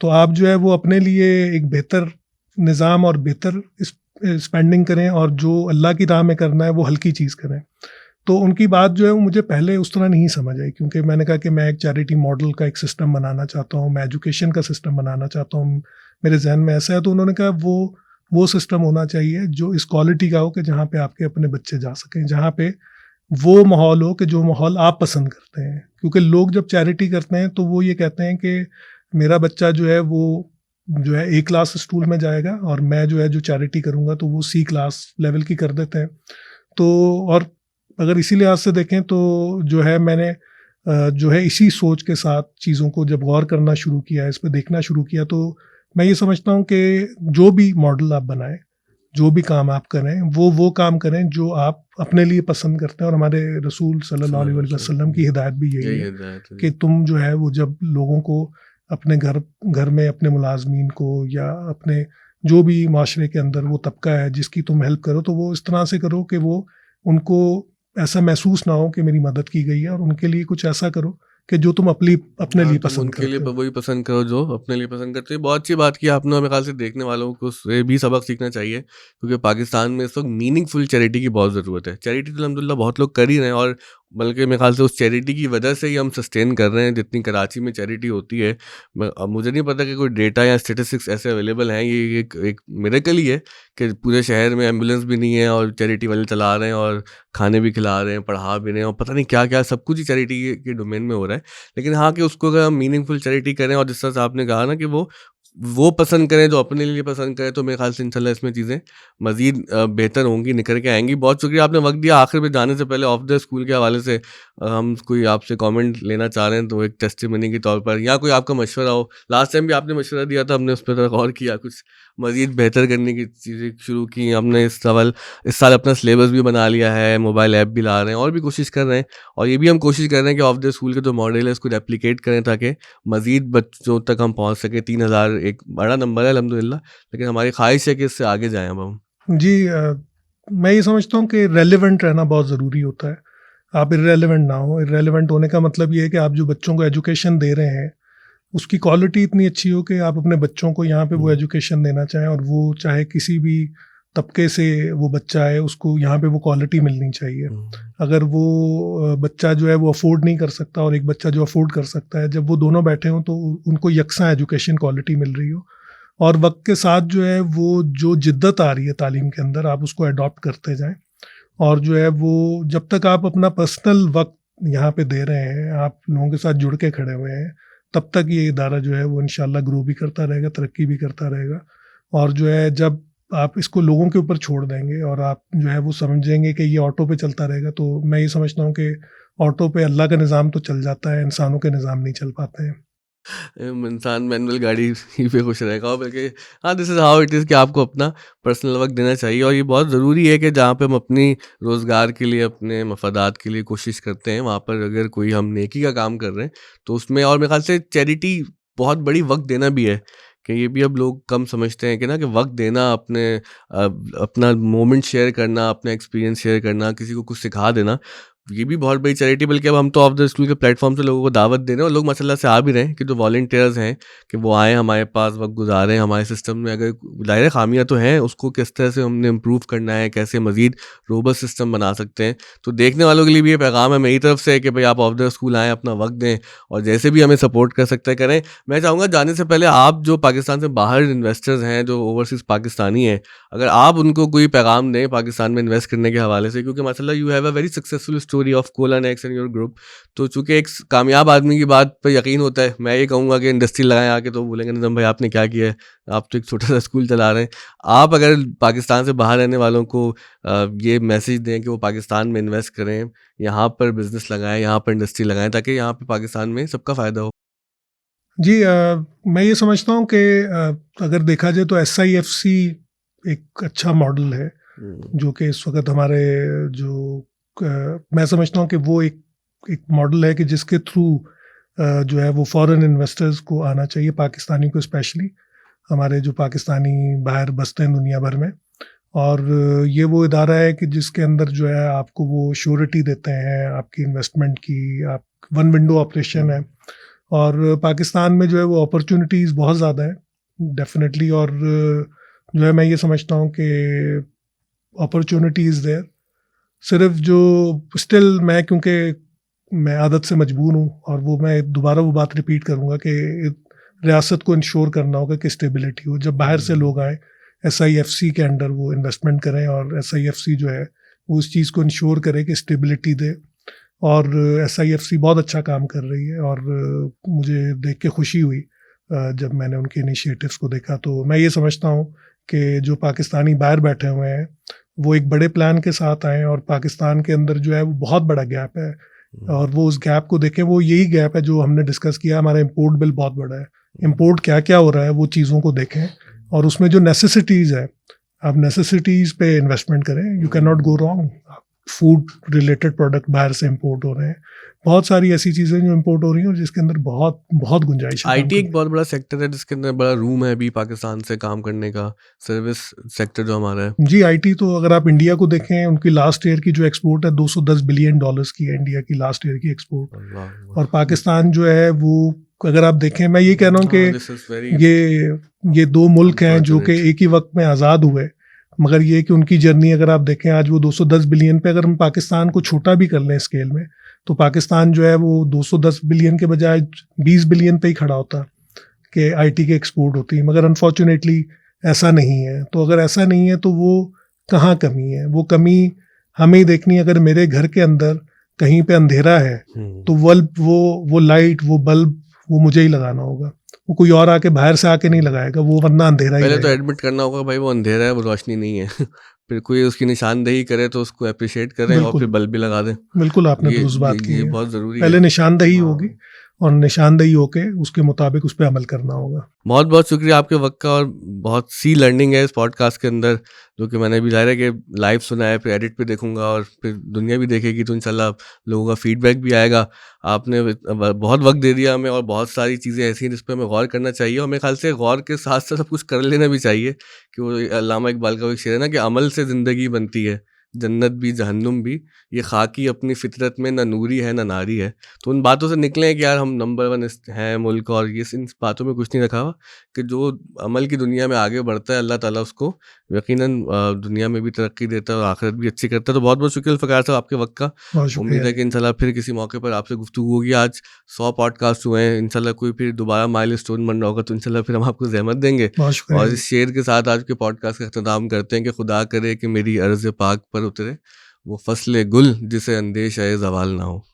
तो आप जो है वो अपने लिए एक बेहतर निज़ाम और बेहतर स्पेंडिंग करें, और जो अल्लाह की राह में करना है वो हल्की चीज़ करें। तो उनकी बात जो है वो मुझे पहले उस तरह नहीं समझ आई, क्योंकि मैंने कहा कि मैं एक चैरिटी मॉडल का एक सिस्टम बनाना चाहता हूँ, मैं एजुकेशन का सिस्टम बनाना चाहता हूँ, मेरे जहन में ऐसा है। तो उन्होंने कहा वो सिस्टम होना चाहिए जो इस क्वालिटी का हो कि जहाँ पे आपके अपने बच्चे जा सकें, जहाँ पे वो माहौल हो कि जो माहौल आप पसंद करते हैं। क्योंकि लोग जब चैरिटी करते हैं तो वो ये कहते हैं कि मेरा बच्चा जो है वो जो है ए क्लास स्कूल में जाएगा, और मैं जो है जो चैरिटी करूँगा तो वो सी क्लास लेवल की कर देते हैं। तो और अगर इसी लिहाज से देखें तो जो है मैंने जो है इसी सोच के साथ चीज़ों को जब गौर करना शुरू किया, इस पे देखना शुरू किया, तो मैं ये समझता हूँ कि जो भी मॉडल आप बनाएं, जो भी काम आप करें, वो काम करें जो आप अपने लिए पसंद करते हैं। और हमारे रसूल सल्लल्लाहु अलैहि वसल्लम की हिदायत भी यही है कि तुम जो है वो जब लोगों को अपने घर में अपने मुलाजमीन को या अपने जो भी माशरे के अंदर वो तबका है जिसकी तुम हेल्प करो, तो वो इस तरह से करो कि वो उनको ऐसा महसूस ना हो कि मेरी मदद की गई है, और उनके लिए कुछ ऐसा करो कि जो तुम अपने लिए तुम पसंद उनके लिए करते हो। वही पसंद करो जो अपने लिए पसंद करते हो। बहुत अच्छी बात की आपने, मेरे ख्याल से देखने वालों को उससे भी सबक सीखना चाहिए, क्योंकि पाकिस्तान में इस वक्त मीनिंगफुल चैरिटी की बहुत ज़रूरत है। चैरिटी तो अल्हम्दुलिल्लाह बहुत लोग कर ही रहे हैं, और बल्कि मेरे ख्याल से उस चैरिटी की वजह से ही हम सस्टेन कर रहे हैं जितनी कराची में चैरिटी होती है। अब मुझे नहीं पता कि कोई डेटा या स्टेटिस्टिक्स ऐसे अवेलेबल हैं। ये एक मिरेकल ही है कि पूरे शहर में एम्बुलेंस भी नहीं है और चैरिटी वाले चला रहे हैं, और खाने भी खिला रहे हैं, पढ़ा भी रहे हैं, और पता नहीं क्या क्या सब कुछ ही चैरिटी के डोमेन में हो रहा है। लेकिन हाँ कि उसको अगर हम मीनिंगफुल चैरिटी करें, और जिस तरह से आपने कहा ना कि वो पसंद करें जो अपने लिए पसंद करें, तो मेरे ख्याल से इंशाल्लाह इसमें चीज़ें मज़ीद बेहतर होंगी, निखर के आएँगी। बहुत शुक्रिया आपने वक्त दिया। आखिर में जाने से पहले ऑफ द स्कूल के हवाले से हम कोई आपसे कमेंट लेना चाह रहे हैं तो एक टेस्टिमनी के तौर पर, या कोई आपका मशवरा हो। लास्ट टाइम भी आपने मशवरा दिया था, हमने उस पर थोड़ा गौर किया, कुछ मज़ीद बेहतर करने की चीज़ें शुरू की हमने। इस साल अपना सिलेबस भी बना लिया है, मोबाइल ऐप भी ला रहे हैं, और भी कोशिश कर रहे हैं। और ये भी हम कोशिश कर रहे हैं कि ऑफ द स्कूल के जो मॉडल है इसको रेप्लिकेट करें ताकि मज़ीद बच्चों तक हम पहुँच सकें। 3000 एक बड़ा नंबर है अल्हम्दुलिल्लाह, लेकिन हमारी ख्वाहिश है कि इससे आगे जाएँ अब हम। जी मैं ये समझता हूँ कि रेलेवेंट रहना बहुत ज़रूरी होता है। आप इर्रेलेवेंट ना हो। इर्रेलेवेंट होने का मतलब ये है कि आप जो बच्चों को एजुकेशन दे रहे हैं उसकी क्वालिटी इतनी अच्छी हो कि आप अपने बच्चों को यहाँ पे वो एजुकेशन देना चाहें, और वो चाहे किसी भी तबके से वो बच्चा है उसको यहाँ पे वो क्वालिटी मिलनी चाहिए। अगर वो बच्चा जो है वो अफोर्ड नहीं कर सकता और एक बच्चा जो अफोर्ड कर सकता है, जब वो दोनों बैठे हों तो उनको यकसा एजुकेशन क्वालिटी मिल रही हो, और वक्त के साथ जो है वो जो जिद्दत आ रही है तालीम के अंदर आप उसको अडॉप्ट करते जाएं, और जो है वो जब तक आप अपना पर्सनल वक्त यहाँ पे दे रहे हैं, आप लोगों के साथ जुड़ के खड़े हुए हैं, तब तक ये इदारा जो है वो इंशाल्लाह ग्रो भी करता रहेगा, तरक्की भी करता रहेगा। और जो है जब आप इसको लोगों के ऊपर छोड़ देंगे और आप जो है वो समझेंगे कि ये ऑटो पे चलता रहेगा, तो मैं ये समझता हूँ कि ऑटो पे अल्लाह का निज़ाम तो चल जाता है, इंसानों के निज़ाम नहीं चल पाते हैं। इंसान मैनुअल गाड़ी ही पे खुश रहेगा। और बल्कि हाँ, this is how it is कि आपको अपना पर्सनल वक़्त देना चाहिए, और ये बहुत ज़रूरी है कि जहाँ पे हम अपनी रोज़गार के लिए, अपने मफ़ादात के लिए कोशिश करते हैं, वहाँ पर अगर कोई हम नेकी का काम कर रहे हैं, तो उसमें, और मेरे ख़्याल से चैरिटी बहुत बड़ी वक़्त देना भी है, कि ये भी अब लोग कम समझते हैं कि ना, कि वक़्त देना, अपना मोमेंट शेयर करना, अपना एक्सपीरियंस शेयर करना, किसी को कुछ सिखा देना, ये भी बहुत बड़ी चैरिटी। बल्कि अब हम तो ऑफ द स्कूल के प्लेटफॉर्म से लोगों को दावत दे रहे हैं, और लोग माशाल्लाह से आ भी रहे हैं कि जो वॉलंटियर्स हैं, कि वो आएँ हमारे पास, वक्त गुजारें हमारे सिस्टम में। अगर ज़ाहिर खामियां तो हैं, उसको किस तरह से हमने इम्प्रूव करना है, कैसे मज़ीद रोबस्ट सिस्टम बना सकते हैं। तो देखने वालों के लिए भी ये पैगाम है मेरी तरफ से कि भाई आप ऑफ द स्कूल आएँ, अपना वक्त दें, और जैसे भी हमें सपोर्ट कर सकते हैं करें। मैं चाहूँगा जाने से पहले आप जो पाकिस्तान से बाहर इन्वेस्टर्स हैं, जो ओवरसीज़ पाकिस्तानी हैं, अगर आप उनको कोई पैगाम दें पाकिस्तान में इन्वेस्ट करने के हवाले से, क्योंकि माशाल्लाह you have a very successful story of colon X and your group. तो चूंकि एक कामयाब आदमी की बात पर यकीन होता है, मैं ये कहूँगा कि इंडस्ट्री लगाएं आके, तो बोलेंगे निज़म भाई आपने क्या किया है, आप तो एक छोटा सा स्कूल चला रहे हैं। आप अगर पाकिस्तान से बाहर रहने वालों को ये मैसेज दें कि वो पाकिस्तान में इन्वेस्ट करें, यहाँ पर बिजनेस लगाएं, यहाँ पर इंडस्ट्री लगाएं, ताकि यहाँ पे पाकिस्तान में सबका फ़ायदा हो। जी, मैं ये समझता हूँ कि अगर देखा जाए तो SIFC एक अच्छा मॉडल है, जो कि इस वक्त हमारे जो मैं समझता हूँ कि वो एक मॉडल है कि जिसके थ्रू जो है वो फॉरेन इन्वेस्टर्स को आना चाहिए, पाकिस्तानी को स्पेशली, हमारे जो पाकिस्तानी बाहर बसते हैं दुनिया भर में। और ये वो इदारा है कि जिसके अंदर जो है आपको वो श्योरिटी देते हैं आपकी इन्वेस्टमेंट की, आप वन विंडो ऑपरेशन है। और पाकिस्तान में जो है वो अपॉर्चुनिटीज़ बहुत ज़्यादा है डेफिनेटली, और जो है मैं ये समझता हूँ कि अपॉर्चुनिटीज़ देयर, सिर्फ जो स्टिल मैं, क्योंकि मैं आदत से मजबूर हूँ, और वो मैं दोबारा वो बात रिपीट करूँगा कि रियासत को इंश्योर करना होगा कि स्टेबिलिटी हो। जब बाहर से लोग आए SIFC के अंडर वो इन्वेस्टमेंट करें, और SIFC जो है वो उस चीज़ को इंश्योर करे कि स्टेबिलिटी दे। और SIFC बहुत अच्छा काम कर रही है, और मुझे देख के खुशी हुई जब मैंने उनके इनिशिएटिव्स को देखा। तो मैं ये समझता हूँ कि जो पाकिस्तानी बाहर बैठे हुए हैं वो एक बड़े प्लान के साथ आएँ, और पाकिस्तान के अंदर जो है वो बहुत बड़ा गैप है, और वो उस गैप को देखें। वो यही गैप है जो हमने डिस्कस किया, हमारा इम्पोर्ट बिल बहुत बड़ा है, इम्पोर्ट क्या क्या हो रहा है वो चीज़ों को देखें, और उसमें जो नेसेसिटीज़ है, आप नेसेसिटीज़ पे इन्वेस्टमेंट करें। You can not go wrong. Food related product बाहर से इंपोर्ट हो रहे हैं, बहुत सारी ऐसी चीज़ें जो इंपोर्ट हो रही हैं, और जिसके अंदर बहुत बहुत गुंजाइश है। IT एक बहुत बड़ा सेक्टर है जिसके अंदर बड़ा रूम है अभी पाकिस्तान से काम करने का, सर्विस सेक्टर जो हमारा है। जी, IT तो अगर आप इंडिया को देखें, उनकी लास्ट ईयर की जो एक्सपोर्ट है $210 बिलियन की है, इंडिया की लास्ट ईयर की एक्सपोर्ट। और पाकिस्तान जो है वो, अगर आप देखें, मैं ये कह रहा हूँ कि ये दो मुल्क हैं जो कि एक ही वक्त में आज़ाद हुए, मगर ये कि उनकी जर्नी अगर आप देखें, आज वो 210 बिलियन पे, अगर हम पाकिस्तान को छोटा भी कर लें स्केल में, तो पाकिस्तान जो है वो 210 बिलियन के बजाय 20 बिलियन पे ही खड़ा होता कि IT के एक्सपोर्ट होती है। मगर अनफॉर्चुनेटली ऐसा नहीं है। तो अगर ऐसा नहीं है तो वो कहाँ कमी है? वो कमी हमें ही देखनी है। अगर मेरे घर के अंदर कहीं पे अंधेरा है तो वो लाइट, वो बल्ब, वो मुझे ही लगाना होगा, वो कोई और आके बाहर से आके नहीं लगाएगा, वो वरना अंधेरा ही पहले तो एडमिट करना होगा भाई वो अंधेरा है, वो रोशनी नहीं है। फिर कोई उसकी निशानदेही करे तो उसको अप्रिशिएट करें, और फिर बल्ब भी लगा दें। बिल्कुल, आपने दुरुस्त बात की ये है। बहुत ज़रूरी है। पहले निशानदेही होगी, और निशानदेही होके उसके मुताबिक उस पर अमल करना होगा। बहुत बहुत शुक्रिया आपके वक्त का, और बहुत सी लर्निंग है इस पॉडकास्ट के अंदर, जो कि मैंने भी ज़ाहिर है कि लाइव सुना है, फिर एडिट पे देखूंगा, और फिर दुनिया भी देखेगी, तो इंशाल्लाह लोगों का फीडबैक भी आएगा। आपने बहुत वक्त दे दिया हमें, और बहुत सारी चीज़ें ऐसी हैं जिस पर हमें गौर करना चाहिए, और मेरे ख्याल से गौर के साथ साथ सब कुछ कर लेना भी चाहिए। कि वो अल्लामा इकबाल का एक शेर है ना, कि अमल से ज़िंदगी बनती है, जन्नत भी जहन्नुम भी, ये खाकी अपनी फितरत में ना नूरी है ना नारी है। तो उन बातों से निकलें कि यार हम नंबर 1 हैं मुल्क, और ये इन बातों में कुछ नहीं रखा हुआ, कि जो अमल की दुनिया में आगे बढ़ता है, अल्लाह ताला उसको यकीनन दुनिया में भी तरक्की देता है और आखिरत भी अच्छी करता है। तो बहुत बहुत शुक्रिया फ़कार साहब आपके वक्त का। उम्मीद है कि इंशाल्लाह फिर किसी मौके पर आपसे गुफ्तगू होगी। आज 100 पॉडकास्ट हुए हैं, इंशाल्लाह कोई फिर दोबारा माइलस्टोन बन रहा होगा तो इंशाल्लाह फिर हम आपको ज़हमत देंगे। और इस शेर के साथ आज के पॉडकास्ट का अख्ताम करते हैं कि खुदा करे कि मेरी अर्ज़ पाक पर उतरे वो फसले गुल जिसे अंदेश है ज़वाल ना हो।